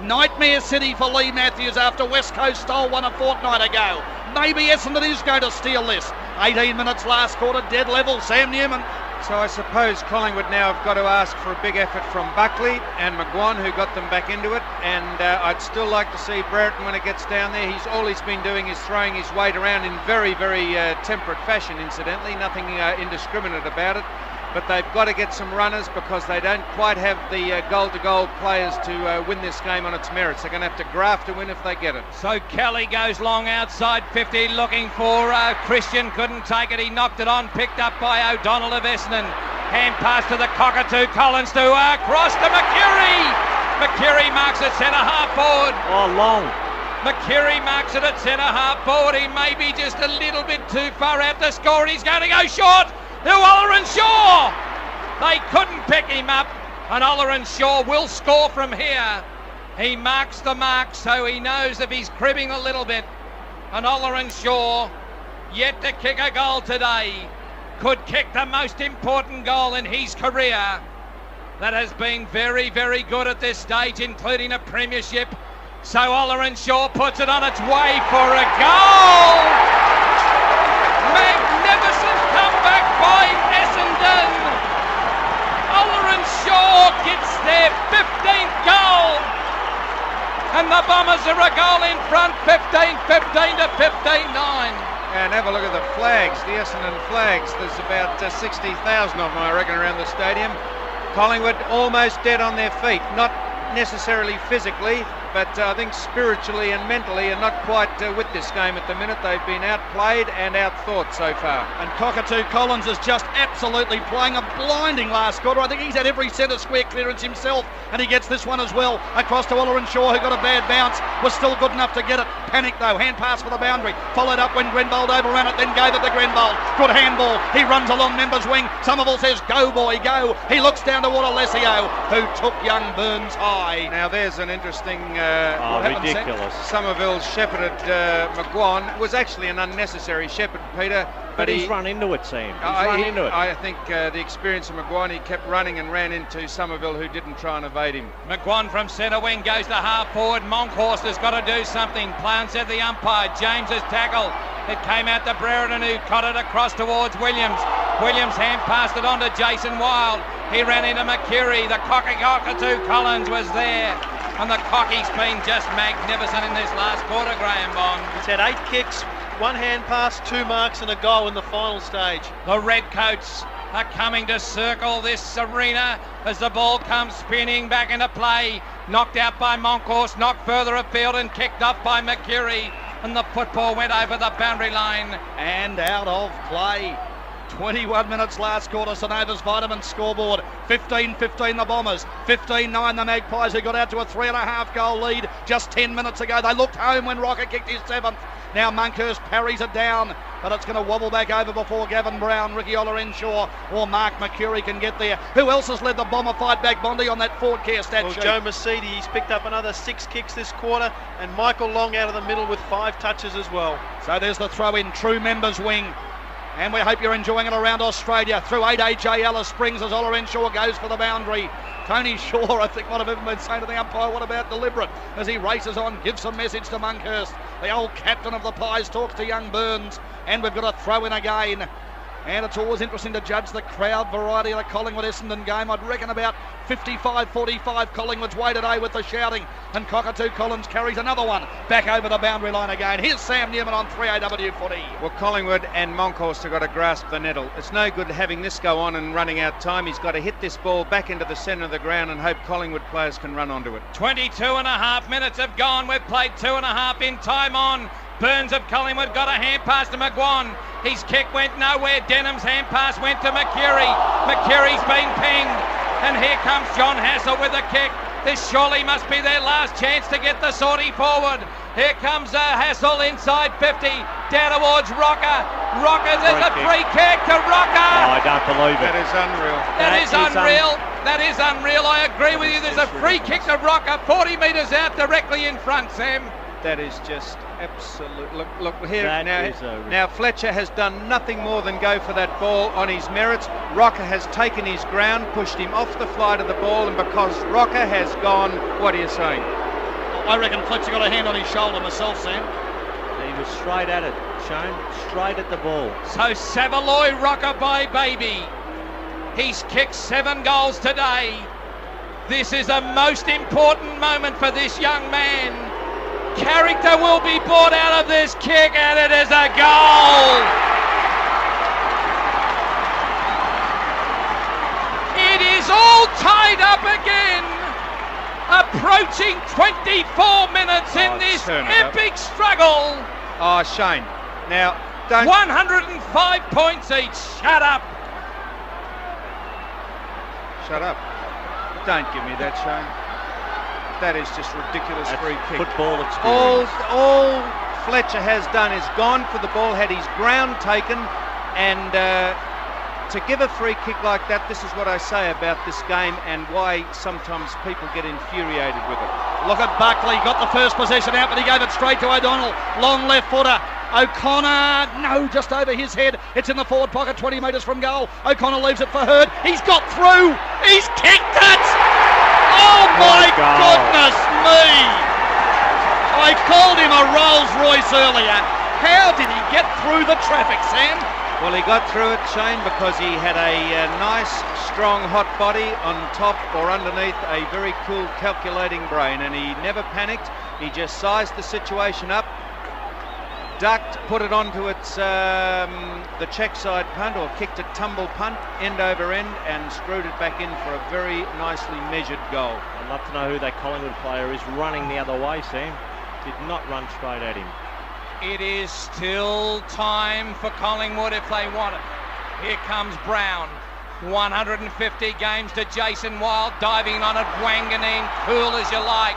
Nightmare City for Lee Matthews after West Coast stole one a fortnight ago. Maybe Essendon is going to steal this. 18 minutes last quarter, dead level. Sam Newman. So I suppose Collingwood now have got to ask for a big effort from Buckley and McGuan, who got them back into it. And I'd still like to see Brereton when it gets down there. All he's been doing is throwing his weight around in very, very temperate fashion, incidentally. Nothing indiscriminate about it. But they've got to get some runners because they don't quite have the goal-to-goal players to win this game on its merits. They're going to have to graft to win if they get it. So Kelly goes long outside 50 looking for Christian. Couldn't take it. He knocked it on. Picked up by O'Donnell of Essendon. Hand pass to the cockatoo. Collins to cross to McKirry. McKirry marks it centre half forward. Oh, long. McKirry marks it at centre half forward. He may be just a little bit too far out to score, and he's going to go short. To Olorenshaw. They couldn't pick him up, and Olorenshaw will score from here. He marks the mark, so he knows if he's cribbing a little bit. And Olorenshaw, yet to kick a goal today, could kick the most important goal in his career. That has been very, very good at this stage, including a premiership. So Olorenshaw puts it on its way for a goal. Magnificent comeback by Essendon. Olorenshaw gets their 15th goal, and the Bombers are a goal in front, 15-15 to 15-9. And have a look at the flags, the Essendon flags. There's about 60,000 of them, I reckon, around the stadium. Collingwood almost dead on their feet, not necessarily physically, but I think spiritually and mentally are not quite with this game at the minute. They've been outplayed and outthought so far. And Cockatoo Collins is just absolutely playing a blinding last quarter. I think he's had every centre square clearance himself, and he gets this one as well. Across to Olorenshaw, who got a bad bounce, was still good enough to get it. Panic though, hand pass for the boundary. Followed up when Grenbold overran it, then gave it to Grenbold. Good handball. He runs along Members' wing. Somerville says, go boy, go. He looks down toward Alessio, who took young Burns high. Now there's an interesting... ridiculous. Somerville shepherded McGuan. It was actually an unnecessary shepherd, Peter. But he's run into it, Sam. He's run into it. I think the experience of McGuan, he kept running and ran into Somerville, who didn't try and evade him. McGuan from centre wing goes to half forward. Monkhorst has got to do something. Plown said the umpire. James has tackled. It came out to Brereton, who cut it across towards Williams. Williams hand passed it on to Jason Wild. He ran into McKirry. The cockatoo Collins was there. And the Cocky's been just magnificent in this last quarter, Graham Bond. He's had 8 kicks, 1 hand pass, 2 marks and a goal in the final stage. The Redcoats are coming to circle this arena as the ball comes spinning back into play. Knocked out by Monkhorst, knocked further afield and kicked off by McKirry. And the football went over the boundary line. And out of play. 21 minutes last quarter, St Ova's Vitamin scoreboard. 15-15 the Bombers, 15-9 the Magpies, who got out to a 3.5 goal lead just 10 minutes ago. They looked home when Rocker kicked his 7th. Now Monkhorst parries it down, but it's going to wobble back over before Gavin Brown, Ricky Olorenshaw or Mark McCurry can get there. Who else has led the Bomber fight back, Bondi, on that forward care stat sheet? Joe Mercedes, he's picked up another 6 kicks this quarter, and Michael Long out of the middle with 5 touches as well. So there's the throw in, true Members wing. And we hope you're enjoying it around Australia. Through 8AJ Alice Springs as Oliver Henshaw goes for the boundary. Tony Shaw, I think, might have even been saying to the umpire, what about deliberate? As he races on, gives some message to Monkhurst. The old captain of the Pies talks to young Burns. And we've got a throw in again. And it's always interesting to judge the crowd variety of the Collingwood-Essendon game. I'd reckon about 55-45 Collingwood's way today with the shouting. And Cockatoo Collins carries another one back over the boundary line again. Here's Sam Newman on 3AW footy. Well, Collingwood and Monkhorst have got to grasp the nettle. It's no good having this go on and running out time. He's got to hit this ball back into the centre of the ground and hope Collingwood players can run onto it. 22.5 minutes have gone. We've played 2.5 in time on. Burns of Collingwood got a hand pass to McGuan. His kick went nowhere. Denham's hand pass went to Mercury. Mercury's been pinged. And here comes John Hassel with a kick. This surely must be their last chance to get the sortie forward. Here comes Hassel inside 50. Down towards Rocker. Rocker, there's a free kick to Rocker. Oh, I don't believe it. That is unreal. That is unreal. That is unreal. I agree with you. There's a free kick to Rocker. 40 metres out directly in front, Sam. That is just absolute. Look here That now. is a- Now Fletcher has done nothing more than go for that ball on his merits. Rocker has taken his ground, pushed him off the flight of the ball, and because Rocker has gone, what are you saying? I reckon Fletcher got a hand on his shoulder myself, Sam. He was straight at it, Shane. Straight at the ball. So Savaloy Rocker by baby. He's kicked 7 goals today. This is a most important moment for this young man. Character will be brought out of this kick, and it is a goal. It is all tied up again. Approaching 24 minutes in this epic struggle. Oh, Shane. Now, don't. 105 points each. Shut up. Shut up. Don't give me that, Shane. That is just ridiculous. That's free kick. football experience. All Fletcher has done is gone for the ball, had his ground taken, and to give a free kick like that, this is what I say about this game and why sometimes people get infuriated with it. Look at Buckley, got the first possession out, but he gave it straight to O'Donnell. Long left footer. O'Connor, no, just over his head. It's in the forward pocket, 20 metres from goal. O'Connor leaves it for Hurd. He's got through. He's kicked it. Oh my goodness me. I called him a Rolls Royce earlier. How did he get through the traffic, Sam? Well, he got through it, Shane, because he had a nice, strong, hot body on top or underneath a very cool, calculating brain, and he never panicked. He just sized the situation up, ducked, put it onto its the check side punt, or kicked a tumble punt, end over end, and screwed it back in for a very nicely measured goal. I'd love to know who that Collingwood player is running the other way, Sam. Did not run straight at him. It is still time for Collingwood if they want it. Here comes Brown. 150 games to Jason Wild, diving on it, Wanganeen, cool as you like.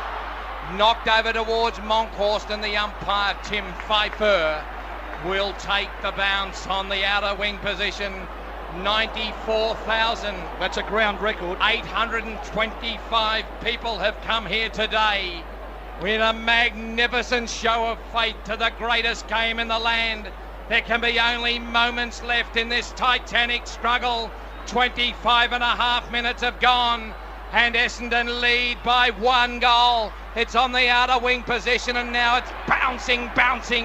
Knocked over towards Monkhorst, and the umpire, Tim Pfeiffer, will take the bounce on the outer wing position. 94,000. That's a ground record. 825 people have come here today with a magnificent show of fate to the greatest game in the land. There can be only moments left in this titanic struggle. 25.5 minutes have gone, and Essendon lead by 1 goal. It's on the outer wing position, and now it's bouncing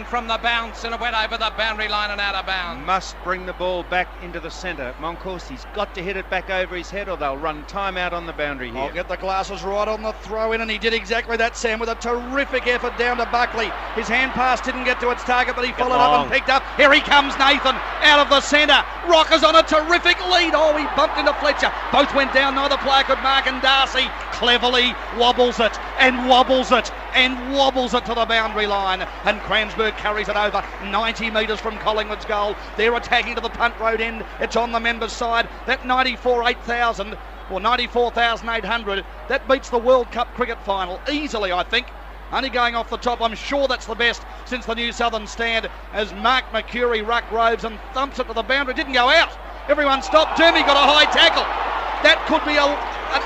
from the bounce, and it went over the boundary line and out of bounds. Must bring the ball back into the centre. Monkhorst, he's got to hit it back over his head, or they'll run time out on the boundary here. I'll get the glasses right on the throw in, and he did exactly that, Sam, with a terrific effort down to Buckley. His hand pass didn't get to its target, but he followed up and picked up. Here he comes, Nathan, out of the centre. Rocker's on a terrific lead. Oh, he bumped into Fletcher. Both went down, neither player could mark, and Darcy cleverly wobbles it and wobbles it and wobbles it to the boundary line, and Cransburg carries it over 90 metres from Collingwood's goal. They're attacking to the punt road end. It's on the members' side. That 94,800 or 94,800, that beats the World Cup cricket final easily, I think. Only going off the top, I'm sure that's the best since the New Southern stand, as Mark Mercury ruck robes and thumps it to the boundary. Didn't go out. Everyone stopped. Dermy got a high tackle. That could be an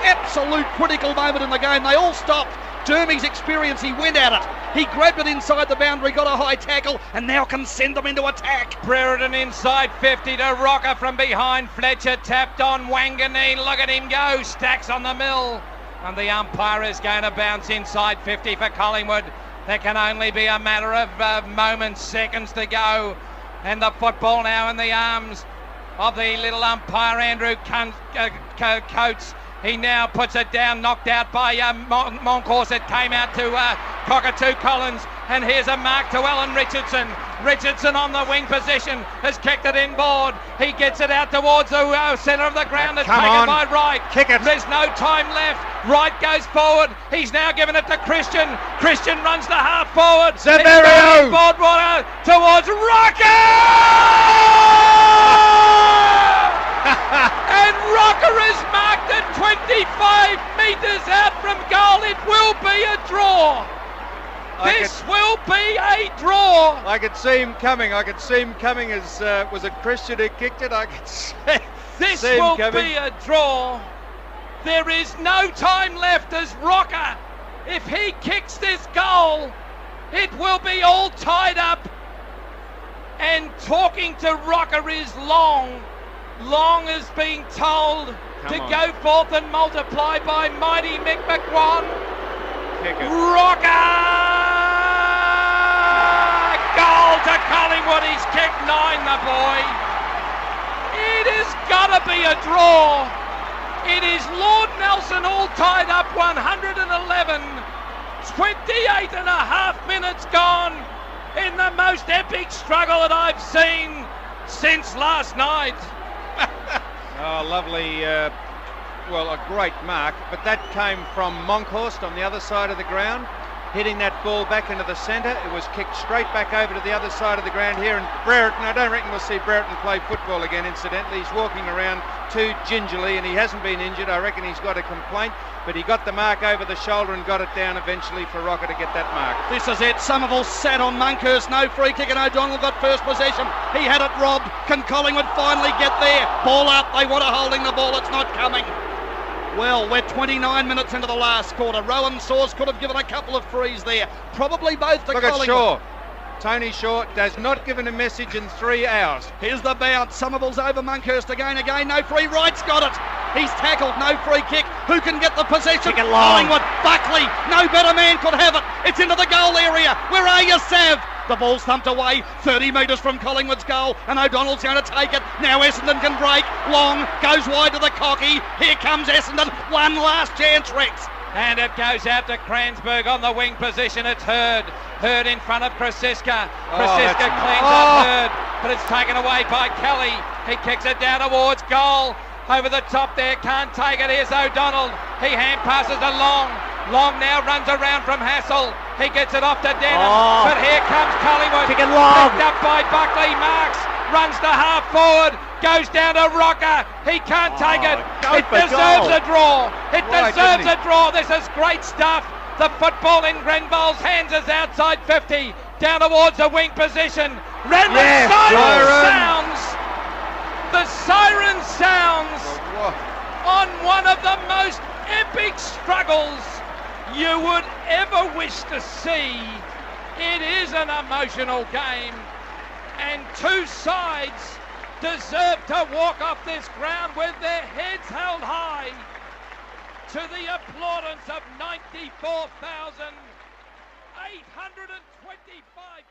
absolute critical moment in the game. They all stopped. Dermy's experience, he went at it. He grabbed it inside the boundary, got a high tackle, and now can send them into attack. Brereton inside 50 to Rocker from behind. Fletcher tapped on Wanganeen. Look at him go. Stacks on the mill. And the umpire is going to bounce inside 50 for Collingwood. There can only be a matter of moments, seconds to go. And the football now in the arms of the little umpire, Andrew Coates. He now puts it down, knocked out by Monkhorst. It came out to Cockatoo Collins. And here's a mark to Alan Richardson. Richardson on the wing position has kicked it inboard. He gets it out towards the centre of the ground. It's taken by Wright. Kick it. There's no time left. Wright goes forward. He's now given it to Christian. Christian runs the half forward. Zavario! Inboard water towards Rocker! And Rocker is marked at 25 metres out from goal. It will be a draw. This will be a draw. I could see him coming. As was it Christian who kicked it? I could see. This will be a draw. There is no time left as Rocker, if he kicks this goal, it will be all tied up. And talking to Rocker is Long. Long is being told to go forth and multiply by mighty Mick McGuan. Rocker! Goal to Collingwood. He's kicked 9, the boy. It has got to be a draw. It is Lord Nelson all tied up 111. 28 and a half minutes gone in the most epic struggle that I've seen since last night. Oh, lovely. Well, a great mark, but that came from Monkhorst on the other side of the ground, hitting that ball back into the centre. It was kicked straight back over to the other side of the ground here, and Brereton, I don't reckon we'll see Brereton play football again, incidentally. He's walking around too gingerly, and he hasn't been injured. I reckon he's got a complaint, but he got the mark over the shoulder and got it down eventually for Rocker to get that mark. This is it. Somerville sat on Monkhorst. No free kick, and O'Donnell got first possession. He had it robbed. Can Collingwood finally get there? Ball up. They want to holding the ball. It's not coming. Well, we're 29 minutes into the last quarter. Rowan Source could have given a couple of frees there. Probably both to Collingwood. Look at Shaw. Tony Shaw does not give a message in 3 hours. Here's the bounce. Somerville's over Monkhorst again. No free. Wright's got it. He's tackled. No free kick. Who can get the possession? Collingwood. Buckley. No better man could have it. It's into the goal area. Where are you, Sav? The ball's thumped away 30 metres from Collingwood's goal, and O'Donnell's going to take it. Now Essendon can break. Long goes wide to the cocky. Here comes Essendon. One last chance, Rex. And it goes out to Kransberg on the wing position. It's Hurd. Hurd in front of Krasiska. Krasiska cleans up Hurd, but it's taken away by Kelly. He kicks it down towards goal. Over the top there, can't take it. Here's O'Donnell. He hand passes to Long. Long now runs around from Hassel. He gets it off to Denham. But here comes Collingwood. Picked up by Buckley. Marks. Runs to half forward. Goes down to Rocker. He can't take it. It deserves a draw. It deserves a draw. This is great stuff. The football in Grenville's hands is outside 50. Down towards the wing position. Random siren sounds. The siren sounds on one of the most epic struggles you would ever wish to see. It is an emotional game, and two sides deserve to walk off this ground with their heads held high to the applaudance of 94,825